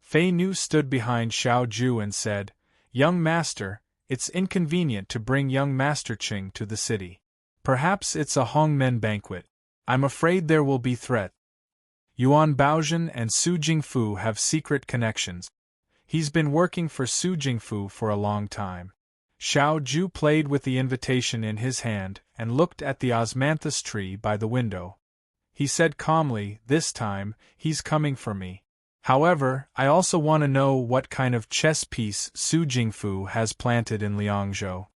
Fei Nu stood behind Xiao Ju and said, "Young master, it's inconvenient to bring young Master Ching to the city. Perhaps it's a Hongmen banquet. I'm afraid there will be threat. Yuan Baozhen and Su Jingfu have secret connections. He's been working for Su Jingfu for a long time." Xiao Ju played with the invitation in his hand and looked at the osmanthus tree by the window. He said calmly, "This time, he's coming for me. However, I also want to know what kind of chess piece Su Jingfu has planted in Liangzhou."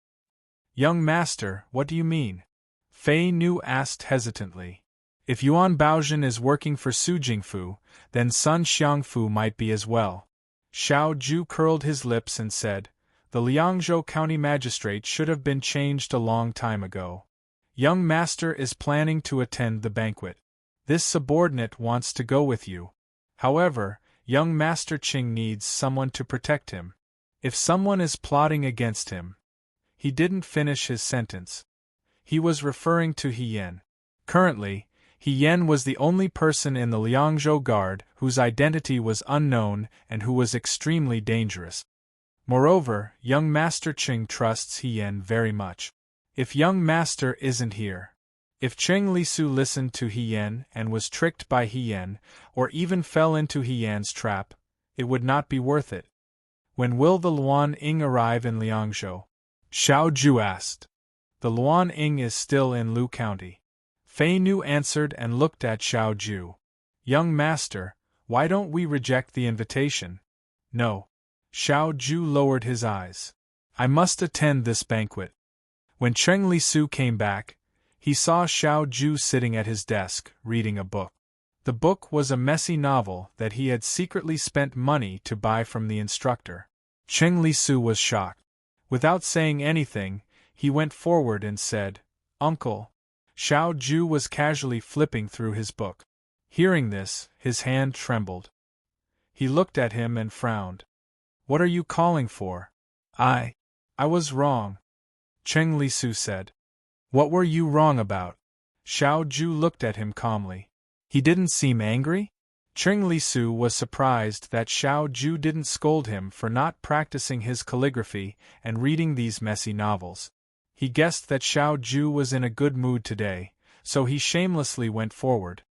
"Young master, what do you mean?" Fei Nu asked hesitantly. If Yuan Baozhen is working for Su Jingfu, then Sun Xiangfu might be as well. Xiao Ju curled his lips and said, "The Liangzhou County Magistrate should have been changed a long time ago. Young master is planning to attend the banquet. This subordinate wants to go with you. However, young master Qing needs someone to protect him. If someone is plotting against him." He didn't finish his sentence. He was referring to He Yan. Currently, He Yan was the only person in the Liangzhou Guard whose identity was unknown and who was extremely dangerous. Moreover, young Master Qing trusts He Yan very much. If young master isn't here, if Cheng Lisu listened to He Yan and was tricked by He Yan, or even fell into He Yan's trap, it would not be worth it. When will the Luan Ying arrive in Liangzhou? Xiao Ju asked. The Luan Ying is still in Lu County. Fei Nu answered and looked at Xiao Ju. Young master, why don't we reject the invitation? No. Xiao Ju lowered his eyes. I must attend this banquet. When Cheng Lisu came back, he saw Xiao Ju sitting at his desk, reading a book. The book was a messy novel that he had secretly spent money to buy from the instructor. Cheng Lisu was shocked. Without saying anything, he went forward and said, "Uncle." Xiao Ju was casually flipping through his book. Hearing this, his hand trembled. He looked at him and frowned. "What are you calling for?" I was wrong," Cheng Lisu said. "What were you wrong about?" Xiao Ju looked at him calmly. He didn't seem angry? Cheng Lisu was surprised that Xiao Ju didn't scold him for not practicing his calligraphy and reading these messy novels. He guessed that Xiao Ju was in a good mood today, so he shamelessly went forward.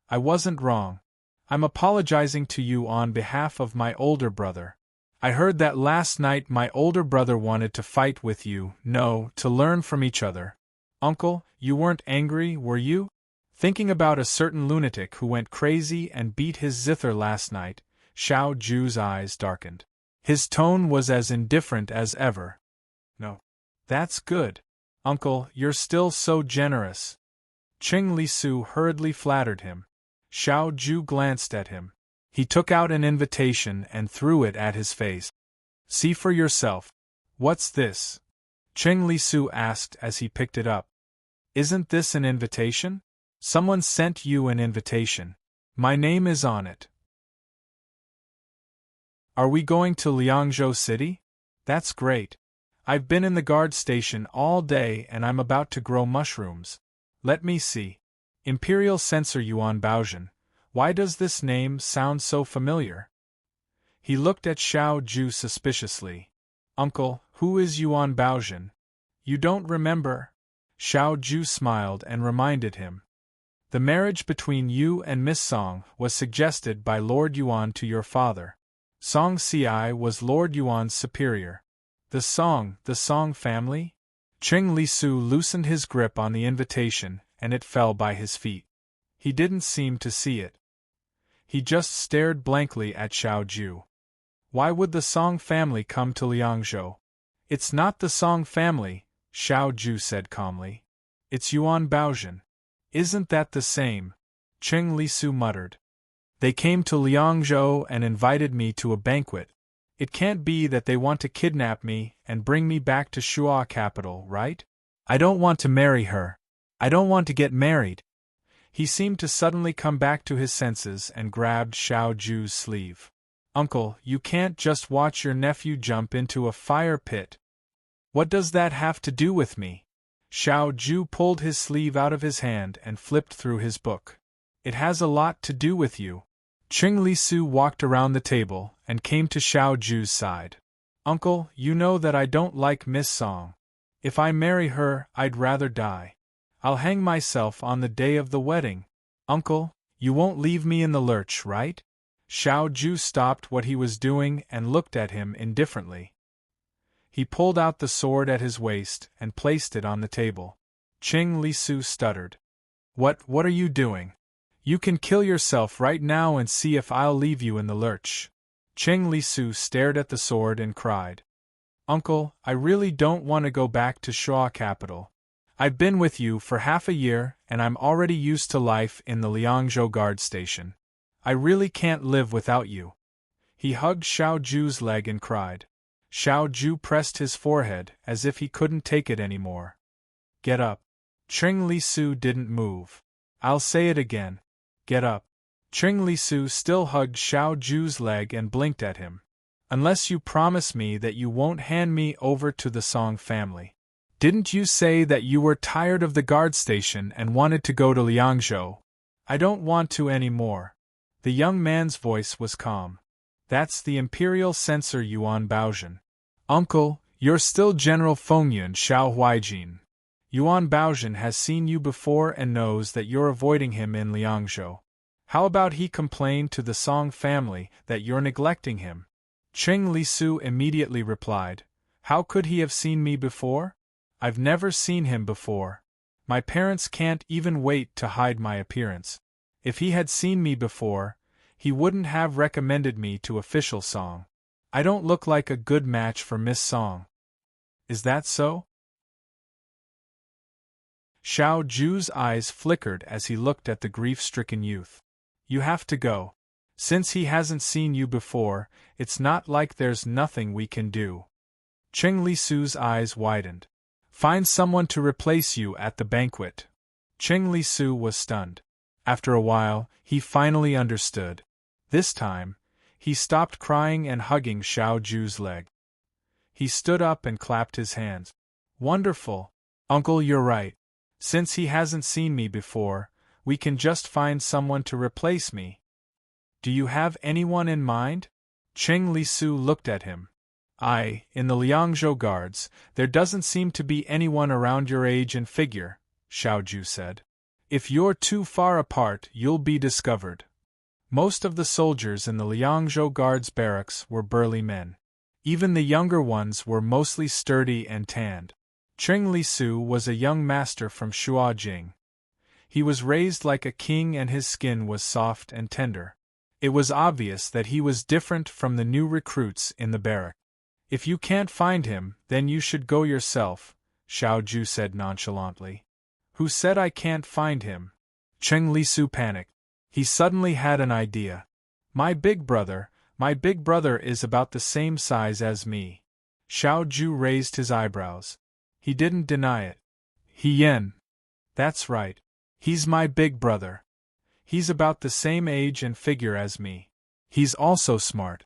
"I wasn't wrong. I'm apologizing to you on behalf of my older brother. I heard that last night my older brother wanted to fight with you, to learn from each other. Uncle, you weren't angry, were you? Thinking about a certain lunatic who went crazy and beat his zither last night." Xiao Ju's eyes darkened. His tone was as indifferent as ever. "No. That's good. Uncle, you're still so generous." Cheng Lisu hurriedly flattered him. Xiao Ju glanced at him. He took out an invitation and threw it at his face. "See for yourself." "What's this?" Cheng Lisu asked as he picked it up. "Isn't this an invitation? Someone sent you an invitation. My name is on it." "Are we going to Liangzhou City? That's great. I've been in the guard station all day and I'm about to grow mushrooms. Let me see. Imperial Censor Yuan Baozhen. Why does this name sound so familiar?" He looked at Xiao Ju suspiciously. "Uncle, who is Yuan Baozhen? You don't remember?" Xiao Ju smiled and reminded him. "The marriage between you and Miss Song was suggested by Lord Yuan to your father. Song Ci was Lord Yuan's superior." The Song family?" Cheng Lisu loosened his grip on the invitation, and it fell by his feet. He didn't seem to see it. He just stared blankly at Xiao Ju. "Why would the Song family come to Liangzhou?" "It's not the Song family," Xiao Ju said calmly. "It's Yuan Baozhen." "Isn't that the same?" Cheng Lisu muttered. "They came to Liangzhou and invited me to a banquet. It can't be that they want to kidnap me and bring me back to Shuo capital, right? I don't want to marry her. I don't want to get married." He seemed to suddenly come back to his senses and grabbed Xiao Ju's sleeve. "Uncle, you can't just watch your nephew jump into a fire pit." "What does that have to do with me?" Xiao Ju pulled his sleeve out of his hand and flipped through his book. "It has a lot to do with you." Cheng Lisu walked around the table and came to Xiao Ju's side. "Uncle, you know that I don't like Miss Song. If I marry her, I'd rather die. I'll hang myself on the day of the wedding. Uncle, you won't leave me in the lurch, right?" Xiao Ju stopped what he was doing and looked at him indifferently. He pulled out the sword at his waist and placed it on the table. Cheng Lisu stuttered. What are you doing? You can kill yourself right now and see if I'll leave you in the lurch." Cheng Lisu stared at the sword and cried. "Uncle, I really don't want to go back to Shuo capital. I've been with you for half a year and I'm already used to life in the Liangzhou guard station. I really can't live without you. He hugged Xiao Ju's leg and cried. Xiao Ju pressed his forehead as if he couldn't take it anymore. Get up. Cheng Lisu didn't move. I'll say it again. Get up. Cheng Lisu still hugged Xiao Ju's leg and blinked at him. Unless you promise me that you won't hand me over to the Song family. Didn't you say that you were tired of the guard station and wanted to go to Liangzhou? I don't want to anymore. The young man's voice was calm. That's the imperial censor Yuan Baozhen. Uncle, you're still General Fengyun Xiao Huijin. Yuan Baozhen has seen you before and knows that you're avoiding him in Liangzhou. How about he complain to the Song family that you're neglecting him? Cheng Lisu immediately replied. How could he have seen me before? I've never seen him before. My parents can't even wait to hide my appearance. If he had seen me before, he wouldn't have recommended me to official Song. I don't look like a good match for Miss Song. Is that so? Xiao Ju's eyes flickered as he looked at the grief-stricken youth. You have to go. Since he hasn't seen you before, it's not like there's nothing we can do. Cheng Lisu's eyes widened. Find someone to replace you at the banquet. Cheng Lisu was stunned. After a while, he finally understood. This time, he stopped crying and hugging Xiao Ju's leg. He stood up and clapped his hands. Wonderful! Uncle, you're right. Since he hasn't seen me before, we can just find someone to replace me. Do you have anyone in mind? Cheng Lisu looked at him. In the Liangzhou guards, there doesn't seem to be anyone around your age and figure, Xiao Ju said. If you're too far apart, you'll be discovered. Most of the soldiers in the Liangzhou guards barracks were burly men. Even the younger ones were mostly sturdy and tanned. Cheng Lisu was a young master from Shuajing. He was raised like a king and his skin was soft and tender. It was obvious that he was different from the new recruits in the barrack. If you can't find him, then you should go yourself, Xiao Ju said nonchalantly. Who said I can't find him? Cheng Lisu panicked. He suddenly had an idea. My big brother is about the same size as me. Xiao Ju raised his eyebrows. He didn't deny it. Yen. That's right. He's my big brother. He's about the same age and figure as me. He's also smart.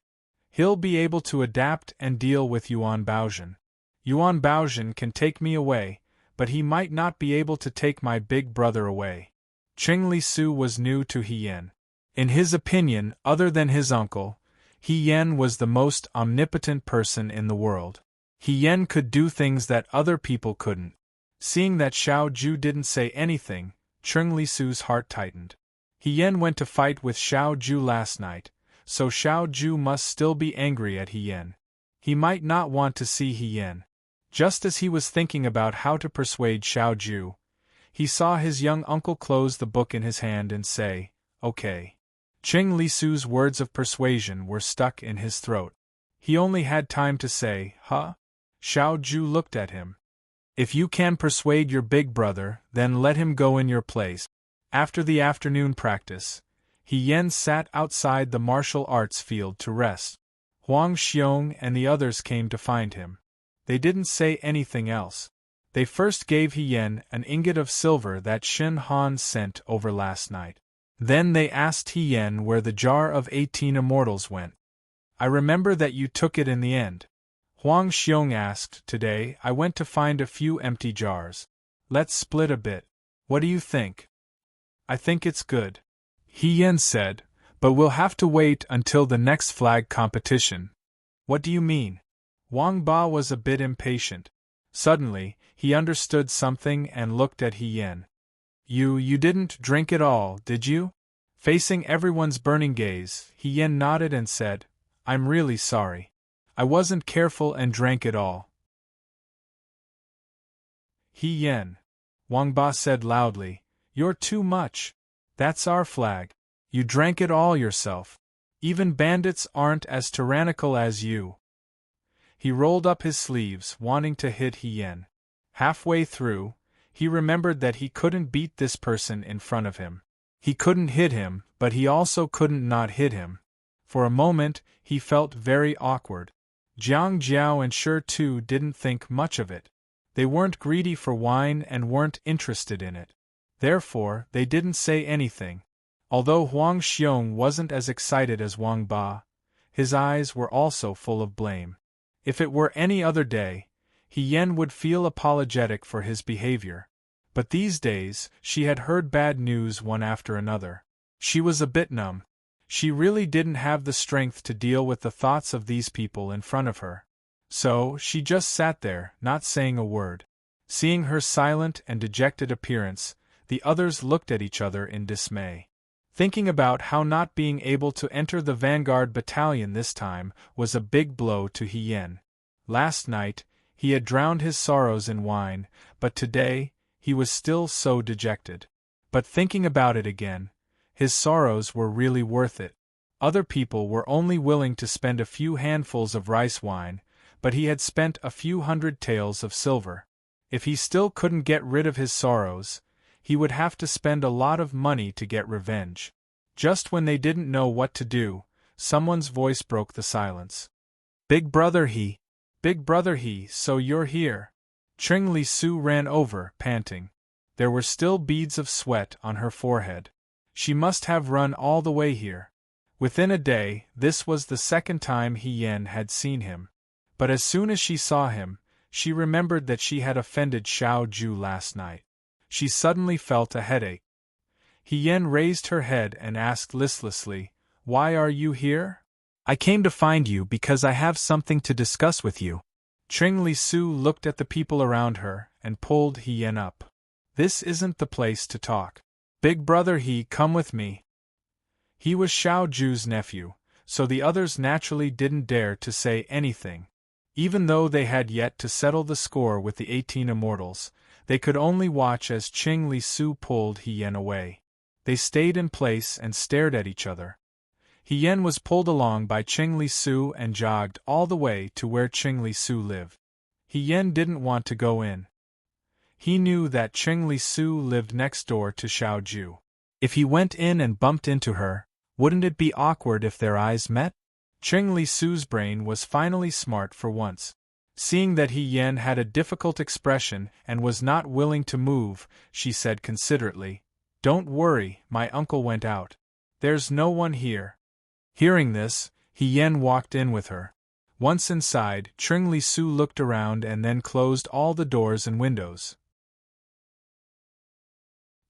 He'll be able to adapt and deal with Yuan Baozhen. Yuan Baozhen can take me away, but he might not be able to take my big brother away. Cheng Lisu was new to Yen. In his opinion, other than his uncle, Yen was the most omnipotent person in the world. Yen could do things that other people couldn't. Seeing that Xiao Ju didn't say anything, Cheng Lisu's heart tightened. Yen went to fight with Xiao Ju last night, so Xiao Ju must still be angry at Yen. He might not want to see Yen. Just as he was thinking about how to persuade Xiao Ju, he saw his young uncle close the book in his hand and say, "Okay." Cheng Lisu's words of persuasion were stuck in his throat. He only had time to say, "Huh?" Xiao Ju looked at him. If you can persuade your big brother, then let him go in your place. After the afternoon practice, Yen sat outside the martial arts field to rest. Huang Xiong and the others came to find him. They didn't say anything else. They first gave Yen an ingot of silver that Shin Han sent over last night. Then they asked Yen where the jar of 18 immortals went. I remember that you took it in the end. Huang Xiong asked. Today I went to find a few empty jars. Let's split a bit. What do you think? I think it's good. Yen said, but we'll have to wait until the next flag competition. What do you mean? Wang Ba was a bit impatient. Suddenly, he understood something and looked at Yen. You didn't drink it all, did you? Facing everyone's burning gaze, Yen nodded and said, I'm really sorry. I wasn't careful and drank it all. Yen. Wang Ba said loudly, you're too much. That's our flag. You drank it all yourself. Even bandits aren't as tyrannical as you. He rolled up his sleeves, wanting to hit Yen. Halfway through, He remembered that he couldn't beat this person in front of him. He couldn't hit him, but he also couldn't not hit him. For a moment, he felt very awkward. Jiang Jiao and Shi Tu didn't think much of it. They weren't greedy for wine and weren't interested in it. Therefore, they didn't say anything. Although Huang Xiong wasn't as excited as Wang Ba, his eyes were also full of blame. If it were any other day, He Yan would feel apologetic for his behavior. But these days, she had heard bad news one after another. She was a bit numb. She really didn't have the strength to deal with the thoughts of these people in front of her. So, she just sat there, not saying a word. Seeing her silent and dejected appearance, the others looked at each other in dismay. Thinking about how not being able to enter the vanguard battalion this time was a big blow to He Yan. Last night, he had drowned his sorrows in wine, but today, he was still so dejected. But thinking about it again, his sorrows were really worth it. Other people were only willing to spend a few handfuls of rice wine, but he had spent a few hundred taels of silver. If he still couldn't get rid of his sorrows, he would have to spend a lot of money to get revenge. Just when they didn't know what to do, someone's voice broke the silence. Big brother He. Big brother He, so you're here. Cheng Li Su ran over, panting. There were still beads of sweat on her forehead. She must have run all the way here. Within a day, this was the second time He Yan had seen him. But as soon as she saw him, she remembered that she had offended Xiao Ju last night. She suddenly felt a headache. He Yan raised her head and asked listlessly, "Why are you here?" "I came to find you because I have something to discuss with you." Cheng Li Su looked at the people around her and pulled He Yan up. "This isn't the place to talk. Big brother He, come with me." He was Xiao Ju's nephew, so the others naturally didn't dare to say anything. Even though they had yet to settle the score with the 18 immortals, they could only watch as Cheng Li Su pulled He Yan away. They stayed in place and stared at each other. He Yan was pulled along by Cheng Li Su and jogged all the way to where Cheng Li Su lived. He Yan didn't want to go in. He knew that Cheng Li Su lived next door to Xiao Ju. If he went in and bumped into her, wouldn't it be awkward if their eyes met? Cheng Li Su's brain was finally smart for once. Seeing that He Yan had a difficult expression and was not willing to move, she said considerately, "Don't worry, my uncle went out. There's no one here." Hearing this, He Yan walked in with her. Once inside, Cheng Li Su looked around and then closed all the doors and windows.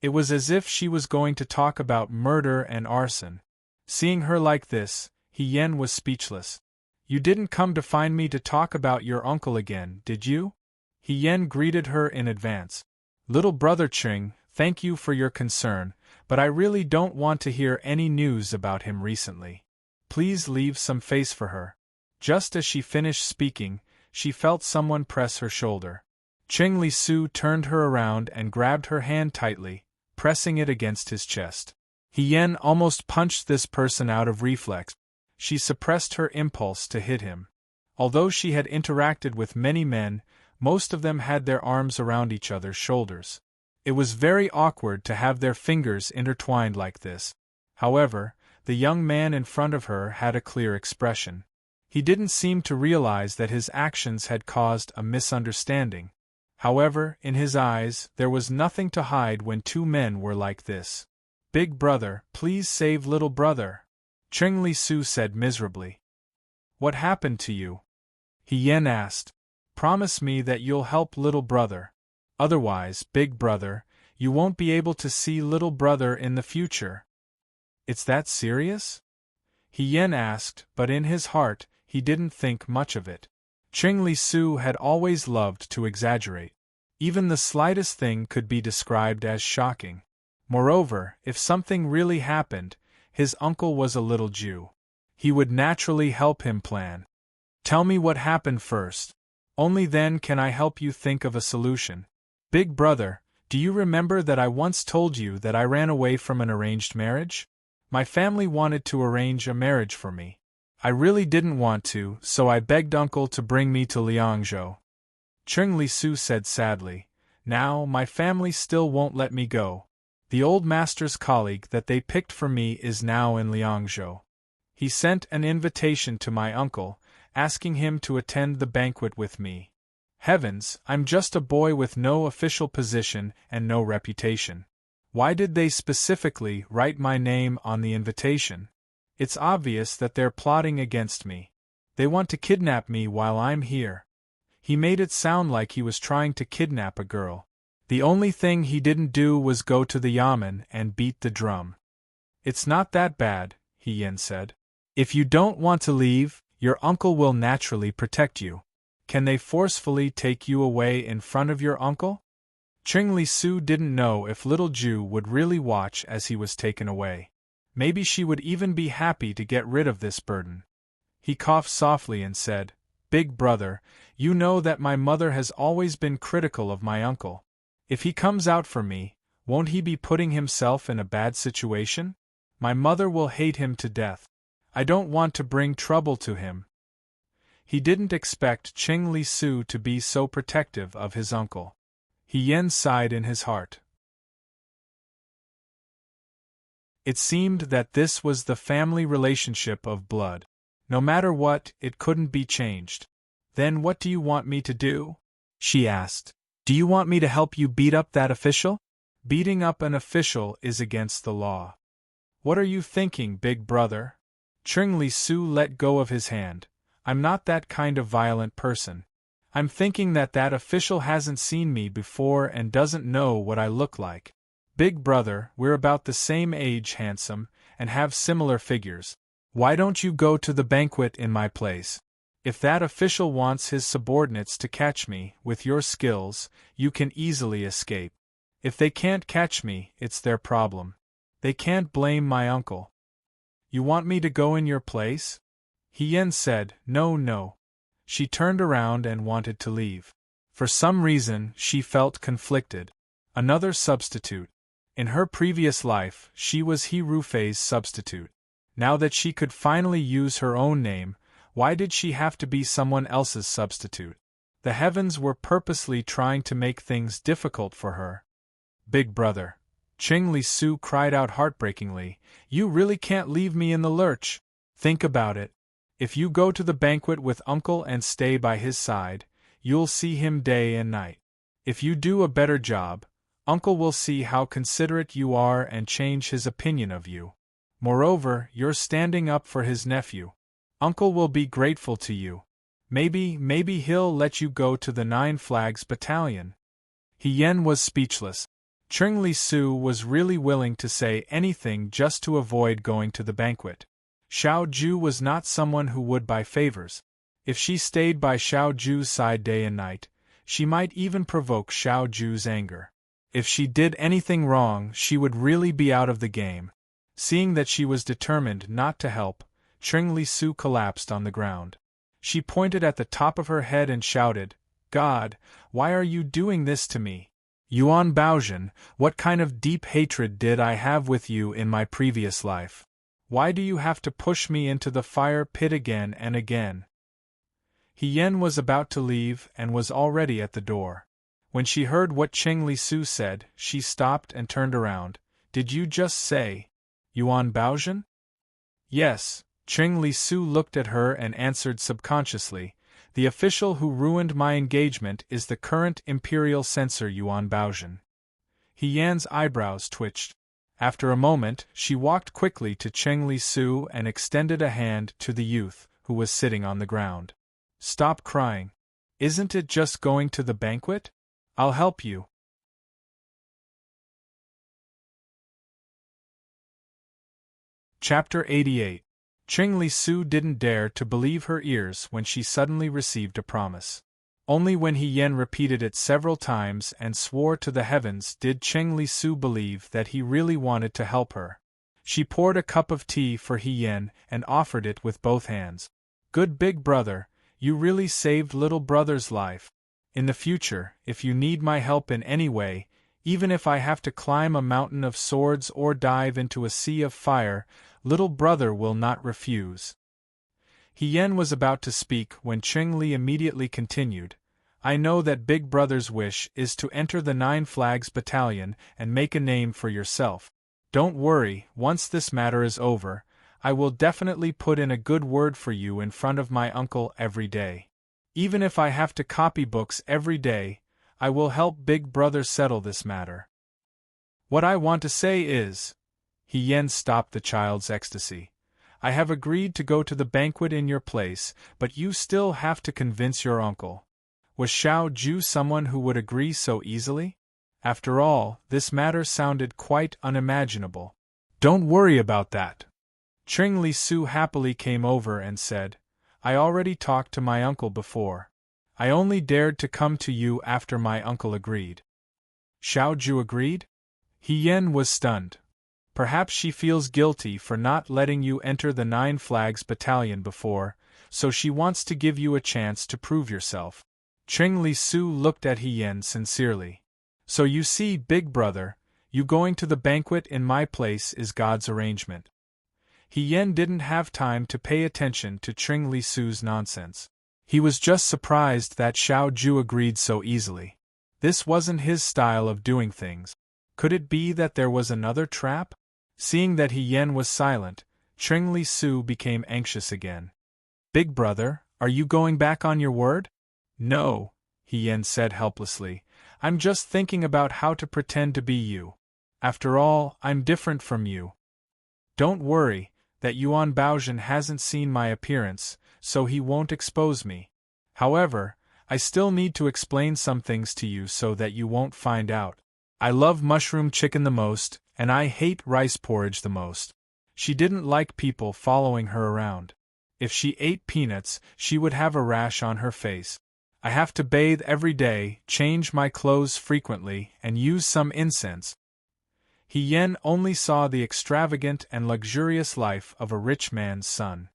It was as if she was going to talk about murder and arson. Seeing her like this, He Yan was speechless. "You didn't come to find me to talk about your uncle again, did you?" He Yan greeted her in advance. "Little brother Cheng, thank you for your concern, but I really don't want to hear any news about him recently. Please leave some face for her." Just as she finished speaking, she felt someone press her shoulder. Cheng Li Su turned her around and grabbed her hand tightly, pressing it against his chest. He Yan almost punched this person out of reflex. She suppressed her impulse to hit him. Although she had interacted with many men, most of them had their arms around each other's shoulders. It was very awkward to have their fingers intertwined like this. However, the young man in front of her had a clear expression. He didn't seem to realize that his actions had caused a misunderstanding. However, in his eyes, there was nothing to hide when two men were like this. "Big brother, please save little brother," Cheng Li Su said miserably. "What happened to you?" He Yan asked. "Promise me that you'll help little brother. Otherwise, big brother, you won't be able to see little brother in the future." "It's that serious?" He Yan asked, but in his heart, he didn't think much of it. Cheng Li Su had always loved to exaggerate. Even the slightest thing could be described as shocking. Moreover, if something really happened, his uncle was a little Jew. He would naturally help him plan. "Tell me what happened first. Only then can I help you think of a solution. Big brother, do you remember that I once told you that I ran away from an arranged marriage? My family wanted to arrange a marriage for me. I really didn't want to, so I begged uncle to bring me to Liangzhou." Cheng Li Su said sadly, Now, my family still won't let me go. The old master's colleague that they picked for me is now in Liangzhou. He sent an invitation to my uncle, asking him to attend the banquet with me. Heavens, I'm just a boy with no official position and no reputation. Why did they specifically write my name on the invitation? It's obvious that they're plotting against me. They want to kidnap me while I'm here. He made it sound like he was trying to kidnap a girl. The only thing he didn't do was go to the yamen and beat the drum. It's not that bad, He Yin said. If you don't want to leave, your uncle will naturally protect you. Can they forcefully take you away in front of your uncle? Cheng Li Su didn't know if little Ju would really watch as he was taken away. Maybe she would even be happy to get rid of this burden. He coughed softly and said, Big brother, you know that my mother has always been critical of my uncle. If he comes out for me, won't he be putting himself in a bad situation? My mother will hate him to death. I don't want to bring trouble to him. He didn't expect Cheng Li Su to be so protective of his uncle. He Yin sighed in his heart. It seemed that this was the family relationship of blood. No matter what, it couldn't be changed. Then what do you want me to do? She asked. Do you want me to help you beat up that official? Beating up an official is against the law. What are you thinking, big brother? Cheng Li Su let go of his hand. I'm not that kind of violent person. I'm thinking that official hasn't seen me before and doesn't know what I look like. Big brother, we're about the same age, handsome, and have similar figures. Why don't you go to the banquet in my place? If that official wants his subordinates to catch me, with your skills, you can easily escape. If they can't catch me, it's their problem. They can't blame my uncle. You want me to go in your place? He Yin said, No. She turned around and wanted to leave. For some reason, she felt conflicted. Another substitute. In her previous life, she was He Rufei's substitute. Now that she could finally use her own name, why did she have to be someone else's substitute? The heavens were purposely trying to make things difficult for her. Big brother. Cheng Li Su cried out heartbreakingly, You really can't leave me in the lurch. Think about it. If you go to the banquet with Uncle and stay by his side, you'll see him day and night. If you do a better job, Uncle will see how considerate you are and change his opinion of you. Moreover, you're standing up for his nephew. Uncle will be grateful to you. Maybe he'll let you go to the 9 Flags Battalion. He Yin was speechless. Cheng Li Su was really willing to say anything just to avoid going to the banquet. Xiao Ju was not someone who would buy favors. If she stayed by Xiao Ju's side day and night, she might even provoke Xiao Ju's anger. If she did anything wrong, she would really be out of the game. Seeing that she was determined not to help, Cheng Li Su collapsed on the ground. She pointed at the top of her head and shouted, God, why are you doing this to me? Yuan Baozhen, what kind of deep hatred did I have with you in my previous life? Why do you have to push me into the fire pit again and again? He Yin was about to leave and was already at the door. When she heard what Cheng Li Su said, she stopped and turned around. Did you just say, Yuan Baozhen? Yes, Cheng Li Su looked at her and answered subconsciously, The official who ruined my engagement is the current imperial censor Yuan Baozhen. He Yan's eyebrows twitched. After a moment, she walked quickly to Cheng Li Su and extended a hand to the youth, who was sitting on the ground. Stop crying. Isn't it just going to the banquet? I'll help you. Chapter 88. Cheng Li Su didn't dare to believe her ears when she suddenly received a promise. Only when He Yin repeated it several times and swore to the heavens did Cheng Li Su believe that he really wanted to help her. She poured a cup of tea for He Yin and offered it with both hands. Good big brother, you really saved little brother's life. In the future, if you need my help in any way, even if I have to climb a mountain of swords or dive into a sea of fire, little brother will not refuse. He Yin was about to speak when Cheng Li immediately continued, I know that Big Brother's wish is to enter the Nine Flags Battalion and make a name for yourself. Don't worry, once this matter is over, I will definitely put in a good word for you in front of my uncle every day. Even if I have to copy books every day, I will help Big Brother settle this matter. What I want to say is," Yen stopped the child's ecstasy, "I have agreed to go to the banquet in your place, but you still have to convince your uncle." Was Xiao Ju someone who would agree so easily? After all, this matter sounded quite unimaginable. "Don't worry about that." Ching Li Su happily came over and said, "I already talked to my uncle before. I only dared to come to you after my uncle agreed." Xiao Ju agreed? Yen was stunned. Perhaps she feels guilty for not letting you enter the Nine Flags Battalion before, so she wants to give you a chance to prove yourself. Ching Li Su looked at Yen sincerely. "So you see, Big Brother, you going to the banquet in my place is God's arrangement." Yen didn't have time to pay attention to Ching Li Su's nonsense. He was just surprised that Xiao Ju agreed so easily. This wasn't his style of doing things. Could it be that there was another trap? Seeing that Yen was silent, Ching Li Su became anxious again. "Big Brother, are you going back on your word?" "No," Yen said helplessly. "I'm just thinking about how to pretend to be you. After all, I'm different from you. Don't worry, that Yuan Baozhen hasn't seen my appearance, so he won't expose me. However, I still need to explain some things to you so that you won't find out. I love mushroom chicken the most, and I hate rice porridge the most." She didn't like people following her around. If she ate peanuts, she would have a rash on her face. "I have to bathe every day, change my clothes frequently, and use some incense." Yen only saw the extravagant and luxurious life of a rich man's son.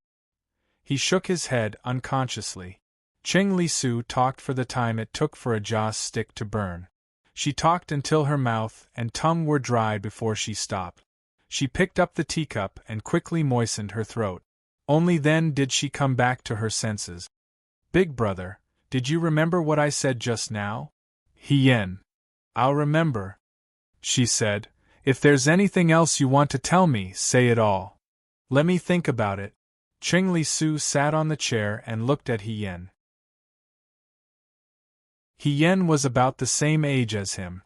He shook his head unconsciously. Ching Li Su talked for the time it took for a joss stick to burn. She talked until her mouth and tongue were dry before she stopped. She picked up the teacup and quickly moistened her throat. Only then did she come back to her senses. "Big Brother, did you remember what I said just now?" "Yen. I'll remember," she said. "If there's anything else you want to tell me, say it all." "Let me think about it." Ching Li Su sat on the chair and looked at Yen. Yen was about the same age as him.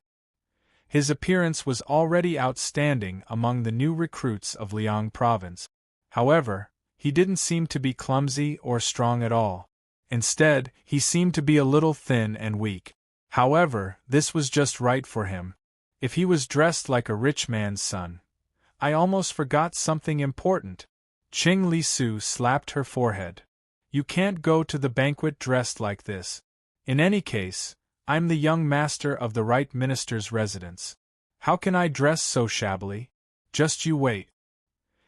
His appearance was already outstanding among the new recruits of Liang Province. However, he didn't seem to be clumsy or strong at all. Instead, he seemed to be a little thin and weak. However, this was just right for him. If he was dressed like a rich man's son. I almost forgot something important. Ching Li Su slapped her forehead. "You can't go to the banquet dressed like this. In any case, I'm the young master of the right minister's residence. How can I dress so shabbily? Just you wait."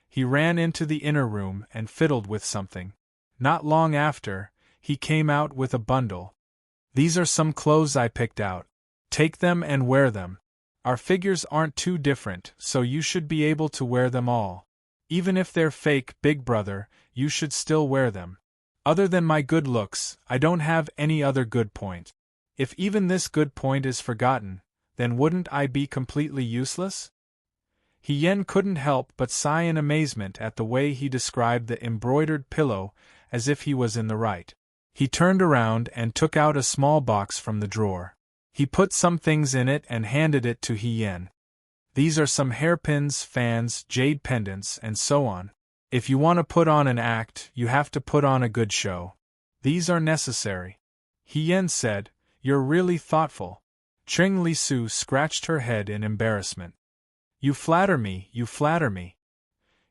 He ran into the inner room and fiddled with something. Not long after, he came out with a bundle. "These are some clothes I picked out. Take them and wear them. Our figures aren't too different, so you should be able to wear them all. Even if they're fake, Big Brother, you should still wear them. Other than my good looks, I don't have any other good point. If even this good point is forgotten, then wouldn't I be completely useless?" Yen couldn't help but sigh in amazement at the way he described the embroidered pillow, as if he was in the right. He turned around and took out a small box from the drawer. He put some things in it and handed it to Yen. "These are some hairpins, fans, jade pendants, and so on. If you want to put on an act, you have to put on a good show. These are necessary." Yen said, "You're really thoughtful." Ching Li Su scratched her head in embarrassment. You flatter me, you flatter me."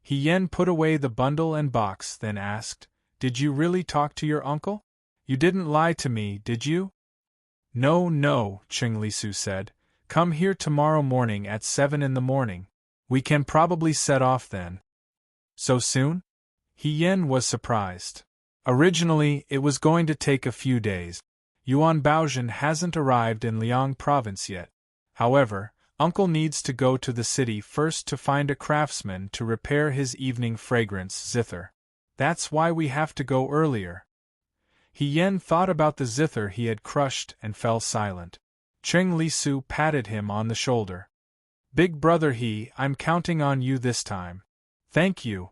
Yen put away the bundle and box, then asked, "Did you really talk to your uncle? You didn't lie to me, did you?" "No, no," Ching Li Su said. "Come here tomorrow morning at 7 in the morning. We can probably set off then." "So soon?" Yen was surprised. Originally, it was going to take a few days. Yuan Baozhen hasn't arrived in Liang Province yet. However, Uncle needs to go to the city first to find a craftsman to repair his evening fragrance zither. That's why we have to go earlier. He Yan thought about the zither he had crushed and fell silent. Cheng Li Su patted him on the shoulder. Big brother I'm counting on you this time. Thank you.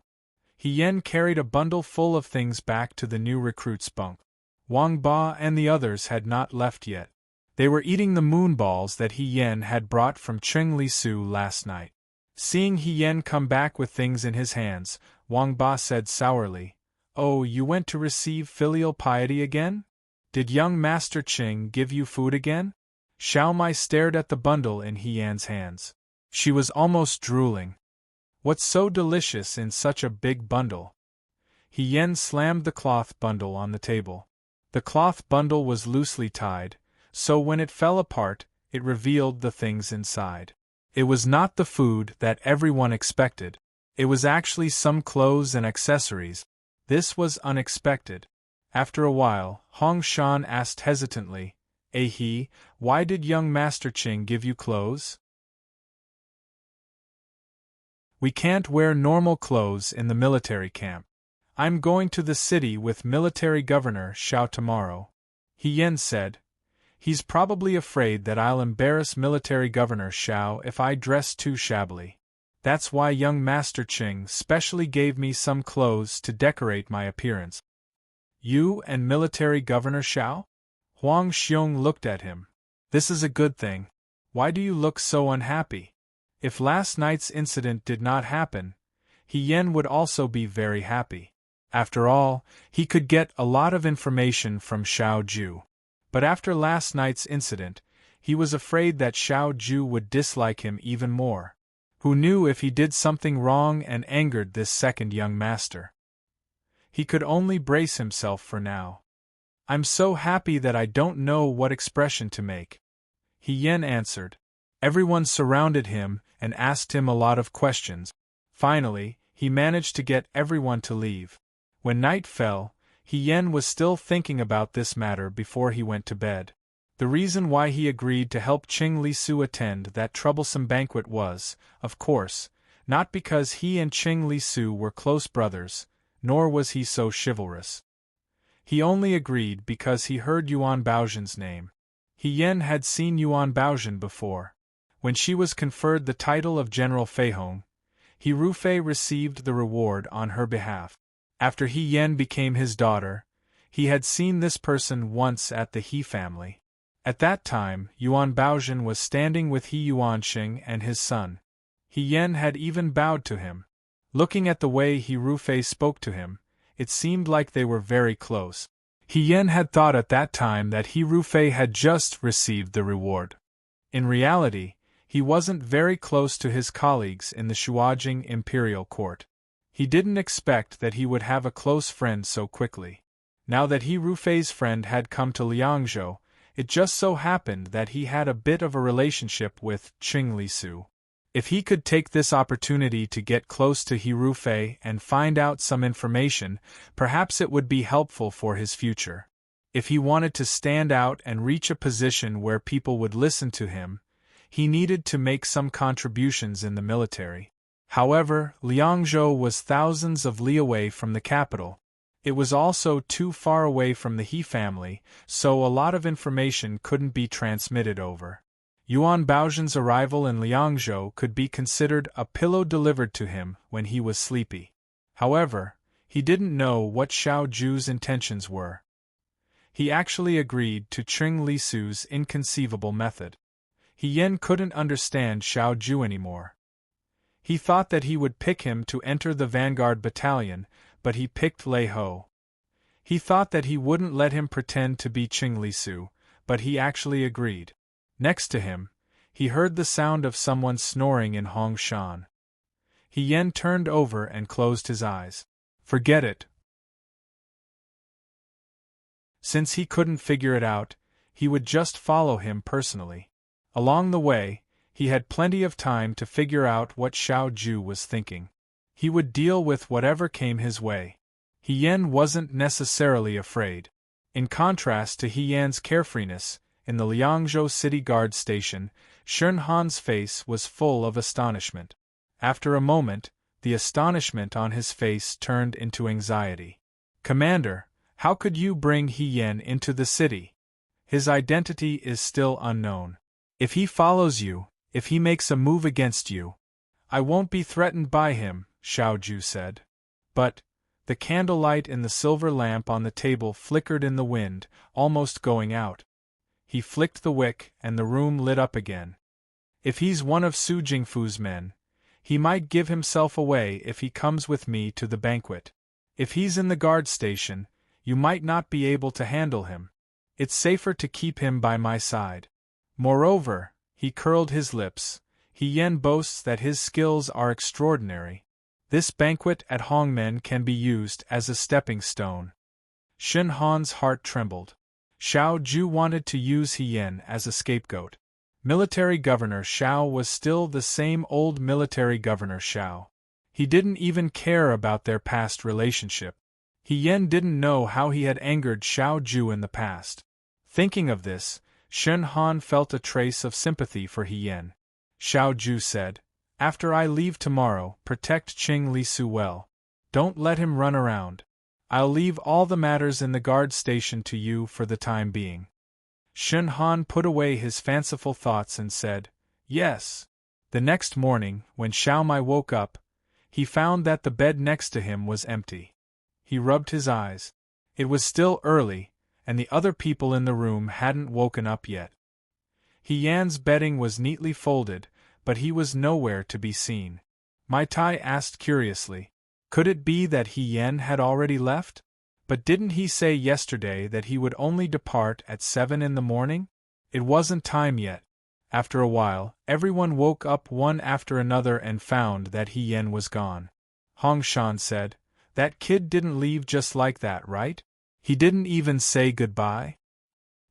He Yan carried a bundle full of things back to the new recruit's bunk. Wang Ba and the others had not left yet. They were eating the moon balls that He Yan had brought from Cheng Li Su last night. Seeing He Yan come back with things in his hands, Wang Ba said sourly, "Oh, you went to receive filial piety again? Did young Master Ching give you food again?" Xiao Mai stared at the bundle in He Yan's hands. She was almost drooling. What's so delicious in such a big bundle? He Yan slammed the cloth bundle on the table. The cloth bundle was loosely tied, so when it fell apart, it revealed the things inside. It was not the food that everyone expected. It was actually some clothes and accessories. This was unexpected. After a while, Hong Shan asked hesitantly, why did young Master Ching give you clothes?" "We can't wear normal clothes in the military camp. I'm going to the city with Military Governor Xiao tomorrow," He Yan said. "He's probably afraid that I'll embarrass Military Governor Xiao if I dress too shabbily. That's why young Master Ching specially gave me some clothes to decorate my appearance." "You and Military Governor Xiao?" Huang Xiong looked at him. "This is a good thing. Why do you look so unhappy? If last night's incident did not happen, He Yan would also be very happy. After all, he could get a lot of information from Xiao Ju. But after last night's incident, he was afraid that Xiao Ju would dislike him even more. Who knew if he did something wrong and angered this second young master? He could only brace himself for now. "I'm so happy that I don't know what expression to make," He Yan answered. Everyone surrounded him and asked him a lot of questions. Finally, he managed to get everyone to leave. When night fell, He Yan was still thinking about this matter before he went to bed. The reason why he agreed to help Cheng Li Su attend that troublesome banquet was, of course, not because he and Cheng Li Su were close brothers, nor was he so chivalrous. He only agreed because he heard Yuan Baozhen's name. He Yan had seen Yuan Baozhen before. When she was conferred the title of General Feihong, He Rufei received the reward on her behalf. After He Yan became his daughter, he had seen this person once at the He family. At that time, Yuan Baozhen was standing with He Yuanxing and his son. He Yan had even bowed to him. Looking at the way He Rufei spoke to him, it seemed like they were very close. He Yan had thought at that time that He Rufei had just received the reward. In reality, he wasn't very close to his colleagues in the Shuajing imperial court. He didn't expect that he would have a close friend so quickly. Now that He Rufei's friend had come to Liangzhou, it just so happened that he had a bit of a relationship with Cheng Li Su. If he could take this opportunity to get close to He Rufei and find out some information, perhaps it would be helpful for his future. If he wanted to stand out and reach a position where people would listen to him, he needed to make some contributions in the military. However, Liangzhou was thousands of li away from the capital. It was also too far away from the He family, so a lot of information couldn't be transmitted over. Yuan Baozhen's arrival in Liangzhou could be considered a pillow delivered to him when he was sleepy. However, he didn't know what Xiao Ju's intentions were. He actually agreed to Cheng Li Su's inconceivable method. He Yan couldn't understand Xiao Ju anymore. He thought that he would pick him to enter the vanguard battalion, but he picked Lei Ho. He thought that he wouldn't let him pretend to be Cheng Li Su, but he actually agreed. Next to him, he heard the sound of someone snoring in Hong Shan. He Yan turned over and closed his eyes. Forget it. Since he couldn't figure it out, he would just follow him personally. Along the way, he had plenty of time to figure out what Xiao Ju was thinking. He would deal with whatever came his way. He Yan wasn't necessarily afraid. In contrast to He Yan's carefreeness, in the Liangzhou City Guard Station, Shern Han's face was full of astonishment. After a moment, the astonishment on his face turned into anxiety. "Commander, How could you bring He Yen into the city? His identity is still unknown. If he follows you, if he makes a move against you, I won't be threatened by him, Xiao Ju said. But, the candlelight in the silver lamp on the table flickered in the wind, almost going out. He flicked the wick and the room lit up again. If he's one of Su Jingfu's men, he might give himself away if he comes with me to the banquet. If he's in the guard station, you might not be able to handle him. It's safer to keep him by my side. Moreover, he curled his lips, He Yen boasts that his skills are extraordinary. This banquet at Hongmen can be used as a stepping stone. Shen Han's heart trembled. Xiao Ju wanted to use He Yen as a scapegoat. Military Governor Xiao was still the same old military governor Xiao. He didn't even care about their past relationship. He Yen didn't know how he had angered Xiao Ju in the past. Thinking of this, Shen Han felt a trace of sympathy for He Yen. Xiao Ju said, "After I leave tomorrow, protect Qing Li Su well. Don't let him run around. I'll leave all the matters in the guard station to you for the time being." Shen Han put away his fanciful thoughts and said, "Yes." The next morning, when Xiao Mai woke up, he found that the bed next to him was empty. He rubbed his eyes. It was still early, and the other people in the room hadn't woken up yet. He Yan's bedding was neatly folded, but he was nowhere to be seen. Mai Tai asked curiously, could it be that He Yen had already left? But didn't he say yesterday that he would only depart at 7 in the morning? It wasn't time yet. After a while, everyone woke up one after another and found that He Yen was gone. Hong Shan said, "That kid didn't leave just like that, right? He didn't even say goodbye?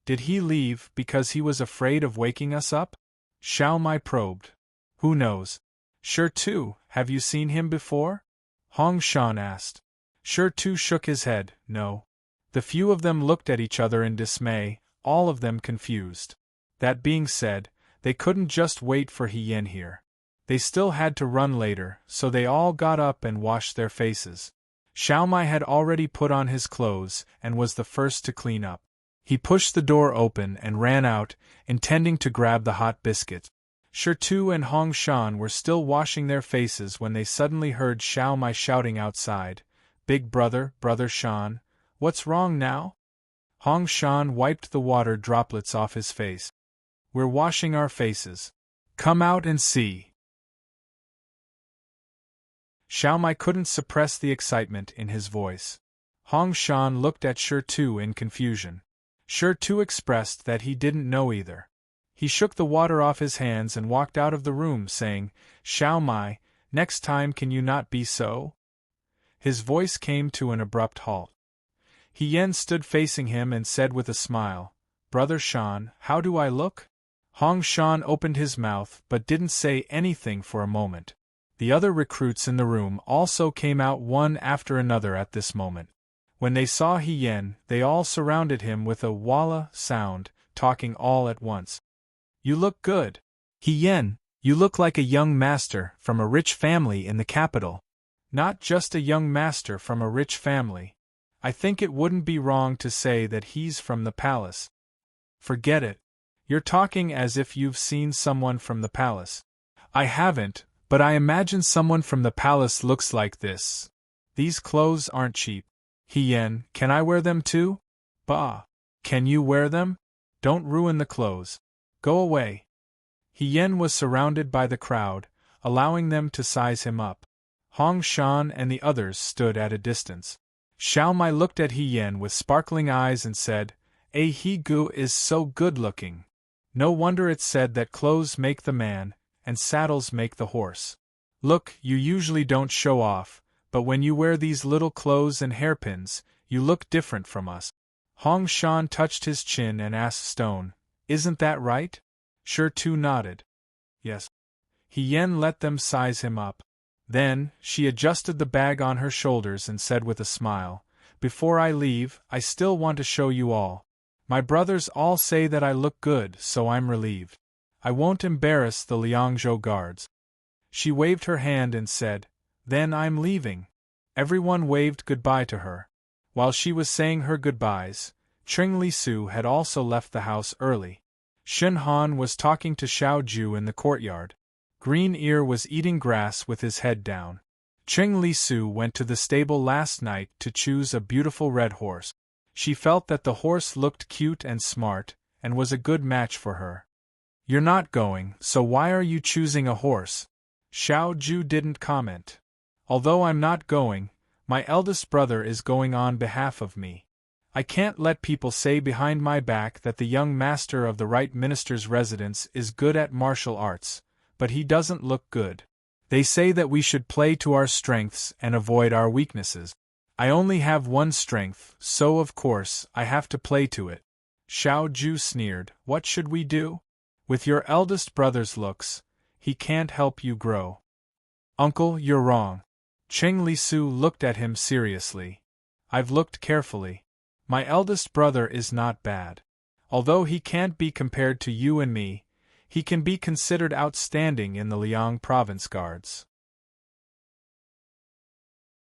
Did he leave because he was afraid of waking us up?" Xiao Mai probed. "Who knows? Sure Tu, have you seen him before?" Hong Shan asked. Sure Tu shook his head, "No." The few of them looked at each other in dismay, all of them confused. That being said, they couldn't just wait for He Yen here. They still had to run later, so they all got up and washed their faces. Xiao Mai had already put on his clothes and was the first to clean up. He pushed the door open and ran out, intending to grab the hot biscuit. Sure Tu and Hong Shan were still washing their faces when they suddenly heard Xiao Mai shouting outside, "Big brother, Brother Shan, what's wrong now?" Hong Shan wiped the water droplets off his face. "We're washing our faces. Come out and see." Xiao Mai couldn't suppress the excitement in his voice. Hong Shan looked at Sure Tu in confusion. Sure Tu expressed that he didn't know either. He shook the water off his hands and walked out of the room saying, "Xiao Mai, next time can you not be so?" His voice came to an abrupt halt. He Yen stood facing him and said with a smile, "Brother Shan, how do I look?" Hong Shan opened his mouth but didn't say anything for a moment. The other recruits in the room also came out one after another at this moment. When they saw He Yen, they all surrounded him with a "Walla" sound, talking all at once. "You look good. He Yen, you look like a young master from a rich family in the capital." "Not just a young master from a rich family. I think it wouldn't be wrong to say that he's from the palace." "Forget it. You're talking as if you've seen someone from the palace." "I haven't, but I imagine someone from the palace looks like this. These clothes aren't cheap. He Yen, can I wear them too?" "Bah! Can you wear them? Don't ruin the clothes. Go away." He Yen was surrounded by the crowd, allowing them to size him up. Hong Shan and the others stood at a distance. Xiao Mai looked at He Yen with sparkling eyes and said, He Gu is so good-looking. No wonder it's said that clothes make the man, and saddles make the horse. Look, you usually don't show off, but when you wear these little clothes and hairpins, you look different from us." Hong Shan touched his chin and asked Stone, "Isn't that right?" Sure Tu nodded. "Yes." He Yen let them size him up. Then, she adjusted the bag on her shoulders and said with a smile, "Before I leave, I still want to show you all. My brothers all say that I look good, so I'm relieved. I won't embarrass the Liangzhou guards." She waved her hand and said, "Then I'm leaving." Everyone waved goodbye to her. While she was saying her goodbyes, Cheng Lisu had also left the house early. Shen Han was talking to Xiao Ju in the courtyard. Green Ear was eating grass with his head down. Cheng Lisu went to the stable last night to choose a beautiful red horse. She felt that the horse looked cute and smart, and was a good match for her. You're not going, so why are you choosing a horse? Xiao Ju didn't comment. Although I'm not going, my eldest brother is going on behalf of me. I can't let people say behind my back that the young master of the right minister's residence is good at martial arts, but he doesn't look good. They say that we should play to our strengths and avoid our weaknesses. I only have one strength, so of course I have to play to it. Xiao Ju sneered. What should we do? With your eldest brother's looks, he can't help you grow. Uncle, you're wrong. Cheng Lisu looked at him seriously. I've looked carefully. My eldest brother is not bad. Although he can't be compared to you and me, he can be considered outstanding in the Liang Province Guards.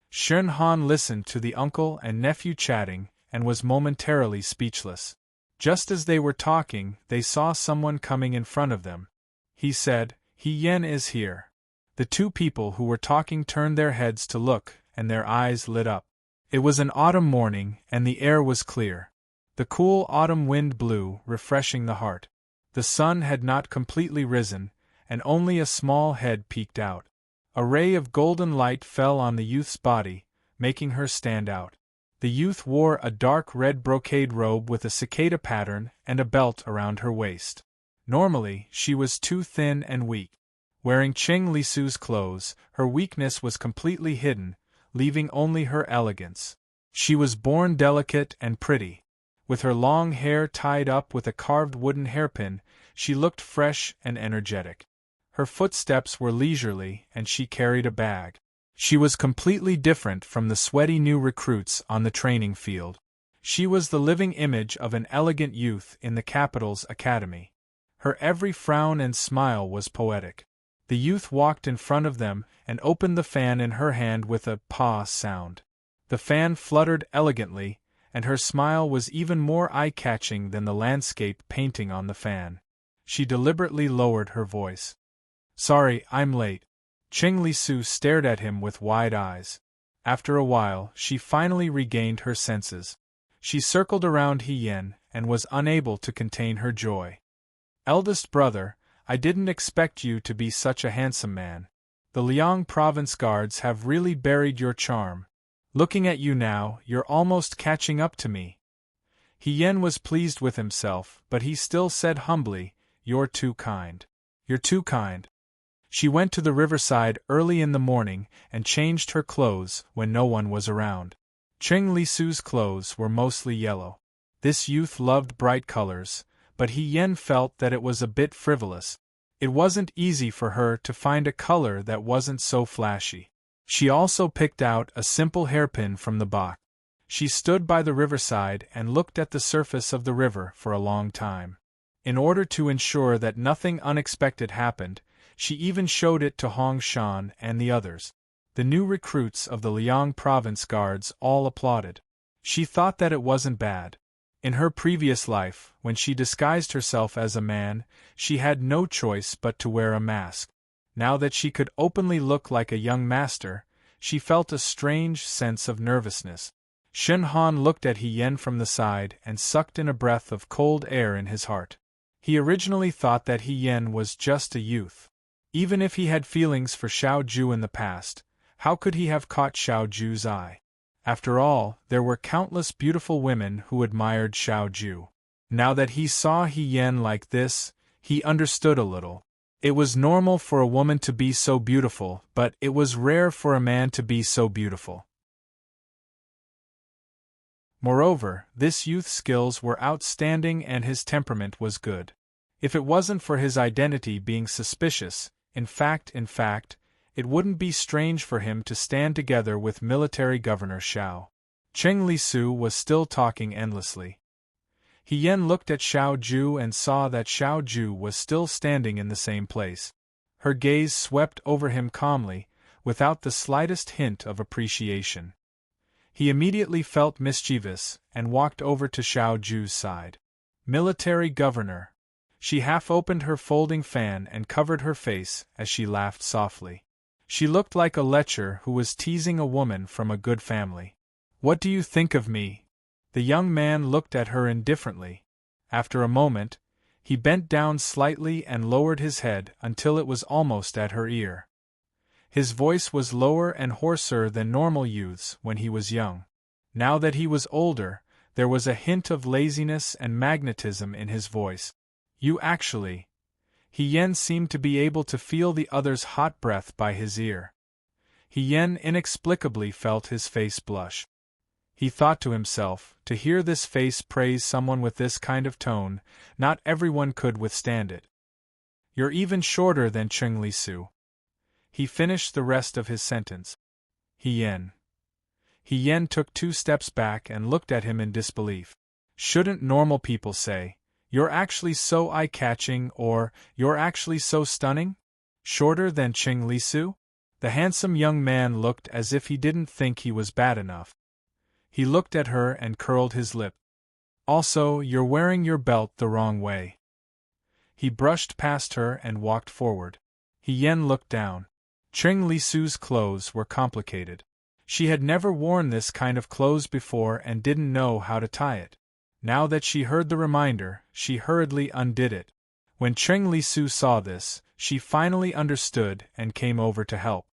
Shen Han listened to the uncle and nephew chatting, and was momentarily speechless. Just as they were talking, they saw someone coming in front of them. He said, He Yen is here. The two people who were talking turned their heads to look, and their eyes lit up. It was an autumn morning, and the air was clear. The cool autumn wind blew, refreshing the heart. The sun had not completely risen, and only a small head peeked out. A ray of golden light fell on the youth's body, making her stand out. The youth wore a dark red brocade robe with a cicada pattern and a belt around her waist. Normally, she was too thin and weak. Wearing Cheng Lisu's clothes, her weakness was completely hidden, leaving only her elegance. She was born delicate and pretty. With her long hair tied up with a carved wooden hairpin, she looked fresh and energetic. Her footsteps were leisurely, and she carried a bag. She was completely different from the sweaty new recruits on the training field. She was the living image of an elegant youth in the capital's academy. Her every frown and smile was poetic. The youth walked in front of them and opened the fan in her hand with a "pa" sound. The fan fluttered elegantly, and her smile was even more eye-catching than the landscape painting on the fan. She deliberately lowered her voice. Sorry, I'm late. Cheng Lisu stared at him with wide eyes. After a while, she finally regained her senses. She circled around He Yen, and was unable to contain her joy. Eldest brother, I didn't expect you to be such a handsome man. The Liang Province Guards have really buried your charm. Looking at you now, you're almost catching up to me. He Yen was pleased with himself, but he still said humbly, You're too kind. You're too kind. She went to the riverside early in the morning and changed her clothes when no one was around. Cheng Lisu's clothes were mostly yellow. This youth loved bright colors, but He Yen felt that it was a bit frivolous. It wasn't easy for her to find a color that wasn't so flashy. She also picked out a simple hairpin from the box. She stood by the riverside and looked at the surface of the river for a long time. In order to ensure that nothing unexpected happened, she even showed it to Hong Shan and the others. The new recruits of the Liang Province Guards all applauded. She thought that it wasn't bad. In her previous life, when she disguised herself as a man, she had no choice but to wear a mask. Now that she could openly look like a young master, she felt a strange sense of nervousness. Shen Han looked at He Yen from the side and sucked in a breath of cold air in his heart. He originally thought that He Yen was just a youth. Even if he had feelings for Xiao Ju in the past, how could he have caught Xiao Ju's eye? After all, there were countless beautiful women who admired Xiao Ju. Now that he saw He Yen like this, he understood a little. It was normal for a woman to be so beautiful, but it was rare for a man to be so beautiful. Moreover, this youth's skills were outstanding and his temperament was good. If it wasn't for his identity being suspicious, in fact, it wouldn't be strange for him to stand together with military governor Xiao. Cheng Lisu was still talking endlessly. He Yen looked at Xiao Ju and saw that Xiao Ju was still standing in the same place. Her gaze swept over him calmly, without the slightest hint of appreciation. He immediately felt mischievous and walked over to Xiao Ju's side. Military governor. She half opened her folding fan and covered her face as she laughed softly. She looked like a lecher who was teasing a woman from a good family. What do you think of me? The young man looked at her indifferently. After a moment, he bent down slightly and lowered his head until it was almost at her ear. His voice was lower and hoarser than normal youths when he was young. Now that he was older, there was a hint of laziness and magnetism in his voice. You actually. Yen seemed to be able to feel the other's hot breath by his ear. Yen inexplicably felt his face blush. He thought to himself, to hear this face praise someone with this kind of tone, not everyone could withstand it. You're even shorter than Cheng Lisu. He finished the rest of his sentence. Yen took 2 steps back and looked at him in disbelief. Shouldn't normal people say, "You're actually so eye-catching," or "You're actually so stunning"? Shorter than Cheng Lisu? The handsome young man looked as if he didn't think he was bad enough. He looked at her and curled his lip. Also, you're wearing your belt the wrong way. He brushed past her and walked forward. Yen looked down. Cheng Lisu's clothes were complicated. She had never worn this kind of clothes before and didn't know how to tie it. Now that she heard the reminder, she hurriedly undid it. When Cheng Lisu saw this, she finally understood and came over to help.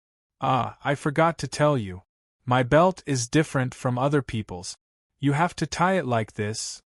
Ah, I forgot to tell you. My belt is different from other people's. You have to tie it like this.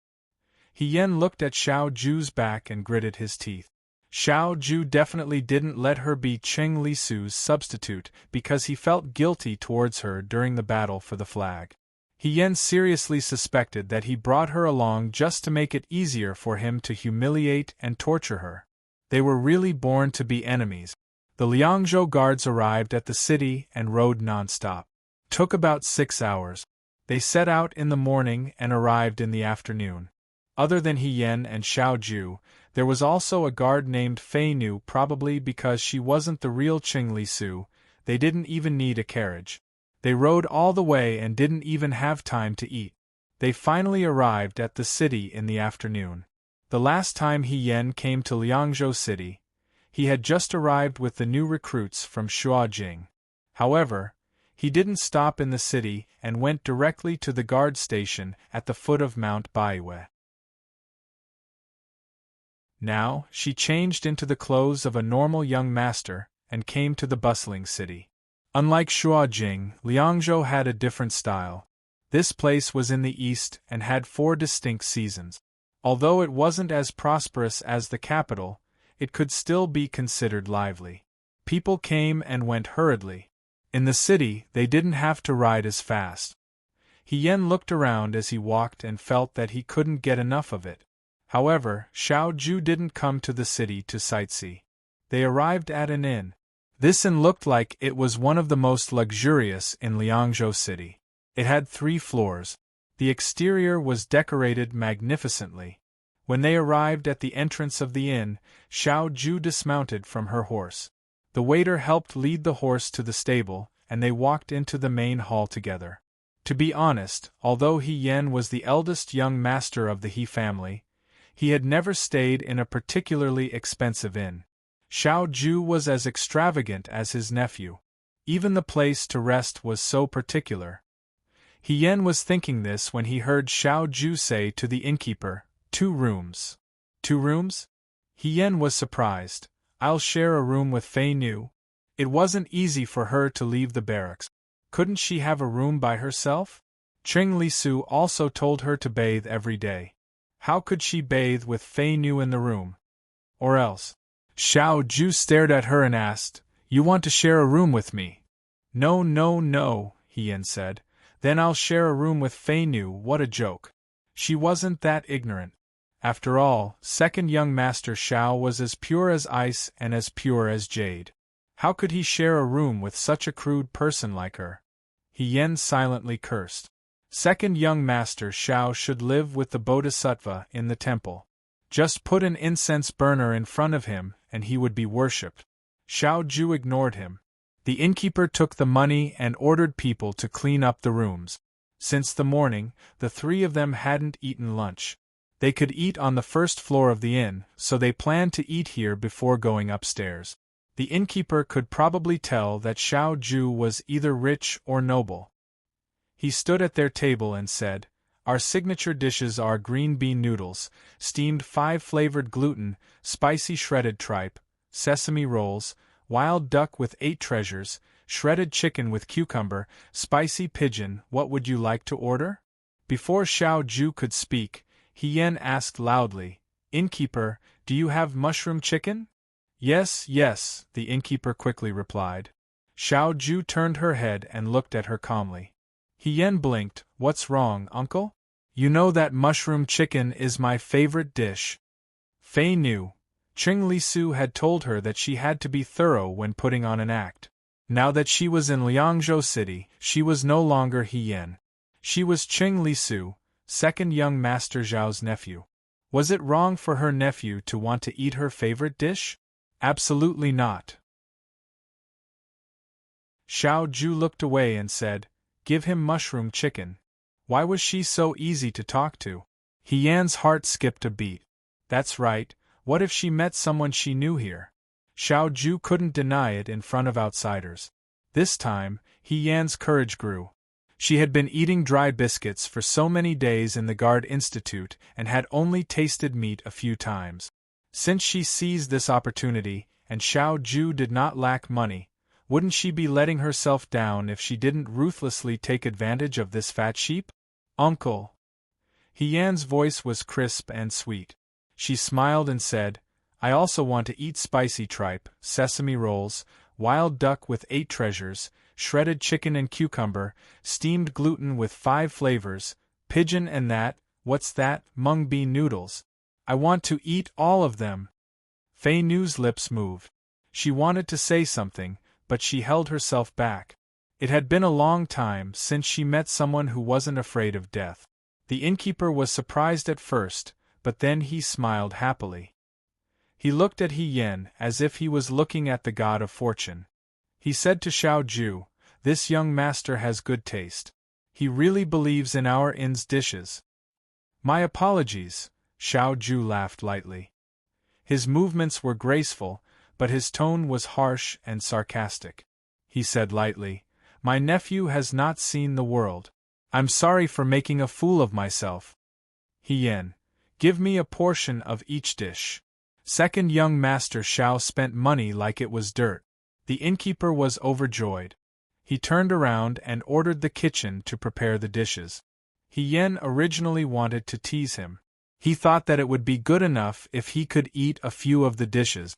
Yen looked at Xiao Ju's back and gritted his teeth. Xiao Ju definitely didn't let her be Cheng Lisu's substitute because he felt guilty towards her during the battle for the flag. Yen seriously suspected that he brought her along just to make it easier for him to humiliate and torture her. They were really born to be enemies. The Liangzhou guards arrived at the city and rode non-stop. Took about 6 hours. They set out in the morning and arrived in the afternoon. Other than Yen and Xiao Ju, there was also a guard named Fei Nu, probably because she wasn't the real Cheng Lisu. They didn't even need a carriage. They rode all the way and didn't even have time to eat. They finally arrived at the city in the afternoon. The last time Yen came to Liangzhou City, he had just arrived with the new recruits from Shuajing. However, he didn't stop in the city and went directly to the guard station at the foot of Mount Baiwei. Now, she changed into the clothes of a normal young master and came to the bustling city. Unlike Shuajing, Liangzhou had a different style. This place was in the east and had 4 distinct seasons. Although it wasn't as prosperous as the capital, it could still be considered lively. People came and went hurriedly. In the city, they didn't have to ride as fast. Yen looked around as he walked and felt that he couldn't get enough of it. However, Xiao Ju didn't come to the city to sightsee. They arrived at an inn. This inn looked like it was one of the most luxurious in Liangzhou City. It had 3 floors. The exterior was decorated magnificently. When they arrived at the entrance of the inn, Xiao Ju dismounted from her horse. The waiter helped lead the horse to the stable, and they walked into the main hall together. To be honest, although Yen was the eldest young master of the He family, he had never stayed in a particularly expensive inn. Xiao Ju was as extravagant as his nephew. Even the place to rest was so particular. Yen was thinking this when he heard Xiao Ju say to the innkeeper, 2 rooms. 2 rooms? Yen was surprised. I'll share a room with Fei Nu. It wasn't easy for her to leave the barracks. Couldn't she have a room by herself? Cheng Lisu also told her to bathe every day. How could she bathe with Fei Nu in the room? Or else? Xiao Ju stared at her and asked, "You want to share a room with me?" No, Yen said. Then I'll share a room with Fei Nu. What a joke. She wasn't that ignorant. After all, second young master Xiao was as pure as ice and as pure as jade. How could he share a room with such a crude person like her? Yen silently cursed. Second young master Xiao should live with the Bodhisattva in the temple. Just put an incense burner in front of him and he would be worshipped. Xiao Ju ignored him. The innkeeper took the money and ordered people to clean up the rooms. Since the morning, the three of them hadn't eaten lunch. They could eat on the first floor of the inn, so they planned to eat here before going upstairs. The innkeeper could probably tell that Xiao Ju was either rich or noble. He stood at their table and said, "Our signature dishes are green bean noodles, steamed 5-flavored gluten, spicy shredded tripe, sesame rolls, wild duck with 8 treasures, shredded chicken with cucumber, spicy pigeon. What would you like to order?" Before Xiao Ju could speak, Hien asked loudly, "Innkeeper, do you have mushroom chicken?" "Yes, yes," the innkeeper quickly replied. Xiao Ju turned her head and looked at her calmly. Hien blinked. "What's wrong, uncle? You know that mushroom chicken is my favorite dish." Fei knew. Qing Lisu had told her that she had to be thorough when putting on an act. Now that she was in Liangzhou City, she was no longer Hien. She was Qing Lisu, second young Master Zhao's nephew. Was it wrong for her nephew to want to eat her favorite dish? Absolutely not. Xiao Ju looked away and said, "Give him mushroom chicken." Why was she so easy to talk to? Hien's heart skipped a beat. That's right, what if she met someone she knew here? Xiao Ju couldn't deny it in front of outsiders. This time, Hien's courage grew. She had been eating dry biscuits for so many days in the Guard Institute and had only tasted meat a few times. Since she seized this opportunity, and Xiao Ju did not lack money, wouldn't she be letting herself down if she didn't ruthlessly take advantage of this fat sheep? "Uncle." Hien's voice was crisp and sweet. She smiled and said, "I also want to eat spicy tripe, sesame rolls, wild duck with 8 treasures, shredded chicken and cucumber, steamed gluten with 5 flavors, pigeon and that, what's that, mung bean noodles. I want to eat all of them." Fei Nu's lips moved. She wanted to say something, but she held herself back. It had been a long time since she met someone who wasn't afraid of death. The innkeeper was surprised at first, but then he smiled happily. He looked at Hien as if he was looking at the god of fortune. He said to Xiao Ju, "This young master has good taste. He really believes in our inn's dishes." "My apologies," Xiao Ju laughed lightly. His movements were graceful, but his tone was harsh and sarcastic. He said lightly, "My nephew has not seen the world. I'm sorry for making a fool of myself. Hien, give me a portion of each dish." Second young Master Xiao spent money like it was dirt. The innkeeper was overjoyed. He turned around and ordered the kitchen to prepare the dishes. Hien originally wanted to tease him. He thought that it would be good enough if he could eat a few of the dishes.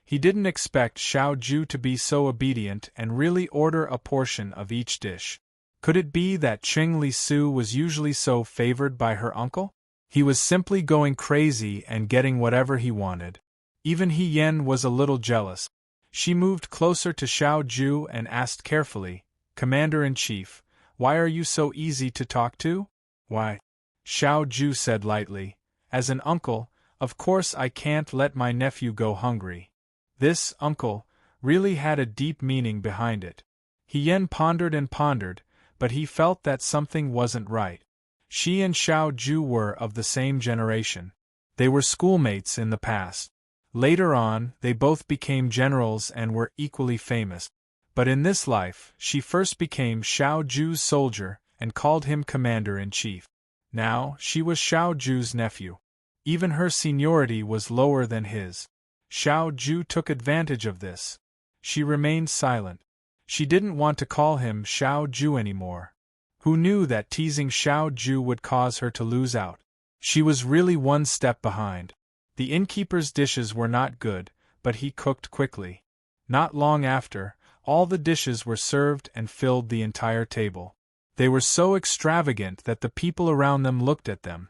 He didn't expect Xiao Ju to be so obedient and really order a portion of each dish. Could it be that Qing Lisu was usually so favored by her uncle? He was simply going crazy and getting whatever he wanted. Even Hien was a little jealous. She moved closer to Xiao Ju and asked carefully, "Commander-in-Chief, why are you so easy to talk to?" "Why?" Xiao Ju said lightly, "As an uncle, of course I can't let my nephew go hungry." This "uncle" really had a deep meaning behind it. Hien pondered and pondered, but he felt that something wasn't right. She and Xiao Ju were of the same generation. They were schoolmates in the past. Later on, they both became generals and were equally famous. But in this life, she first became Xiao Ju's soldier and called him commander-in-chief. Now, she was Xiao Ju's nephew. Even her seniority was lower than his. Xiao Ju took advantage of this. She remained silent. She didn't want to call him Xiao Ju anymore. Who knew that teasing Xiao Ju would cause her to lose out? She was really one step behind. The innkeeper's dishes were not good, but he cooked quickly. Not long after, all the dishes were served and filled the entire table. They were so extravagant that the people around them looked at them.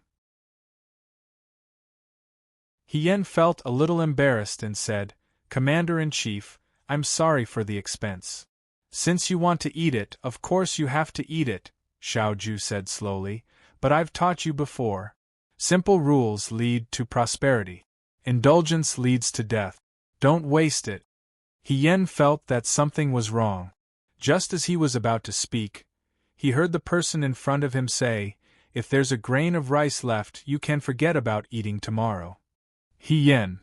Hien felt a little embarrassed and said, "Commander-in-Chief, I'm sorry for the expense." "Since you want to eat it, of course you have to eat it," Xiao Ju said slowly, "but I've taught you before. Simple rules lead to prosperity. Indulgence leads to death. Don't waste it." Hien felt that something was wrong. Just as he was about to speak, He heard the person in front of him say, "If there's a grain of rice left, you can forget about eating tomorrow." He yen.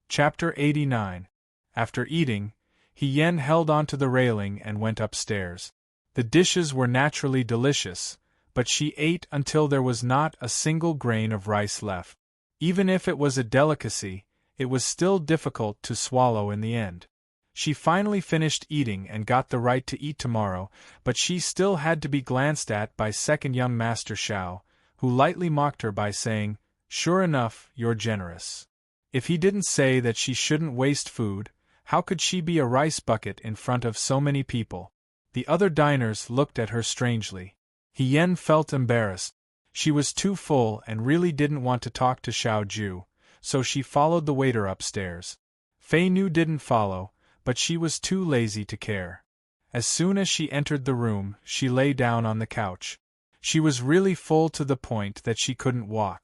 Chapter 89. After eating, Yen held onto the railing and went upstairs. The dishes were naturally delicious, but she ate until there was not a single grain of rice left. Even if it was a delicacy, it was still difficult to swallow in the end. She finally finished eating and got the right to eat tomorrow, but she still had to be glanced at by second young Master Xiao, who lightly mocked her by saying, "Sure enough, you're generous." If he didn't say that she shouldn't waste food, how could she be a rice bucket in front of so many people? The other diners looked at her strangely. Yen felt embarrassed. She was too full and really didn't want to talk to Xiao Ju, so she followed the waiter upstairs. Fei Nu didn't follow, but she was too lazy to care. As soon as she entered the room, she lay down on the couch. She was really full to the point that she couldn't walk.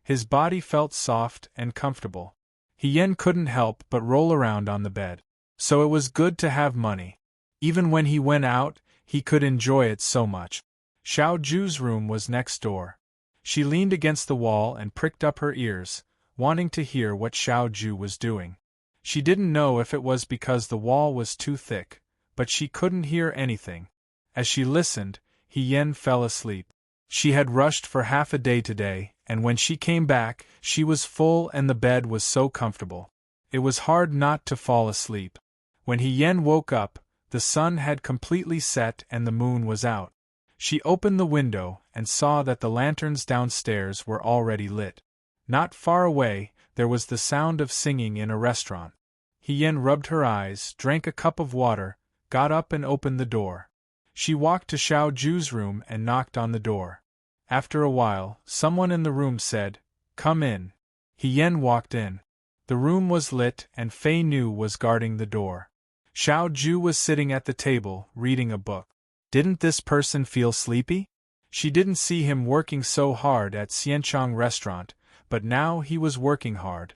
His body felt soft and comfortable. Yen couldn't help but roll around on the bed. So it was good to have money. Even when he went out, he could enjoy it so much. Xiao Ju's room was next door. She leaned against the wall and pricked up her ears, wanting to hear what Xiao Ju was doing. She didn't know if it was because the wall was too thick, but she couldn't hear anything. As she listened, Yen fell asleep. She had rushed for half a day today, and when she came back, she was full and the bed was so comfortable. It was hard not to fall asleep. When Yen woke up, the sun had completely set and the moon was out. She opened the window and saw that the lanterns downstairs were already lit. Not far away, there was the sound of singing in a restaurant. Yen rubbed her eyes, drank a cup of water, got up and opened the door. She walked to Xiao Ju's room and knocked on the door. After a while, someone in the room said, "Come in." Yen walked in. The room was lit and Fei Nu was guarding the door. Xiao Ju was sitting at the table, reading a book. Didn't this person feel sleepy? She didn't see him working so hard at Xianchang restaurant, but now he was working hard.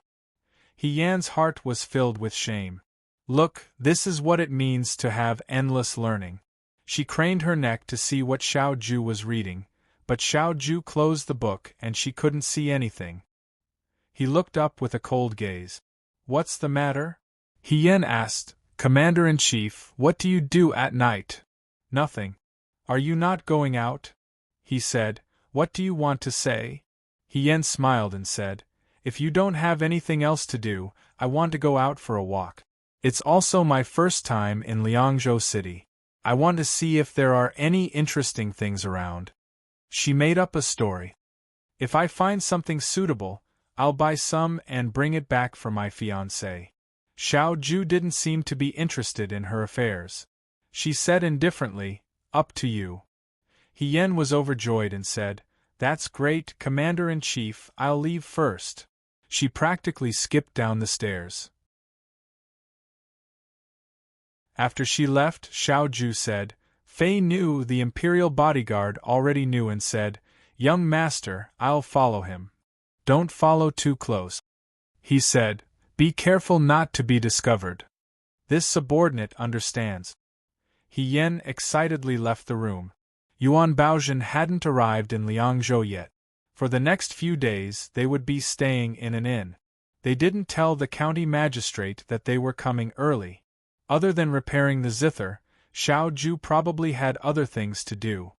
Yan's heart was filled with shame. Look, this is what it means to have endless learning. She craned her neck to see what Xiao Ju was reading, but Xiao Ju closed the book and she couldn't see anything. He looked up with a cold gaze. "What's the matter?" Yen asked. "Commander-in-Chief, what do you do at night?" "Nothing." "Are you not going out?" He said. "What do you want to say?" Yen smiled and said, "If you don't have anything else to do, I want to go out for a walk. It's also my first time in Liangzhou City. I want to see if there are any interesting things around." She made up a story. "If I find something suitable, I'll buy some and bring it back for my fiancé." Xiao Ju didn't seem to be interested in her affairs. She said indifferently, "Up to you." Yen was overjoyed and said, "That's great, Commander-in-Chief, I'll leave first." She practically skipped down the stairs. After she left, Xiao Ju said, Fei Nu, the imperial bodyguard, already knew and said, "Young master, I'll follow him." "Don't follow too close," he said. "Be careful not to be discovered." This subordinate understands. Yen excitedly left the room. Yuan Baozhen hadn't arrived in Liangzhou yet. For the next few days they would be staying in an inn. They didn't tell the county magistrate that they were coming early. Other than repairing the zither, Xiao Ju probably had other things to do.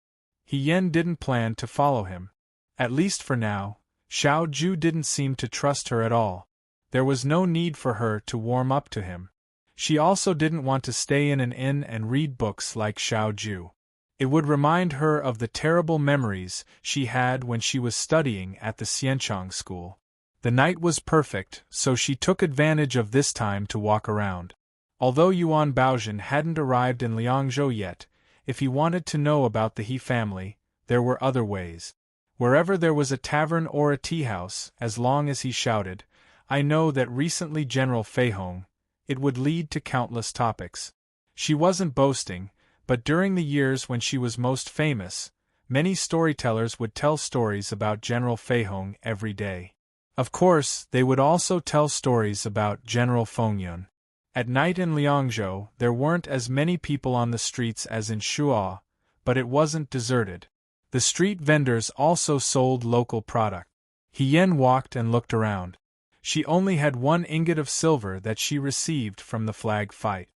Yen didn't plan to follow him. At least for now, Xiao Ju didn't seem to trust her at all. There was no need for her to warm up to him. She also didn't want to stay in an inn and read books like Xiao Ju. It would remind her of the terrible memories she had when she was studying at the Xianchang school. The night was perfect, so she took advantage of this time to walk around. Although Yuan Baozhen hadn't arrived in Liangzhou yet, if he wanted to know about the He family, there were other ways. Wherever there was a tavern or a tea house, as long as he shouted, "I know that recently General Fei Hong," it would lead to countless topics. She wasn't boasting, but during the years when she was most famous, many storytellers would tell stories about General Fei Hong every day. Of course, they would also tell stories about General Fengyun. At night in Liangzhou, there weren't as many people on the streets as in Shuo, but it wasn't deserted. The street vendors also sold local product. Yan walked and looked around. She only had 1 ingot of silver that she received from the flag fight.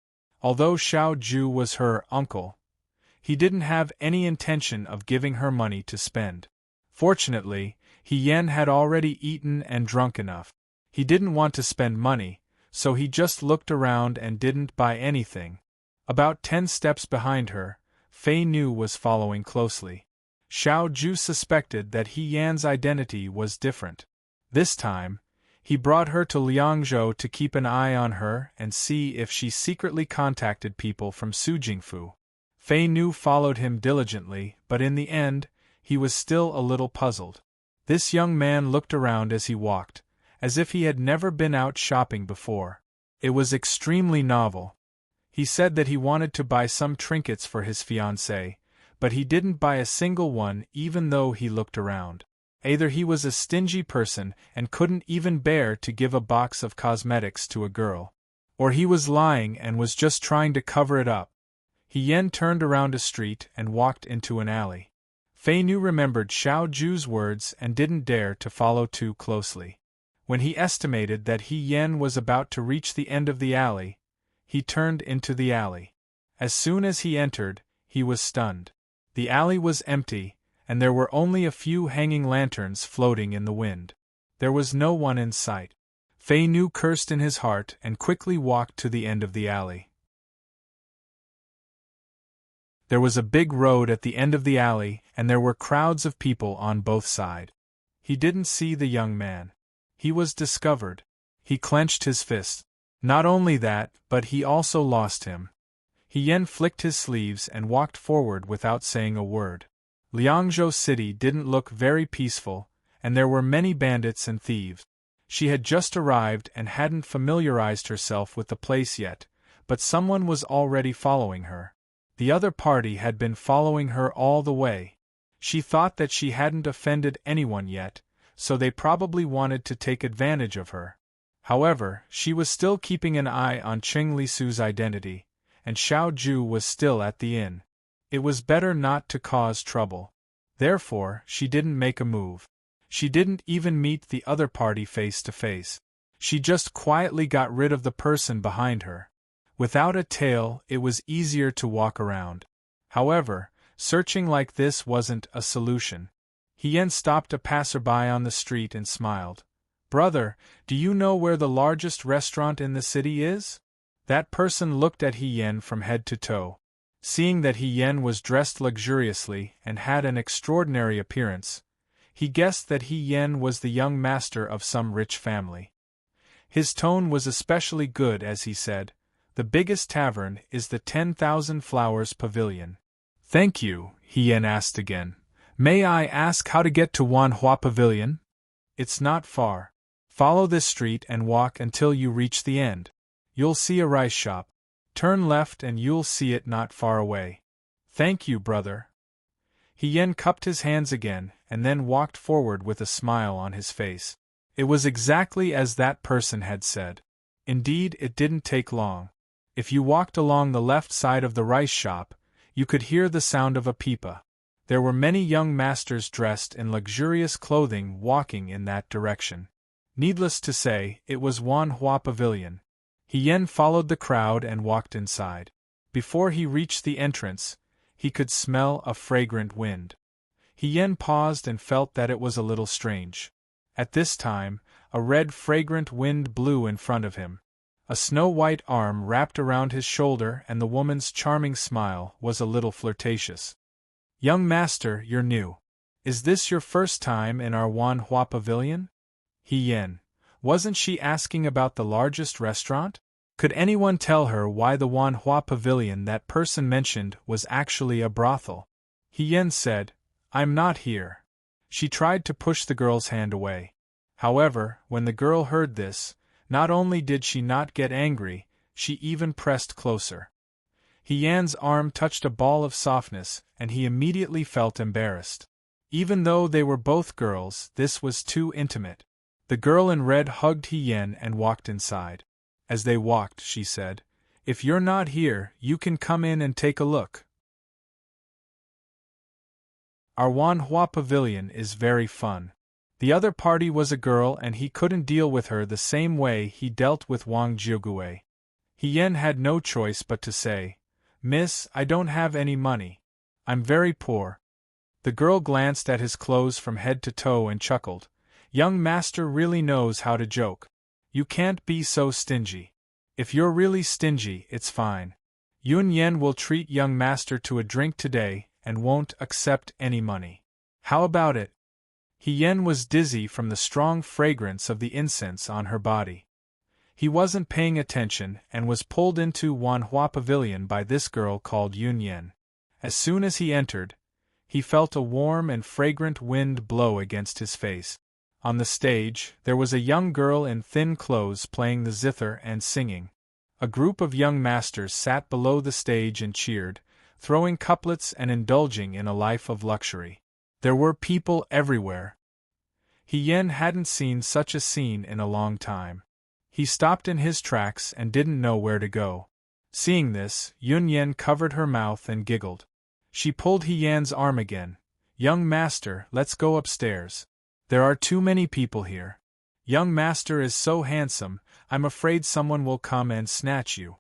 Although Xiao Ju was her uncle, he didn't have any intention of giving her money to spend. Fortunately, Yan had already eaten and drunk enough. He didn't want to spend money, so he just looked around and didn't buy anything. About 10 steps behind her, Fei Nu was following closely. Xiao Ju suspected that Yan's identity was different. This time, he brought her to Liangzhou to keep an eye on her and see if she secretly contacted people from Sujingfu. Fei Nu followed him diligently, but in the end, he was still a little puzzled. This young man looked around as he walked, as if he had never been out shopping before. It was extremely novel. He said that he wanted to buy some trinkets for his fiancée, but he didn't buy a single one even though he looked around. Either he was a stingy person and couldn't even bear to give a box of cosmetics to a girl, or he was lying and was just trying to cover it up. Yan turned around a street and walked into an alley. Fei Nu remembered Xiao Ju's words and didn't dare to follow too closely. When he estimated that Yan was about to reach the end of the alley, he turned into the alley. As soon as he entered, he was stunned. The alley was empty, and there were only a few hanging lanterns floating in the wind. There was no one in sight. Fei Nu cursed in his heart and quickly walked to the end of the alley. There was a big road at the end of the alley, and there were crowds of people on both sides. He didn't see the young man. He was discovered. He clenched his fist. Not only that, but he also lost him. Yan flicked his sleeves and walked forward without saying a word. Liangzhou City didn't look very peaceful, and there were many bandits and thieves. She had just arrived and hadn't familiarized herself with the place yet, but someone was already following her. The other party had been following her all the way. She thought that she hadn't offended anyone yet, so they probably wanted to take advantage of her. However, she was still keeping an eye on Cheng Lisu's identity, and Xiao Ju was still at the inn. It was better not to cause trouble. Therefore, she didn't make a move. She didn't even meet the other party face to face. She just quietly got rid of the person behind her. Without a tail, it was easier to walk around. However, searching like this wasn't a solution. Yan stopped a passerby on the street and smiled. "Brother, do you know where the largest restaurant in the city is?" That person looked at Yan from head to toe. Seeing that Yan was dressed luxuriously and had an extraordinary appearance, he guessed that Yan was the young master of some rich family. His tone was especially good as he said, "The biggest tavern is the 10,000 Flowers Pavilion." "Thank you," Yan asked again. "May I ask how to get to Wanhua Pavilion?" "It's not far. Follow this street and walk until you reach the end. You'll see a rice shop. Turn left and you'll see it not far away." "Thank you, brother." Yan cupped his hands again and then walked forward with a smile on his face. It was exactly as that person had said. Indeed, it didn't take long. If you walked along the left side of the rice shop, you could hear the sound of a pipa. There were many young masters dressed in luxurious clothing walking in that direction. Needless to say, it was Wanhua Pavilion. Yan followed the crowd and walked inside. Before he reached the entrance, he could smell a fragrant wind. Yan paused and felt that it was a little strange. At this time, a red fragrant wind blew in front of him. A snow-white arm wrapped around his shoulder and the woman's charming smile was a little flirtatious. "Young master, you're new. Is this your first time in our Wanhua Pavilion?" Yan. Wasn't she asking about the largest restaurant? Could anyone tell her why the Wanhua Pavilion that person mentioned was actually a brothel? Yan said, "I'm not here." She tried to push the girl's hand away. However, when the girl heard this, not only did she not get angry, she even pressed closer. Yan's arm touched a ball of softness, and he immediately felt embarrassed. Even though they were both girls, this was too intimate. The girl in red hugged Yan and walked inside. As they walked, she said, "If you're not here, you can come in and take a look. Our Wanhua pavilion is very fun." The other party was a girl and he couldn't deal with her the same way he dealt with Wang Jiugue. Hien had no choice but to say, "Miss, I don't have any money. I'm very poor." The girl glanced at his clothes from head to toe and chuckled. "Young master really knows how to joke. You can't be so stingy. If you're really stingy, it's fine. Yun Yen will treat young master to a drink today and won't accept any money. How about it?" Hien was dizzy from the strong fragrance of the incense on her body. He wasn't paying attention and was pulled into Wanhua Pavilion by this girl called Yun Yen. As soon as he entered, he felt a warm and fragrant wind blow against his face. On the stage, there was a young girl in thin clothes playing the zither and singing. A group of young masters sat below the stage and cheered, throwing couplets and indulging in a life of luxury. There were people everywhere. Hien hadn't seen such a scene in a long time. He stopped in his tracks and didn't know where to go. Seeing this, Yun Yen covered her mouth and giggled. She pulled Hien's arm again. "Young master, let's go upstairs. There are too many people here. Young master is so handsome, I'm afraid someone will come and snatch you."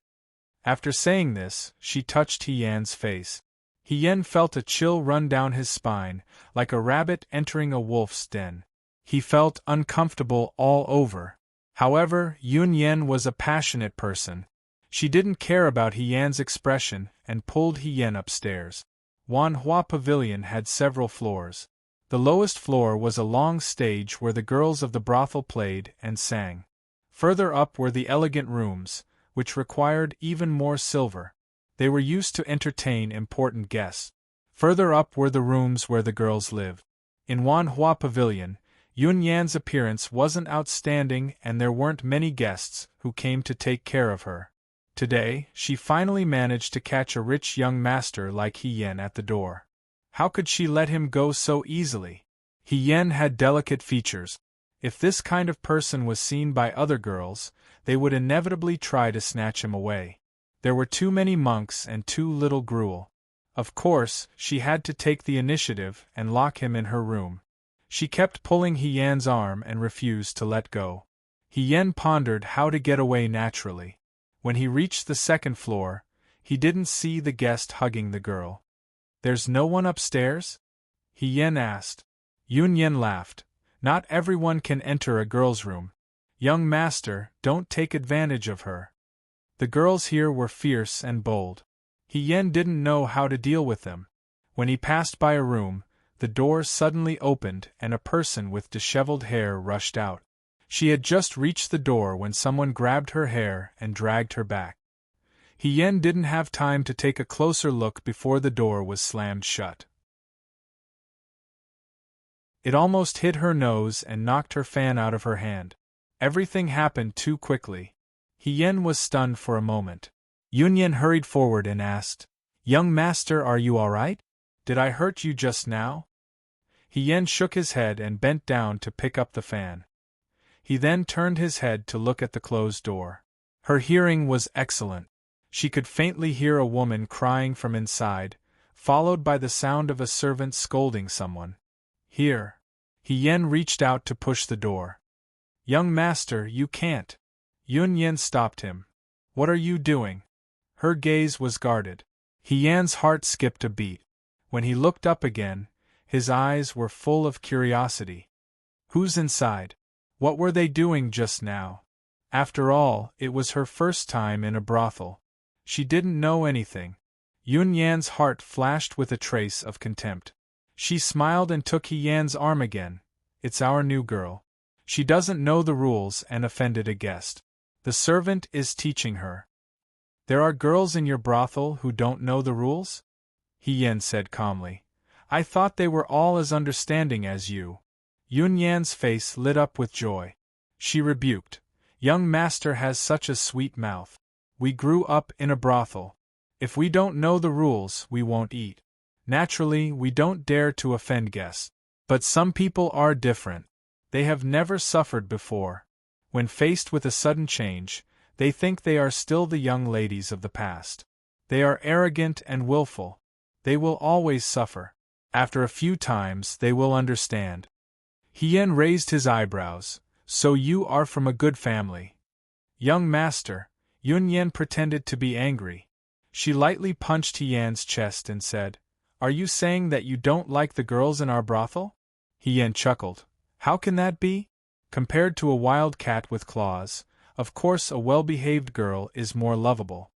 After saying this, she touched Hien's face. Hien felt a chill run down his spine, like a rabbit entering a wolf's den. He felt uncomfortable all over. However, Yun Yen was a passionate person. She didn't care about Hien's expression and pulled Hien upstairs. Wanhua Pavilion had several floors. The lowest floor was a long stage where the girls of the brothel played and sang. Further up were the elegant rooms, which required even more silver. They were used to entertain important guests. Further up were the rooms where the girls lived. In Wanhua Pavilion, Yun Yan's appearance wasn't outstanding and there weren't many guests who came to take care of her. Today, she finally managed to catch a rich young master like Hien at the door. How could she let him go so easily? Hien had delicate features. If this kind of person was seen by other girls, they would inevitably try to snatch him away. There were too many monks and too little gruel. Of course, she had to take the initiative and lock him in her room. She kept pulling Hien's arm and refused to let go. Hien pondered how to get away naturally. When he reached the second floor, he didn't see the guest hugging the girl. "There's no one upstairs?" Hien asked. Yun Yen laughed. "Not everyone can enter a girl's room. Young master, don't take advantage of her." The girls here were fierce and bold. Hien didn't know how to deal with them. When he passed by a room, the door suddenly opened and a person with disheveled hair rushed out. She had just reached the door when someone grabbed her hair and dragged her back. Hien didn't have time to take a closer look before the door was slammed shut. It almost hit her nose and knocked her fan out of her hand. Everything happened too quickly. Hien was stunned for a moment. Yun Yen hurried forward and asked, "Young master, are you all right? Did I hurt you just now?" Hien shook his head and bent down to pick up the fan. He then turned his head to look at the closed door. Her hearing was excellent. She could faintly hear a woman crying from inside, followed by the sound of a servant scolding someone. "Here." Hien reached out to push the door. "Young master, you can't." Yun Yen stopped him. "What are you doing?" Her gaze was guarded. Hien's heart skipped a beat. When he looked up again, his eyes were full of curiosity. Who's inside? What were they doing just now? After all, it was her first time in a brothel. She didn't know anything. Yun Yan's heart flashed with a trace of contempt. She smiled and took Hien's arm again. "It's our new girl. She doesn't know the rules and offended a guest. The servant is teaching her." "There are girls in your brothel who don't know the rules?" Hien said calmly. "I thought they were all as understanding as you." Yun Yan's face lit up with joy. She rebuked, "Young master has such a sweet mouth. We grew up in a brothel. If we don't know the rules, we won't eat. Naturally, we don't dare to offend guests. But some people are different. They have never suffered before. When faced with a sudden change, They think they are still the young ladies of the past. They are arrogant and willful. They will always suffer. After a few times they will understand. Hien raised his eyebrows. So you are from a good family. Young master, Yun Yen pretended to be angry. She lightly punched Hien's chest and said, "Are you saying that you don't like the girls in our brothel?" Hien chuckled. "How can that be? Compared to a wild cat with claws, of course a well-behaved girl is more lovable.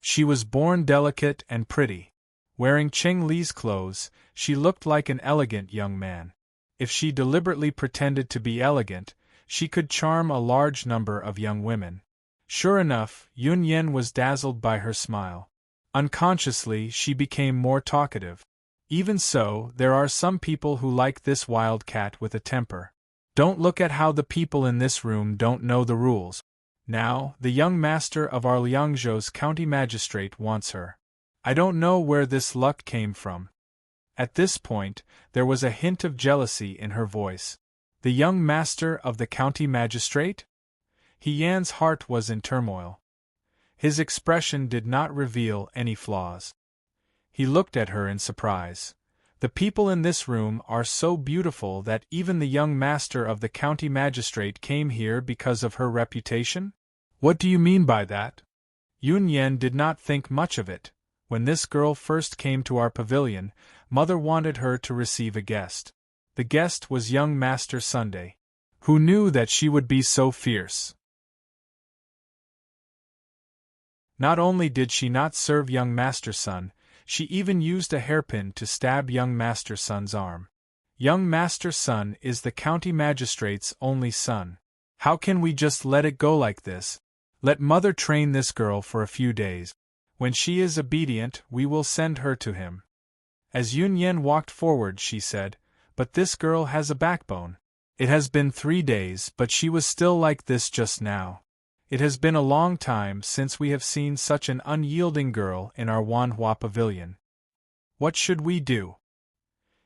She was born delicate and pretty. Wearing Cheng Li's clothes, she looked like an elegant young man. If she deliberately pretended to be elegant, she could charm a large number of young women." Sure enough, Yun Yen was dazzled by her smile. Unconsciously, she became more talkative. Even so, there are some people who like this wild cat with a temper. Don't look at how the people in this room don't know the rules. Now, the young master of our Liangzhou's county magistrate wants her. I don't know where this luck came from. At this point, there was a hint of jealousy in her voice. The young master of the county magistrate? Hien's heart was in turmoil. His expression did not reveal any flaws. He looked at her in surprise. The people in this room are so beautiful that even the young master of the county magistrate came here because of her reputation? What do you mean by that? Yun Yen did not think much of it. When this girl first came to our pavilion, Mother wanted her to receive a guest. The guest was young Master Sunday. Who knew that she would be so fierce? Not only did she not serve young Master Sun, she even used a hairpin to stab young Master Sun's arm. Young Master Sun is the county magistrate's only son. How can we just let it go like this? Let Mother train this girl for a few days. When she is obedient, we will send her to him. As Yun Yen walked forward, she said, "But this girl has a backbone. It has been 3 days, but she was still like this just now. It has been a long time since we have seen such an unyielding girl in our Wanhua pavilion. What should we do?"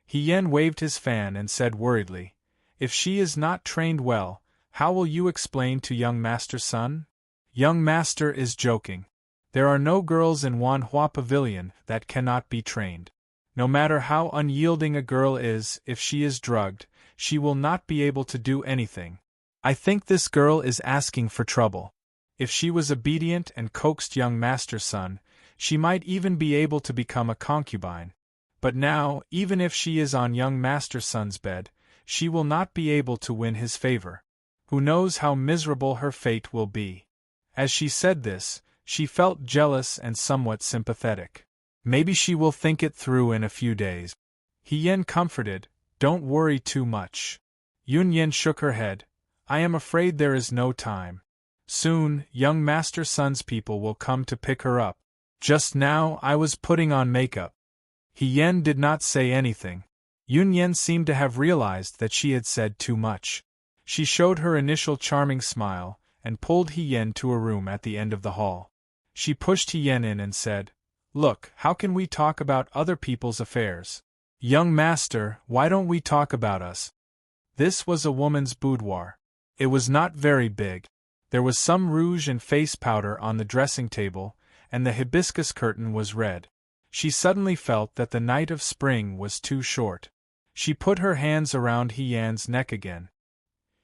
Hien waved his fan and said worriedly, "If she is not trained well, how will you explain to young Master Sun?" Young Master is joking. There are no girls in Wanhua pavilion that cannot be trained. No matter how unyielding a girl is, if she is drugged, she will not be able to do anything. I think this girl is asking for trouble. If she was obedient and coaxed young Master Sun, she might even be able to become a concubine. But now, even if she is on young Master Sun's bed, she will not be able to win his favor. Who knows how miserable her fate will be? As she said this, she felt jealous and somewhat sympathetic. Maybe she will think it through in a few days. Hien comforted, "Don't worry too much." Yun Yen shook her head. "I am afraid there is no time. Soon, young Master Sun's people will come to pick her up. Just now I was putting on makeup." Hien did not say anything. Yun Yen seemed to have realized that she had said too much. She showed her initial charming smile, and pulled Hien to a room at the end of the hall. She pushed Hien in and said, "Look, how can we talk about other people's affairs? Young master, why don't we talk about us?" This was a woman's boudoir. It was not very big. There was some rouge and face powder on the dressing table, and the hibiscus curtain was red. She suddenly felt that the night of spring was too short. She put her hands around Hien's neck again.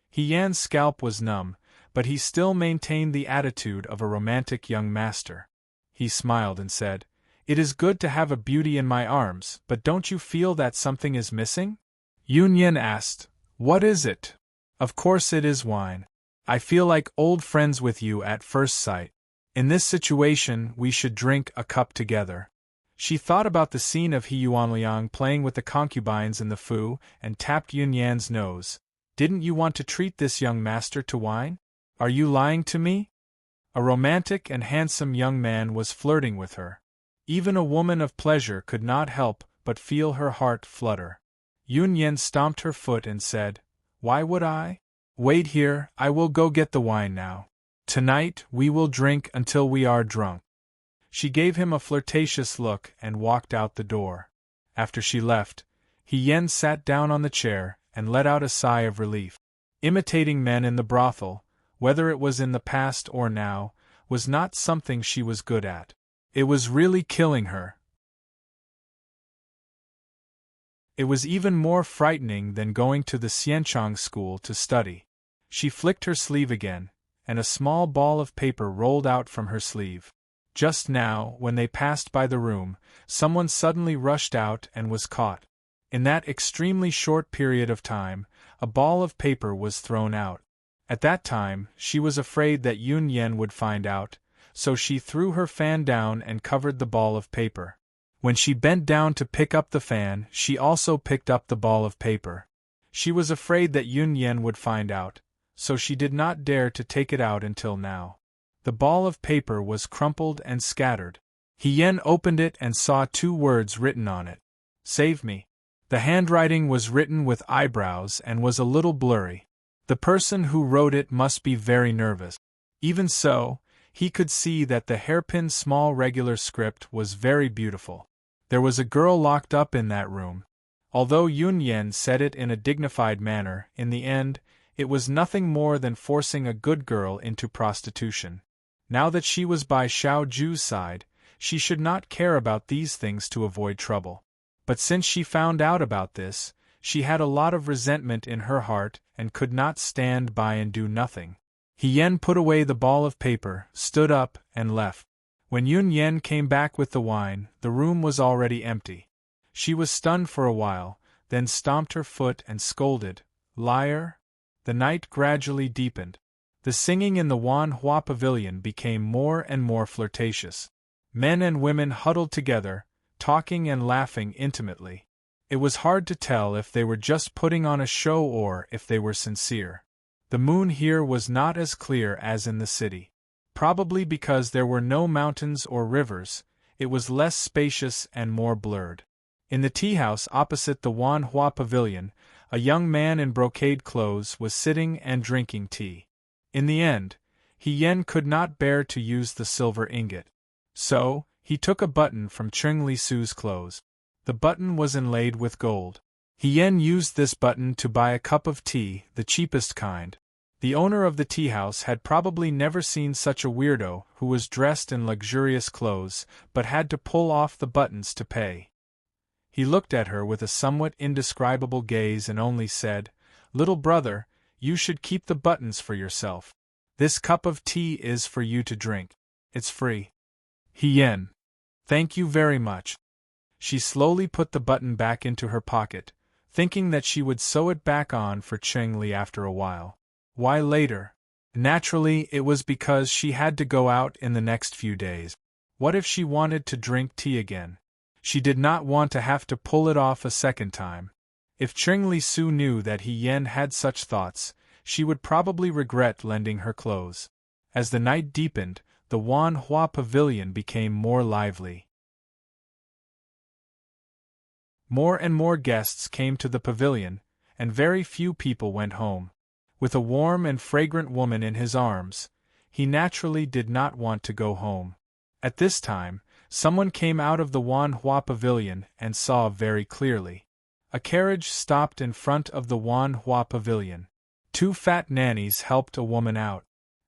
Hien's scalp was numb, but he still maintained the attitude of a romantic young master. He smiled and said, "It is good to have a beauty in my arms, but don't you feel that something is missing?" Yun Yen asked, "What is it?" "Of course it is wine. I feel like old friends with you at first sight. In this situation, we should drink a cup together." She thought about the scene of He Yuanliang playing with the concubines in the Fu and tapped Yun Yan's nose. "Didn't you want to treat this young master to wine? Are you lying to me?" A romantic and handsome young man was flirting with her. Even a woman of pleasure could not help but feel her heart flutter. Yun Yen stomped her foot and said, "Why would I? Wait here, I will go get the wine now. Tonight, we will drink until we are drunk." She gave him a flirtatious look and walked out the door. After she left, Hien sat down on the chair and let out a sigh of relief. Imitating men in the brothel, whether it was in the past or now, was not something she was good at. It was really killing her. It was even more frightening than going to the Xianchang school to study. She flicked her sleeve again, and a small ball of paper rolled out from her sleeve. Just now, when they passed by the room, someone suddenly rushed out and was caught. In that extremely short period of time, a ball of paper was thrown out. At that time, she was afraid that Yun Yen would find out, so she threw her fan down and covered the ball of paper. When she bent down to pick up the fan, she also picked up the ball of paper. She was afraid that Yun Yen would find out, so she did not dare to take it out until now. The ball of paper was crumpled and scattered. Yen opened it and saw 2 words written on it. Save me. The handwriting was written with eyebrows and was a little blurry. The person who wrote it must be very nervous. Even so, he could see that the hairpin small regular script was very beautiful. There was a girl locked up in that room. Although Yun Yen said it in a dignified manner, in the end, it was nothing more than forcing a good girl into prostitution. Now that she was by Xiao Ju's side, she should not care about these things to avoid trouble. But since she found out about this, she had a lot of resentment in her heart and could not stand by and do nothing. Yen put away the ball of paper, stood up, and left. When Yun Yen came back with the wine, the room was already empty. She was stunned for a while, then stomped her foot and scolded, "Liar!" The night gradually deepened. The singing in the Wanhua Pavilion became more and more flirtatious. Men and women huddled together, talking and laughing intimately. It was hard to tell if they were just putting on a show or if they were sincere. The moon here was not as clear as in the city. Probably because there were no mountains or rivers, it was less spacious and more blurred. In the tea-house opposite the Wanhua Pavilion, a young man in brocade clothes was sitting and drinking tea. In the end, Yen could not bear to use the silver ingot. So, he took a button from Cheng Li Su's clothes. The button was inlaid with gold. Yen used this button to buy a cup of tea, the cheapest kind. The owner of the tea-house had probably never seen such a weirdo who was dressed in luxurious clothes, but had to pull off the buttons to pay. He looked at her with a somewhat indescribable gaze and only said, "Little brother, you should keep the buttons for yourself. This cup of tea is for you to drink. It's free." Yen. "Thank you very much." She slowly put the button back into her pocket, thinking that she would sew it back on for Cheng Li after a while. Why later? Naturally, it was because she had to go out in the next few days. What if she wanted to drink tea again? She did not want to have to pull it off a second time. If Cheng Li Su knew that Yen had such thoughts, she would probably regret lending her clothes. As the night deepened, the Wanhua Pavilion became more lively. More and more guests came to the pavilion, and very few people went home. With a warm and fragrant woman in his arms, he naturally did not want to go home. At this time, someone came out of the Wanhua Pavilion and saw very clearly. A carriage stopped in front of the Wanhua Pavilion. 2 fat nannies helped a woman out.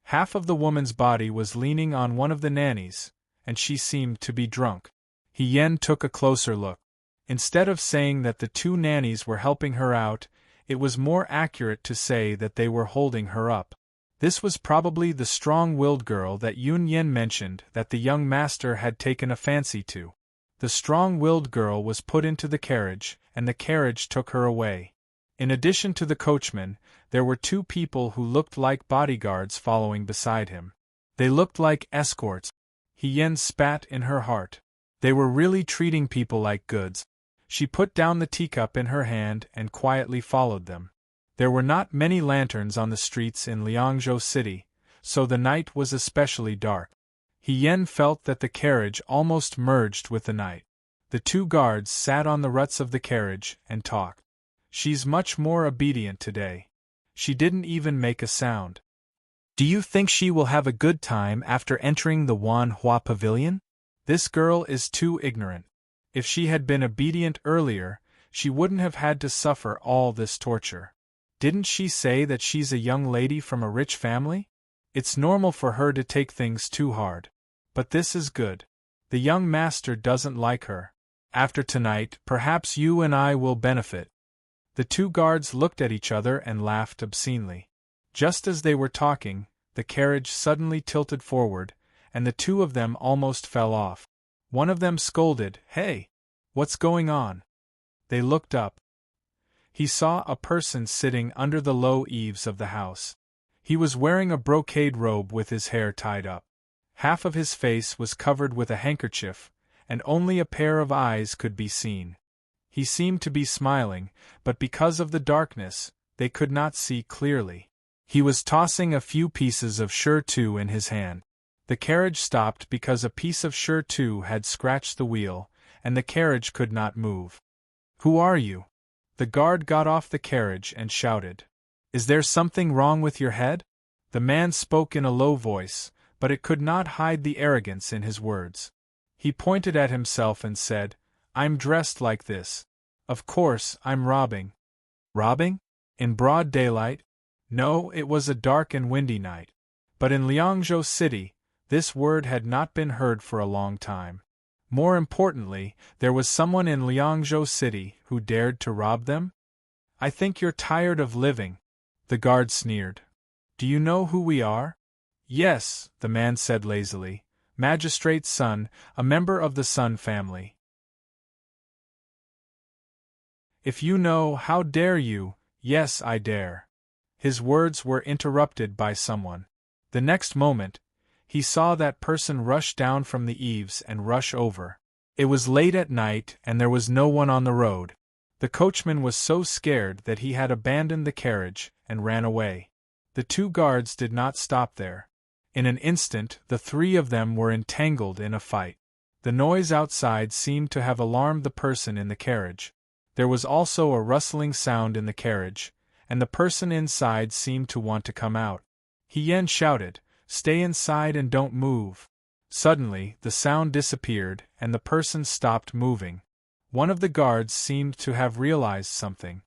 Half of the woman's body was leaning on one of the nannies, and she seemed to be drunk. Yen took a closer look. Instead of saying that the 2 nannies were helping her out, it was more accurate to say that they were holding her up. This was probably the strong-willed girl that Yun Yen mentioned that the young master had taken a fancy to. The strong-willed girl was put into the carriage, and the carriage took her away. In addition to the coachman, there were 2 people who looked like bodyguards following beside him. They looked like escorts. Yen spat in her heart. They were really treating people like goods. She put down the teacup in her hand and quietly followed them. There were not many lanterns on the streets in Liangzhou City, so the night was especially dark. Yen felt that the carriage almost merged with the night. The 2 guards sat on the ruts of the carriage and talked. "She's much more obedient today. She didn't even make a sound. Do you think she will have a good time after entering the Wanhua Pavilion? This girl is too ignorant. If she had been obedient earlier, she wouldn't have had to suffer all this torture. Didn't she say that she's a young lady from a rich family? It's normal for her to take things too hard. But this is good. The young master doesn't like her. After tonight, perhaps you and I will benefit. The two guards looked at each other and laughed obscenely. Just as they were talking, the carriage suddenly tilted forward, and the two of them almost fell off. One of them scolded, "Hey! What's going on?" They looked up. He saw a person sitting under the low eaves of the house. He was wearing a brocade robe with his hair tied up. Half of his face was covered with a handkerchief, and only a pair of eyes could be seen. He seemed to be smiling, but because of the darkness, they could not see clearly. He was tossing a few pieces of surtout in his hand. The carriage stopped because a piece of surtout had scratched the wheel, and the carriage could not move. "Who are you?" The guard got off the carriage and shouted. "Is there something wrong with your head?" The man spoke in a low voice, but it could not hide the arrogance in his words. He pointed at himself and said, "I'm dressed like this. Of course, I'm robbing." "Robbing? In broad daylight?" No, it was a dark and windy night. But in Liangzhou City, this word had not been heard for a long time. More importantly, there was someone in Liangzhou City who dared to rob them? "I think you're tired of living," the guard sneered. "Do you know who we are?" "Yes," the man said lazily. "Magistrate's son, a member of the Sun family." "If you know, how dare you?" "Yes, I dare." His words were interrupted by someone. The next moment, he saw that person rush down from the eaves and rush over. It was late at night and there was no one on the road. The coachman was so scared that he had abandoned the carriage and ran away. The two guards did not stop there. In an instant, the three of them were entangled in a fight. The noise outside seemed to have alarmed the person in the carriage. There was also a rustling sound in the carriage, and the person inside seemed to want to come out. Hien shouted, "Stay inside and don't move." Suddenly, the sound disappeared and the person stopped moving. One of the guards seemed to have realized something.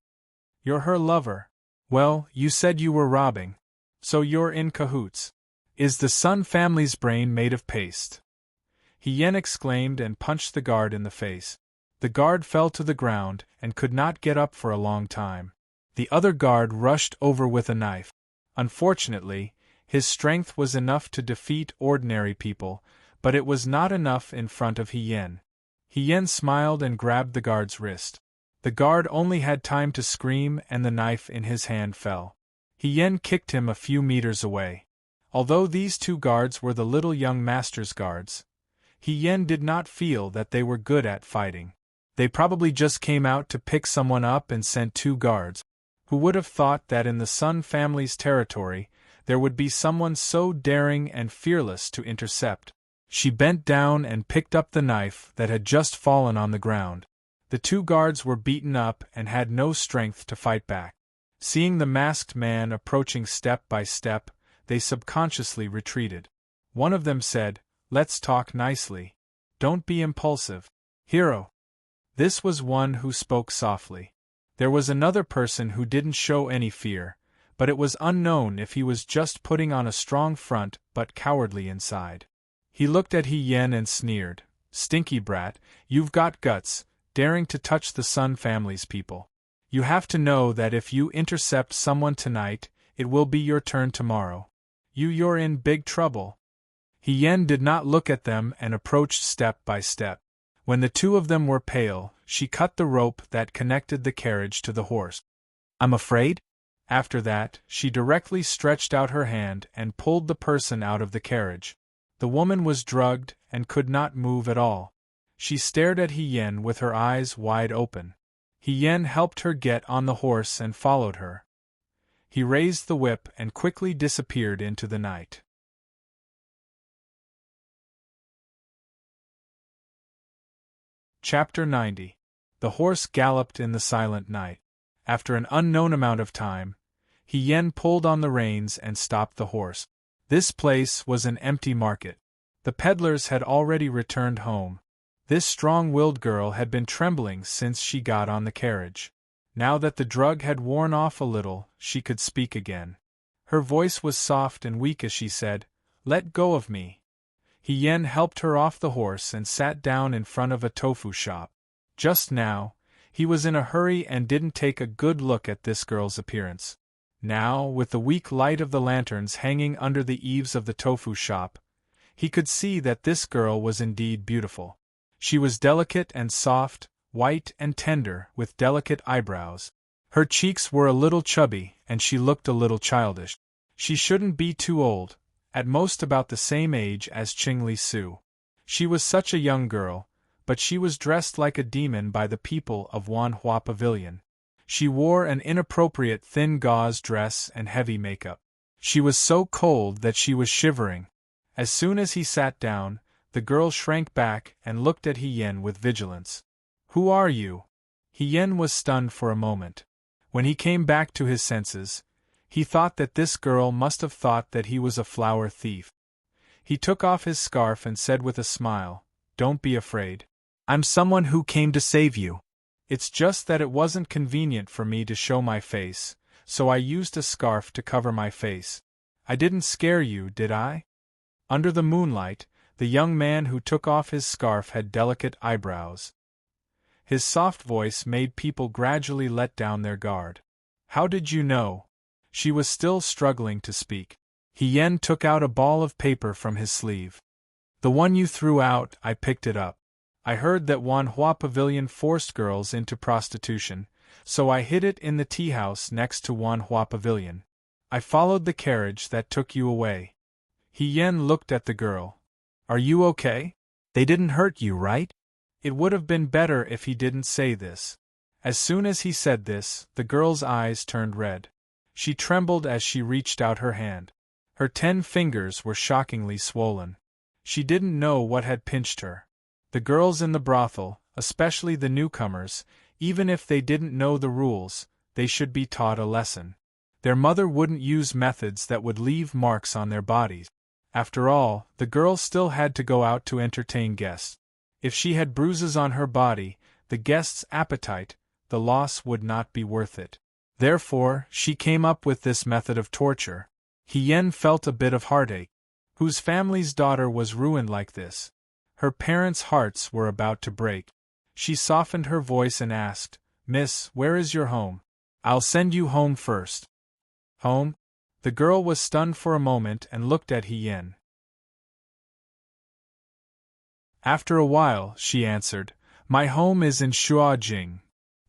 "You're her lover. Well, you said you were robbing. So you're in cahoots. Is the Sun family's brain made of paste?" Hien exclaimed and punched the guard in the face. The guard fell to the ground and could not get up for a long time. The other guard rushed over with a knife. Unfortunately, his strength was enough to defeat ordinary people, but it was not enough in front of Hien. Hien smiled and grabbed the guard's wrist. The guard only had time to scream and the knife in his hand fell. Hien kicked him a few meters away. Although these two guards were the little young master's guards, Hien did not feel that they were good at fighting. They probably just came out to pick someone up and sent two guards. Who would have thought that in the Sun family's territory, there would be someone so daring and fearless to intercept? She bent down and picked up the knife that had just fallen on the ground. The two guards were beaten up and had no strength to fight back. Seeing the masked man approaching step by step, they subconsciously retreated. One of them said, "Let's talk nicely. Don't be impulsive. Hero." This was one who spoke softly. There was another person who didn't show any fear, but it was unknown if he was just putting on a strong front but cowardly inside. He looked at Hien and sneered, "Stinky brat, you've got guts, daring to touch the Sun family's people. You have to know that if you intercept someone tonight, it will be your turn tomorrow. You're in big trouble." Hien did not look at them and approached step by step. When the two of them were pale, she cut the rope that connected the carriage to the horse. "I'm afraid?" After that, she directly stretched out her hand and pulled the person out of the carriage. The woman was drugged and could not move at all. She stared at Hien with her eyes wide open. Hien helped her get on the horse and followed her. He raised the whip and quickly disappeared into the night. Chapter 90. The horse galloped in the silent night. After an unknown amount of time, Hien pulled on the reins and stopped the horse. This place was an empty market. The peddlers had already returned home. This strong-willed girl had been trembling since she got on the carriage. Now that the drug had worn off a little, she could speak again. Her voice was soft and weak as she said, "Let go of me." He Yen helped her off the horse and sat down in front of a tofu shop. Just now, he was in a hurry and didn't take a good look at this girl's appearance. Now, with the weak light of the lanterns hanging under the eaves of the tofu shop, he could see that this girl was indeed beautiful. She was delicate and soft, white and tender, with delicate eyebrows. Her cheeks were a little chubby, and she looked a little childish. She shouldn't be too old, at most about the same age as Qingli Su. She was such a young girl, but she was dressed like a demon by the people of Wanhua Pavilion. She wore an inappropriate thin gauze dress and heavy makeup. She was so cold that she was shivering. As soon as he sat down, the girl shrank back and looked at He Yen with vigilance. "Who are you?" He Yen was stunned for a moment. When he came back to his senses, he thought that this girl must have thought that he was a flower thief. He took off his scarf and said with a smile, "Don't be afraid. I'm someone who came to save you. It's just that it wasn't convenient for me to show my face, so I used a scarf to cover my face. I didn't scare you, did I?" Under the moonlight, the young man who took off his scarf had delicate eyebrows. His soft voice made people gradually let down their guard. "How did you know?" She was still struggling to speak. He Yen took out a ball of paper from his sleeve. "The one you threw out, I picked it up. I heard that Wanhua Pavilion forced girls into prostitution, so I hid it in the tea house next to Wanhua Pavilion. I followed the carriage that took you away." He Yen looked at the girl. "Are you okay? They didn't hurt you, right?" It would have been better if he didn't say this. As soon as he said this, the girl's eyes turned red. She trembled as she reached out her hand. Her 10 fingers were shockingly swollen. She didn't know what had pinched her. The girls in the brothel, especially the newcomers, even if they didn't know the rules, they should be taught a lesson. Their mother wouldn't use methods that would leave marks on their bodies. After all, the girl still had to go out to entertain guests. If she had bruises on her body, the guests' appetite, the loss would not be worth it. Therefore, she came up with this method of torture. He Yen felt a bit of heartache. Whose family's daughter was ruined like this? Her parents' hearts were about to break. She softened her voice and asked, "Miss, where is your home? I'll send you home first." "Home?" The girl was stunned for a moment and looked at He Yen. After a while, she answered, "My home is in Shuajing.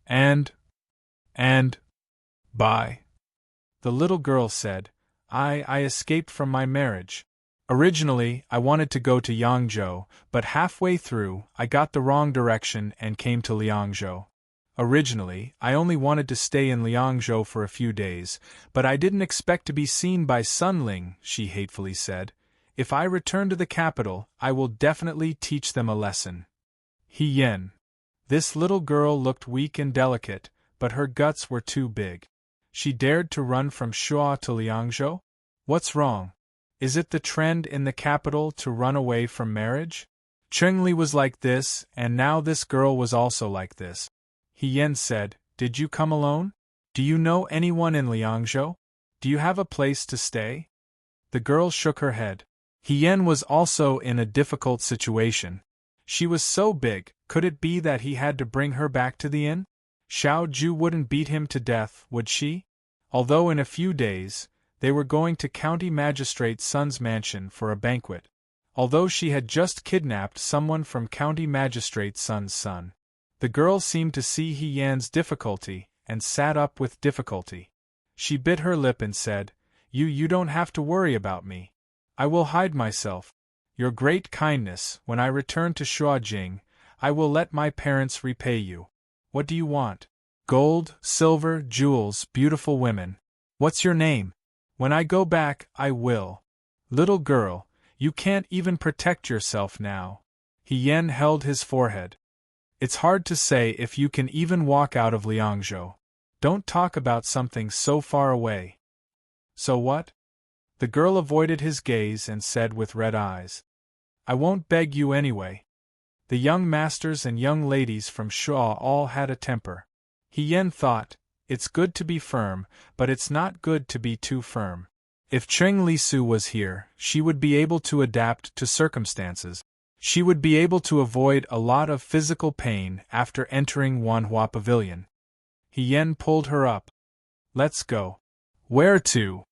And, bye." The little girl said, I escaped from my marriage. Originally, I wanted to go to Yangzhou, but halfway through, I got the wrong direction and came to Liangzhou. Originally, I only wanted to stay in Liangzhou for a few days, but I didn't expect to be seen by Sunling," she hatefully said. "If I return to the capital, I will definitely teach them a lesson." He Yen. This little girl looked weak and delicate, but her guts were too big. She dared to run from Shua to Liangzhou? What's wrong? Is it the trend in the capital to run away from marriage? Chengli was like this, and now this girl was also like this. He Yen said, "Did you come alone? Do you know anyone in Liangzhou? Do you have a place to stay?" The girl shook her head. He Yen was also in a difficult situation. She was so big, could it be that he had to bring her back to the inn? Xiao Ju wouldn't beat him to death, would she? Although in a few days, they were going to County Magistrate Sun's mansion for a banquet. Although she had just kidnapped someone from County Magistrate Sun's son. The girl seemed to see He Yan's difficulty, and sat up with difficulty. She bit her lip and said, You don't have to worry about me. I will hide myself. Your great kindness, when I return to Shuajing, I will let my parents repay you. What do you want? Gold, silver, jewels, beautiful women. What's your name? When I go back, I will. Little girl, you can't even protect yourself now. He Yen held his forehead. It's hard to say if you can even walk out of Liangzhou. Don't talk about something so far away. So what? The girl avoided his gaze and said with red eyes. I won't beg you anyway. The young masters and young ladies from Shua all had a temper. He Yen thought, it's good to be firm, but it's not good to be too firm. If Cheng Lisu was here, she would be able to adapt to circumstances. She would be able to avoid a lot of physical pain after entering Wanhua Pavilion. Hien pulled her up. Let's go. Where to?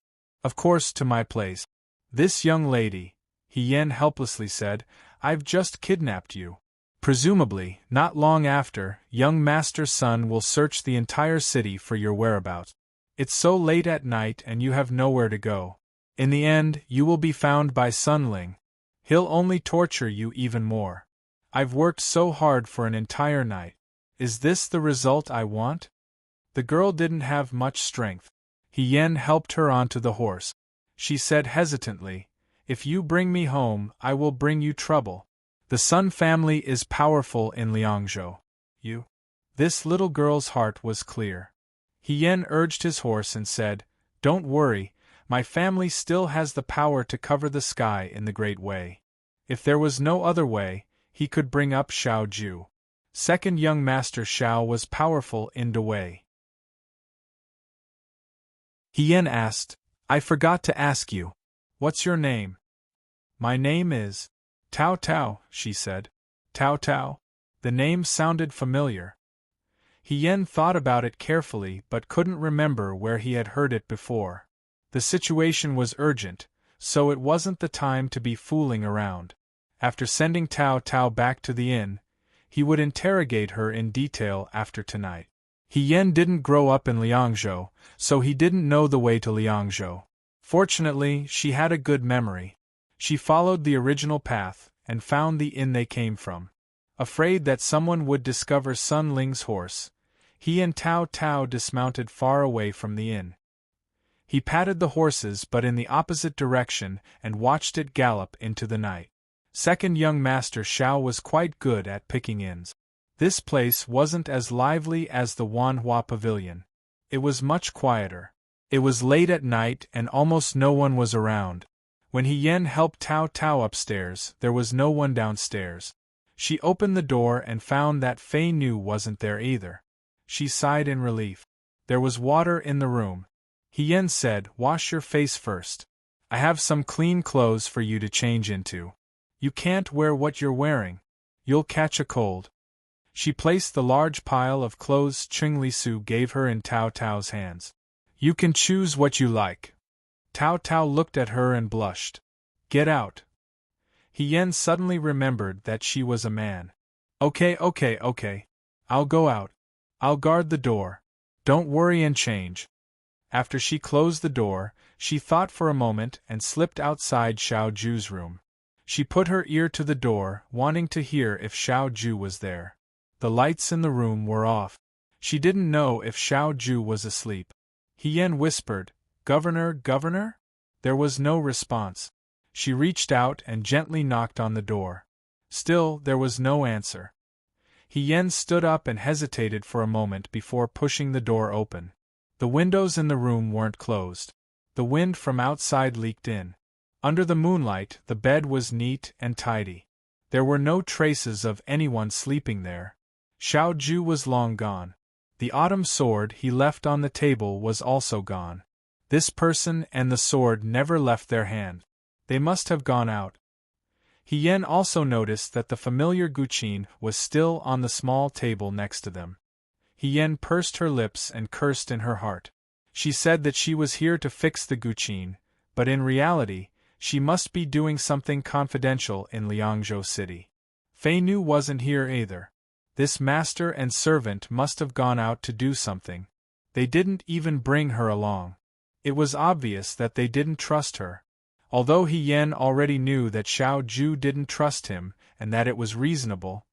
Of course, to my place. This young lady, Hien helplessly said, I've just kidnapped you. Presumably, not long after, young Master Sun will search the entire city for your whereabouts. It's so late at night and you have nowhere to go. In the end, you will be found by Sun Ling. He'll only torture you even more. I've worked so hard for an entire night. Is this the result I want? The girl didn't have much strength. Hien helped her onto the horse. She said hesitantly, If you bring me home, I will bring you trouble. The Sun family is powerful in Liangzhou. You? This little girl's heart was clear. Hien urged his horse and said, Don't worry, my family still has the power to cover the sky in the Great Way. If there was no other way, he could bring up Xiao Ju. Second young Master Xiao was powerful in the way. Hien asked, I forgot to ask you. What's your name? My name is Tao Tao, she said. Tao Tao? The name sounded familiar. Hien thought about it carefully but couldn't remember where he had heard it before. The situation was urgent, so it wasn't the time to be fooling around. After sending Tao Tao back to the inn, he would interrogate her in detail after tonight. Hien didn't grow up in Liangzhou, so he didn't know the way to Liangzhou. Fortunately, she had a good memory. She followed the original path and found the inn they came from. Afraid that someone would discover Sun Ling's horse, he and Tao Tao dismounted far away from the inn. He patted the horses but in the opposite direction and watched it gallop into the night. Second young Master Xiao was quite good at picking inns. This place wasn't as lively as the Wanhua Pavilion. It was much quieter. It was late at night and almost no one was around. When Hien helped Tao Tao upstairs, there was no one downstairs. She opened the door and found that Fei Nu wasn't there either. She sighed in relief. There was water in the room. Hien said, Wash your face first. I have some clean clothes for you to change into. You can't wear what you're wearing. You'll catch a cold. She placed the large pile of clothes Cheng Lisu gave her in Tao Tao's hands. You can choose what you like. Tao Tao looked at her and blushed. Get out. Hien suddenly remembered that she was a man. Okay. I'll go out. I'll guard the door. Don't worry and change. After she closed the door, she thought for a moment and slipped outside Xiao Ju's room. She put her ear to the door, wanting to hear if Xiao Ju was there. The lights in the room were off. She didn't know if Xiao Ju was asleep. Hien whispered, Governor? There was no response. She reached out and gently knocked on the door. Still, there was no answer. Hien stood up and hesitated for a moment before pushing the door open. The windows in the room weren't closed. The wind from outside leaked in. Under the moonlight, the bed was neat and tidy. There were no traces of anyone sleeping there. Xiao Ju was long gone. The autumn sword he left on the table was also gone. This person and the sword never left their hand. They must have gone out. Hien also noticed that the familiar guqin was still on the small table next to them. Hien pursed her lips and cursed in her heart. She said that she was here to fix the guqin, but in reality, she must be doing something confidential in Liangzhou City. Fei Nu wasn't here either. This master and servant must have gone out to do something. They didn't even bring her along. It was obvious that they didn't trust her. Although Hien already knew that Xiao Ju didn't trust him and that it was reasonable,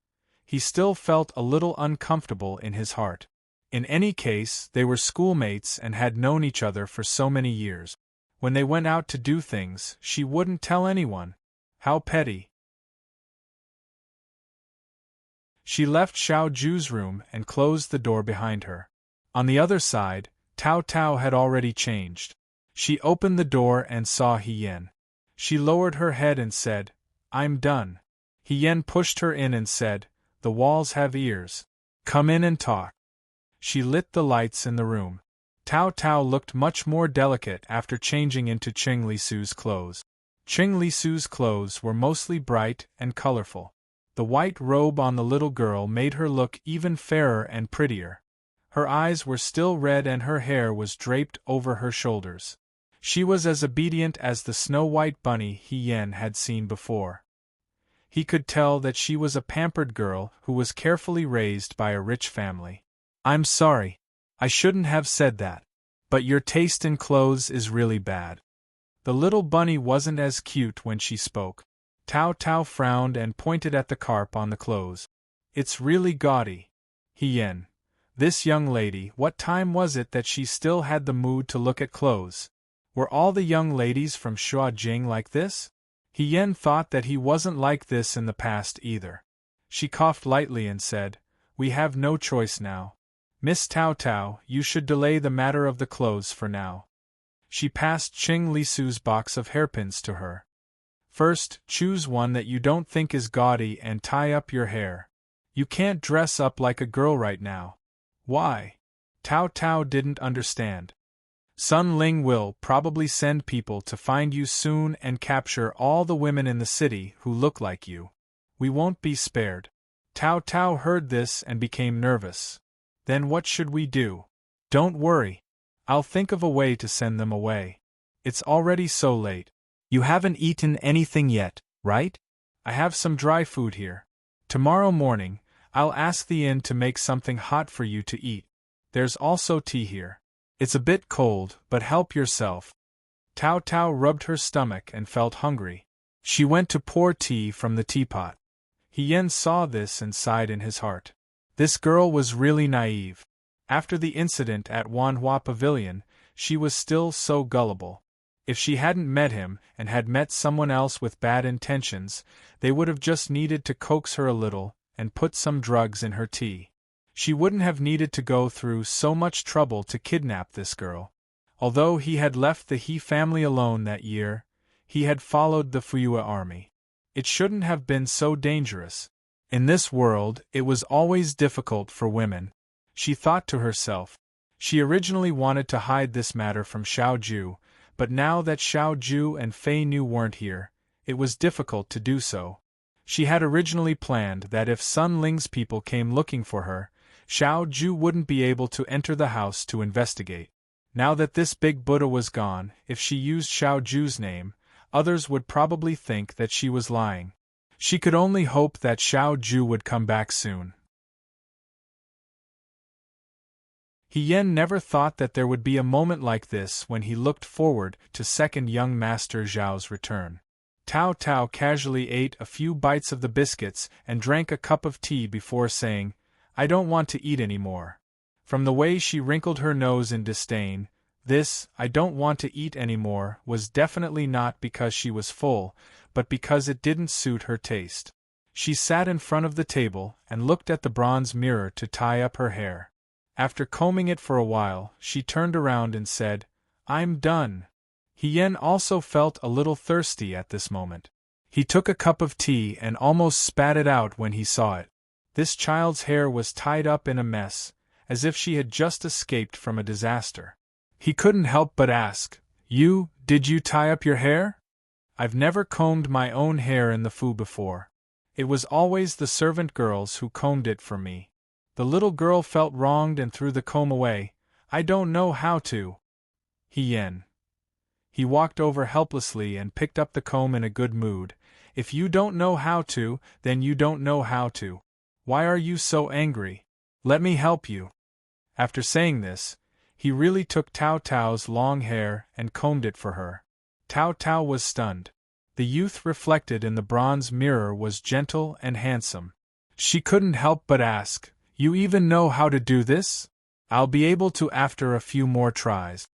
he still felt a little uncomfortable in his heart. In any case, they were schoolmates and had known each other for so many years. When they went out to do things, she wouldn't tell anyone. How petty. She left Xiao Ju's room and closed the door behind her. On the other side, Tao Tao had already changed. She opened the door and saw Hien. She lowered her head and said, I'm done. Hien pushed her in and said, The walls have ears. Come in and talk. She lit the lights in the room. Tao Tao looked much more delicate after changing into Qing Lisu's clothes. Qing Lisu's clothes were mostly bright and colorful. The white robe on the little girl made her look even fairer and prettier. Her eyes were still red and her hair was draped over her shoulders. She was as obedient as the snow-white bunny He Yan had seen before. He could tell that she was a pampered girl who was carefully raised by a rich family. "I'm sorry. I shouldn't have said that. But your taste in clothes is really bad." The little bunny wasn't as cute when she spoke. Tao Tao frowned and pointed at the carp on the clothes. "It's really gaudy. He Yan. This young lady, what time was it that she still had the mood to look at clothes? Were all the young ladies from Shuajing like this?" He Yan thought that he wasn't like this in the past either. She coughed lightly and said, "We have no choice now. Miss Tao Tao, you should delay the matter of the clothes for now." She passed Qing Lisu's box of hairpins to her. "First, choose one that you don't think is gaudy and tie up your hair. You can't dress up like a girl right now." "Why?" Tao Tao didn't understand. "Sun Ling will probably send people to find you soon and capture all the women in the city who look like you. We won't be spared." Tao Tao heard this and became nervous. "Then what should we do?" "Don't worry. I'll think of a way to send them away. It's already so late. You haven't eaten anything yet, right?" "I have some dry food here. Tomorrow morning, I'll ask the inn to make something hot for you to eat. There's also tea here. It's a bit cold, but help yourself." Tao Tao rubbed her stomach and felt hungry. She went to pour tea from the teapot. He Yan saw this and sighed in his heart. This girl was really naive. After the incident at Wanhua Pavilion, she was still so gullible. If she hadn't met him and had met someone else with bad intentions, they would have just needed to coax her a little and put some drugs in her tea. She wouldn't have needed to go through so much trouble to kidnap this girl. Although he had left the He family alone that year, he had followed the Fuyue army. It shouldn't have been so dangerous. In this world, it was always difficult for women. She thought to herself. She originally wanted to hide this matter from Xiao Ju, but now that Xiao Ju and Fei Nu weren't here, it was difficult to do so. She had originally planned that if Sun Ling's people came looking for her, Xiao Ju wouldn't be able to enter the house to investigate. Now that this big Buddha was gone, if she used Xiao Ju's name, others would probably think that she was lying. She could only hope that Xiao Ju would come back soon. He Yan never thought that there would be a moment like this when he looked forward to second young Master Zhao's return. Tao Tao casually ate a few bites of the biscuits and drank a cup of tea before saying, "I don't want to eat any more." From the way she wrinkled her nose in disdain, this, "I don't want to eat any more," was definitely not because she was full, but because it didn't suit her taste. She sat in front of the table and looked at the bronze mirror to tie up her hair. After combing it for a while, she turned around and said, "I'm done." He Yan also felt a little thirsty at this moment. He took a cup of tea and almost spat it out when he saw it. This child's hair was tied up in a mess, as if she had just escaped from a disaster. He couldn't help but ask, Did you tie up your hair?" "I've never combed my own hair in the Fu before. It was always the servant girls who combed it for me." The little girl felt wronged and threw the comb away. "I don't know how to." He Yan. He walked over helplessly and picked up the comb in a good mood. "If you don't know how to, then you don't know how to. Why are you so angry? Let me help you." After saying this, he really took Tao Tao's long hair and combed it for her. Tao Tao was stunned. The youth reflected in the bronze mirror was gentle and handsome. She couldn't help but ask, "You even know how to do this?" "I'll be able to after a few more tries."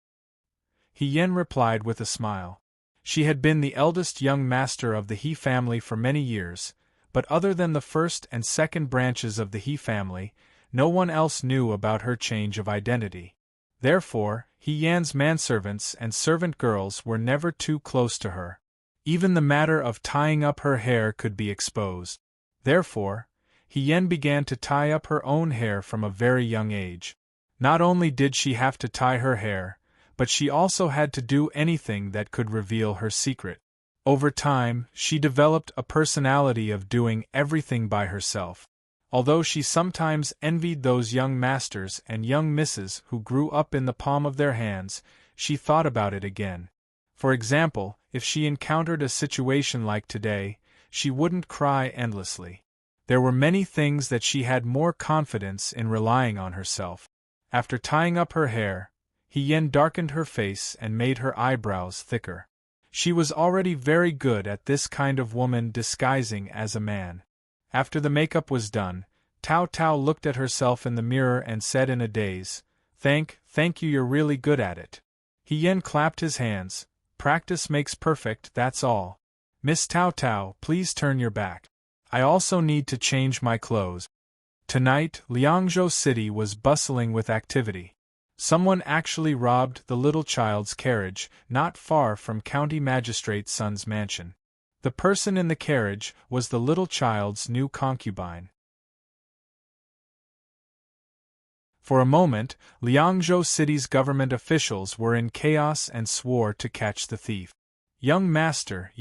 He Yan replied with a smile. She had been the eldest young master of the He family for many years, but other than the first and second branches of the He family, no one else knew about her change of identity. Therefore, He Yan's manservants and servant girls were never too close to her. Even the matter of tying up her hair could be exposed. Therefore, He Yan began to tie up her own hair from a very young age. Not only did she have to tie her hair, but she also had to do anything that could reveal her secret. Over time, she developed a personality of doing everything by herself. Although she sometimes envied those young masters and young misses who grew up in the palm of their hands, she thought about it again. For example, if she encountered a situation like today, she wouldn't cry endlessly. There were many things that she had more confidence in relying on herself. After tying up her hair, Hien darkened her face and made her eyebrows thicker. She was already very good at this kind of woman disguising as a man. After the makeup was done, Tao Tao looked at herself in the mirror and said in a daze, Thank you, you're really good at it." Hien clapped his hands. "Practice makes perfect, that's all. Miss Tao Tao, please turn your back. I also need to change my clothes." Tonight, Liangzhou City was bustling with activity. Someone actually robbed the little child's carriage, not far from County Magistrate's son's mansion. The person in the carriage was the little child's new concubine. For a moment, Liangzhou City's government officials were in chaos and swore to catch the thief. Young master,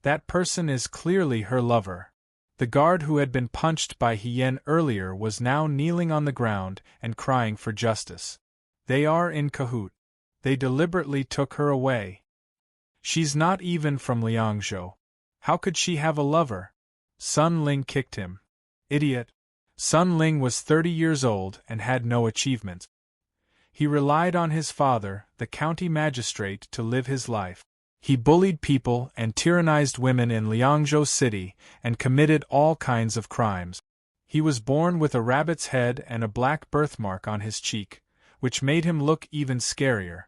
that person is clearly her lover." The guard who had been punched by Hien earlier was now kneeling on the ground and crying for justice. "They are in cahoot. They deliberately took her away. She's not even from Liangzhou. How could she have a lover?" Sun Ling kicked him. "Idiot." Sun Ling was 30 years old and had no achievements. He relied on his father, the county magistrate, to live his life. He bullied people and tyrannized women in Liangzhou City and committed all kinds of crimes. He was born with a rabbit's head and a black birthmark on his cheek, which made him look even scarier.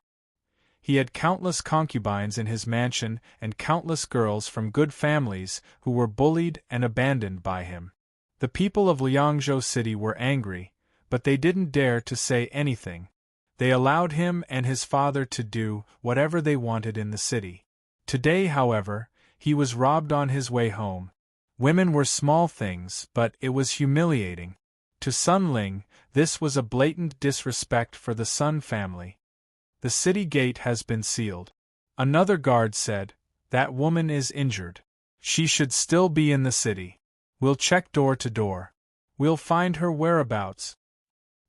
He had countless concubines in his mansion and countless girls from good families who were bullied and abandoned by him. The people of Liangzhou City were angry, but they didn't dare to say anything. They allowed him and his father to do whatever they wanted in the city. Today, however, he was robbed on his way home. Women were small things, but it was humiliating. To Sun Ling, this was a blatant disrespect for the Sun family. "The city gate has been sealed." Another guard said, "That woman is injured. She should still be in the city. We'll check door to door. We'll find her whereabouts."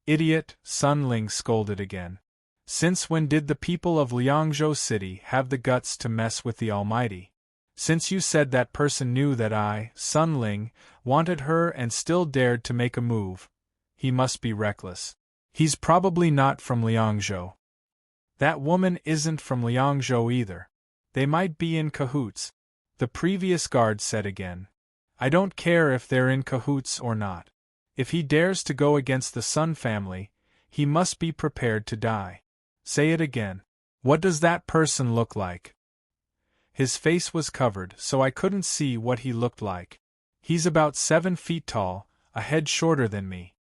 "Idiot," Sun Ling scolded again. "Since when did the people of Liangzhou City have the guts to mess with the Almighty? Since you said that person knew that I, Sun Ling, wanted her and still dared to make a move, he must be reckless. He's probably not from Liangzhou. That woman isn't from Liangzhou either. They might be in cahoots," the previous guard said again. "I don't care if they're in cahoots or not. If he dares to go against the Sun family, he must be prepared to die." "Say it again. What does that person look like?" His face was covered, so I couldn't see what he looked like. "He's about 7 feet tall, a head shorter than me.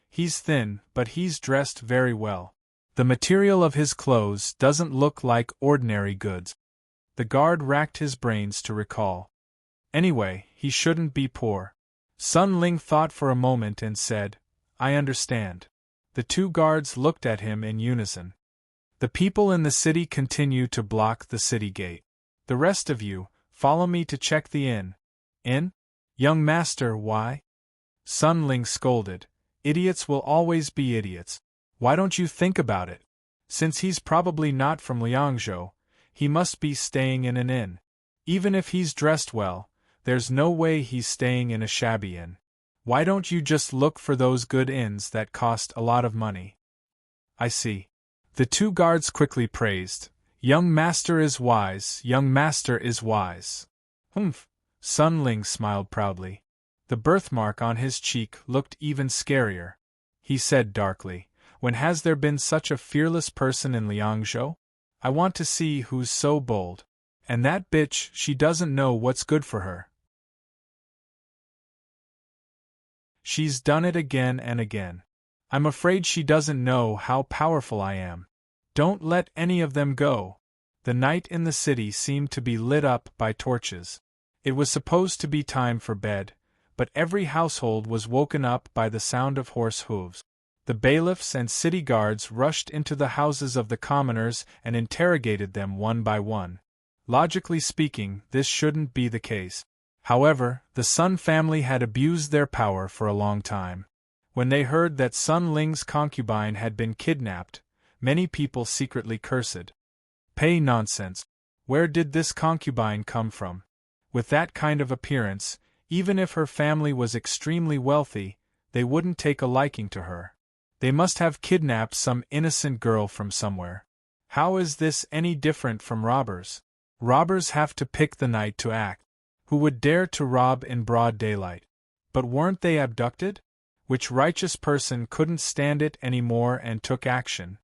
He's thin, but he's dressed very well. The material of his clothes doesn't look like ordinary goods." The guard racked his brains to recall. "Anyway, he shouldn't be poor." Sun Ling thought for a moment and said, "I understand." The two guards looked at him in unison. "The people in the city continue to block the city gate. The rest of you, follow me to check the inn." "Inn? Young master, why?" Sun Ling scolded. "Idiots will always be idiots. Why don't you think about it? Since he's probably not from Liangzhou, he must be staying in an inn. Even if he's dressed well, there's no way he's staying in a shabby inn. Why don't you just look for those good inns that cost a lot of money?" "I see." The two guards quickly praised. "Young master is wise, young master is wise." "Humph," Sun Ling smiled proudly. The birthmark on his cheek looked even scarier. He said darkly, "When has there been such a fearless person in Liangzhou? I want to see who's so bold. And that bitch, she doesn't know what's good for her. She's done it again and again. I'm afraid she doesn't know how powerful I am. Don't let any of them go." The night in the city seemed to be lit up by torches. It was supposed to be time for bed, but every household was woken up by the sound of horse hooves. The bailiffs and city guards rushed into the houses of the commoners and interrogated them one by one. Logically speaking, this shouldn't be the case. However, the Sun family had abused their power for a long time. When they heard that Sun Ling's concubine had been kidnapped, many people secretly cursed. Pay nonsense. Where did this concubine come from? With that kind of appearance, even if her family was extremely wealthy, they wouldn't take a liking to her. They must have kidnapped some innocent girl from somewhere. How is this any different from robbers? Robbers have to pick the night to act. Who would dare to rob in broad daylight? But weren't they abducted? Which righteous person couldn't stand it anymore and took action?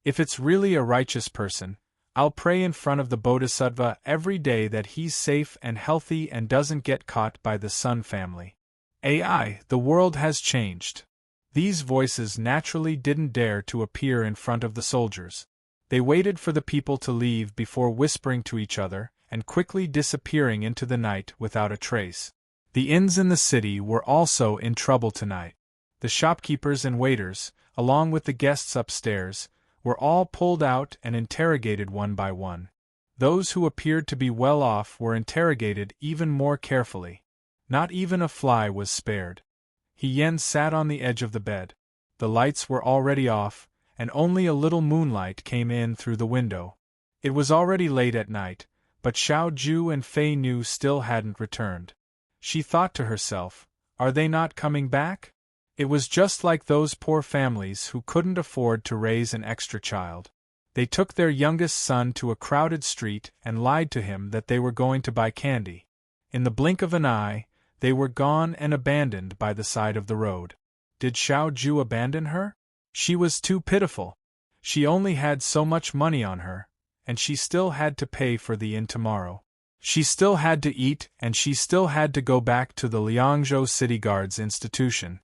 If it's really a righteous person, I'll pray in front of the Bodhisattva every day that he's safe and healthy and doesn't get caught by the Sun family. The world has changed. These voices naturally didn't dare to appear in front of the soldiers. They waited for the people to leave before whispering to each other and quickly disappearing into the night without a trace. The inns in the city were also in trouble tonight. The shopkeepers and waiters, along with the guests upstairs, were all pulled out and interrogated one by one. Those who appeared to be well off were interrogated even more carefully. Not even a fly was spared. Yen sat on the edge of the bed. The lights were already off, and only a little moonlight came in through the window. It was already late at night, but Xiao Ju and Fei Nu still hadn't returned. She thought to herself, are they not coming back? It was just like those poor families who couldn't afford to raise an extra child. They took their youngest son to a crowded street and lied to him that they were going to buy candy. In the blink of an eye, they were gone and abandoned by the side of the road. Did Xiao Ju abandon her? She was too pitiful. She only had so much money on her, and she still had to pay for the inn tomorrow. She still had to eat, and she still had to go back to the Liangzhou City Guards institution.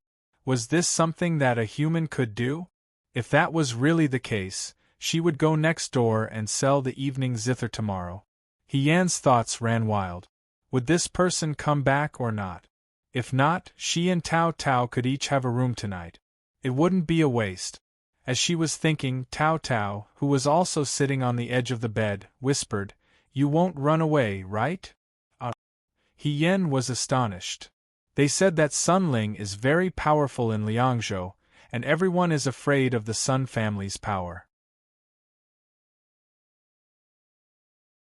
Was this something that a human could do? If that was really the case, she would go next door and sell the evening zither tomorrow. Yan's thoughts ran wild. Would this person come back or not? If not, she and Tao Tao could each have a room tonight. It wouldn't be a waste. As she was thinking, Tao Tao, who was also sitting on the edge of the bed, whispered, "You won't run away, right?" Yen was astonished. They said that Sun Ling is very powerful in Liangzhou, and everyone is afraid of the Sun family's power.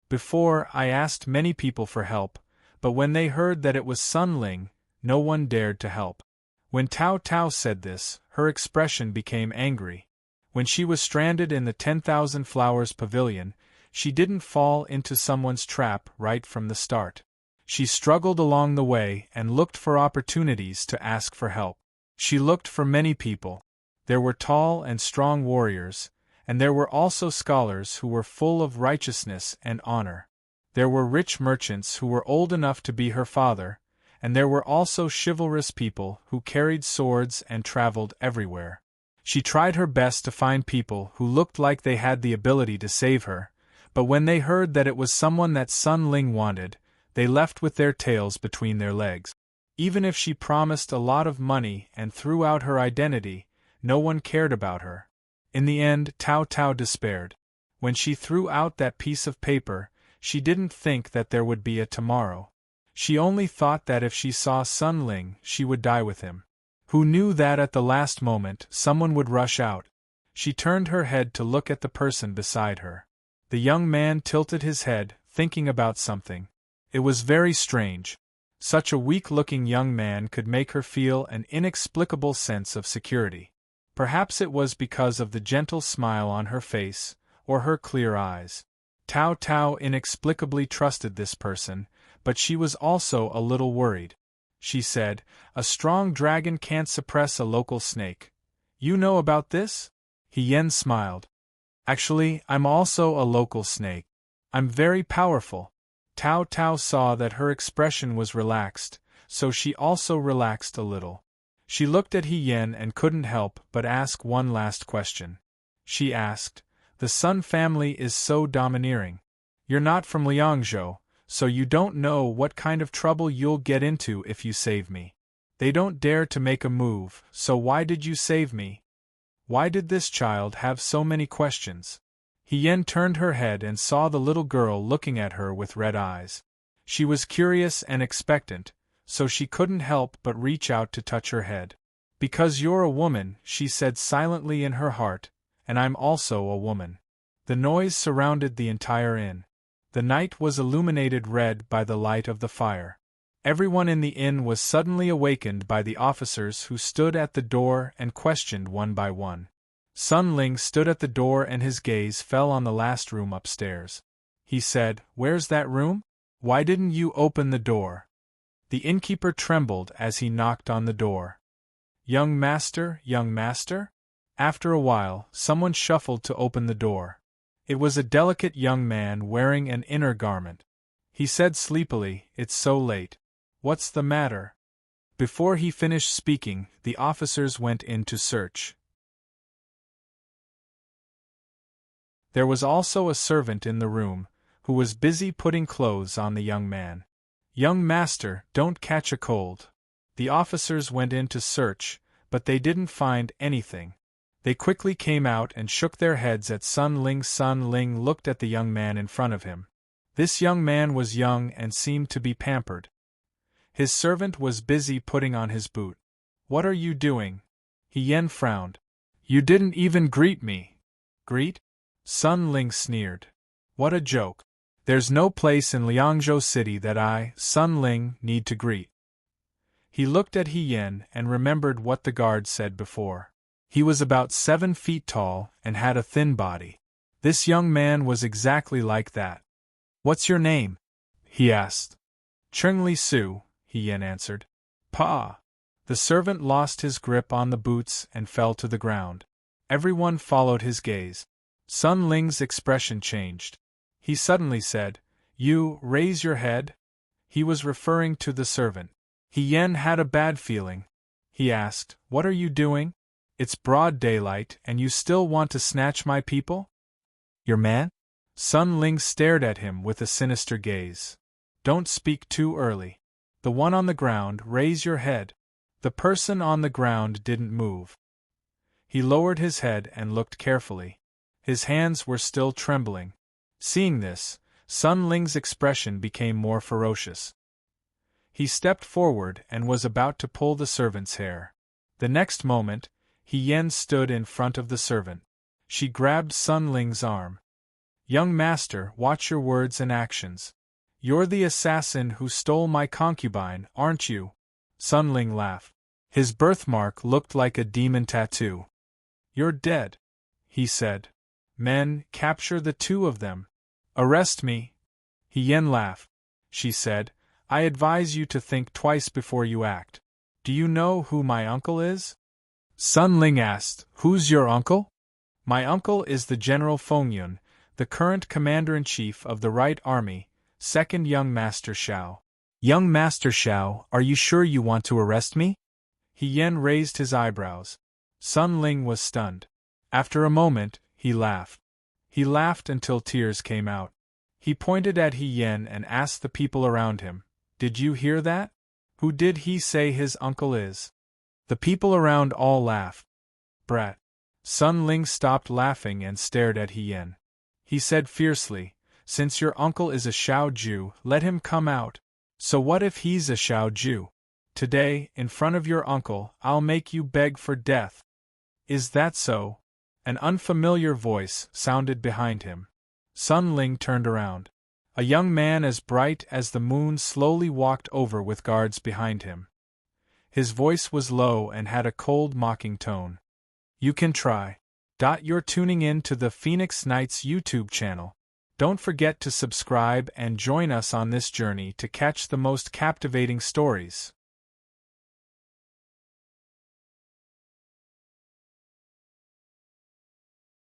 Before, I asked many people for help, but when they heard that it was Sun Ling, no one dared to help. When Tao Tao said this, her expression became angry. When she was stranded in the 10,000 Flowers Pavilion, she didn't fall into someone's trap right from the start. She struggled along the way and looked for opportunities to ask for help. She looked for many people. There were tall and strong warriors, and there were also scholars who were full of righteousness and honor. There were rich merchants who were old enough to be her father, and there were also chivalrous people who carried swords and traveled everywhere. She tried her best to find people who looked like they had the ability to save her, but when they heard that it was someone that Sun Ling wanted, they left with their tails between their legs. Even if she promised a lot of money and threw out her identity, no one cared about her. In the end, Tao Tao despaired. When she threw out that piece of paper, she didn't think that there would be a tomorrow. She only thought that if she saw Sun Ling, she would die with him. Who knew that at the last moment, someone would rush out? She turned her head to look at the person beside her. The young man tilted his head, thinking about something. It was very strange. Such a weak-looking young man could make her feel an inexplicable sense of security. Perhaps it was because of the gentle smile on her face, or her clear eyes. Tao Tao inexplicably trusted this person, but she was also a little worried. She said, "A strong dragon can't suppress a local snake. You know about this?" Yen smiled. "Actually, I'm also a local snake. I'm very powerful." Tao Tao saw that her expression was relaxed, so she also relaxed a little. She looked at Yen and couldn't help but ask one last question. She asked, "The Sun family is so domineering. You're not from Liangzhou, so you don't know what kind of trouble you'll get into if you save me. They don't dare to make a move, so why did you save me?" Why did this child have so many questions? Hien turned her head and saw the little girl looking at her with red eyes. She was curious and expectant, so she couldn't help but reach out to touch her head. Because you're a woman, she said silently in her heart, and I'm also a woman. The noise surrounded the entire inn. The night was illuminated red by the light of the fire. Everyone in the inn was suddenly awakened by the officers who stood at the door and questioned one by one. Sun Ling stood at the door and his gaze fell on the last room upstairs. He said, "Where's that room? Why didn't you open the door?" The innkeeper trembled as he knocked on the door. Young master, young master?" After a while, someone shuffled to open the door. It was a delicate young man wearing an inner garment. He said sleepily, "It's so late. What's the matter?" Before he finished speaking, the officers went in to search. There was also a servant in the room, who was busy putting clothes on the young man. "Young master, don't catch a cold." The officers went in to search, but they didn't find anything. They quickly came out and shook their heads at Sun Ling. Sun Ling looked at the young man in front of him. This young man was young and seemed to be pampered. His servant was busy putting on his boot. "What are you doing?" Hien frowned. "You didn't even greet me." "Greet?" Sun Ling sneered. "What a joke. There's no place in Liangzhou City that I, Sun Ling, need to greet." He looked at Hien and remembered what the guard said before. He was about 7 feet tall and had a thin body. This young man was exactly like that. "What's your name?" he asked. "Chengli Su," Hien answered. "Pa!" The servant lost his grip on the boots and fell to the ground. Everyone followed his gaze. Sun Ling's expression changed. He suddenly said, "You, raise your head?" He was referring to the servant. Hien had a bad feeling. He asked, "What are you doing? It's broad daylight and you still want to snatch my people? Your man?" Sun Ling stared at him with a sinister gaze. "Don't speak too early. The one on the ground, raise your head." The person on the ground didn't move. He lowered his head and looked carefully. His hands were still trembling. Seeing this, Sun Ling's expression became more ferocious. He stepped forward and was about to pull the servant's hair. The next moment, Hien stood in front of the servant. She grabbed Sun Ling's arm. "Young master, watch your words and actions. You're the assassin who stole my concubine, aren't you?" Sun Ling laughed. His birthmark looked like a demon tattoo. "You're dead," he said. "Men, capture the 2 of them. Arrest me." Hien laughed. She said, "I advise you to think twice before you act. Do you know who my uncle is?" Sun Ling asked, "Who's your uncle?" "My uncle is the General Fengyun, the current commander-in-chief of the Right Army, second young Master Xiao." "Young Master Xiao, are you sure you want to arrest me?" Hien raised his eyebrows. Sun Ling was stunned. After a moment, he laughed. He laughed until tears came out. He pointed at Hien and asked the people around him, "Did you hear that? Who did he say his uncle is?" The people around all laughed. "Brat." Sun Ling stopped laughing and stared at Hien. He said fiercely, "Since your uncle is a Xiao Ju, let him come out. So what if he's a Xiao Ju? Today, in front of your uncle, I'll make you beg for death." "Is that so?" An unfamiliar voice sounded behind him. Sun Ling turned around. A young man as bright as the moon slowly walked over with guards behind him. His voice was low and had a cold, mocking tone. "You can try." You're tuning in to the Phoenix Knights YouTube channel. Don't forget to subscribe and join us on this journey to catch the most captivating stories.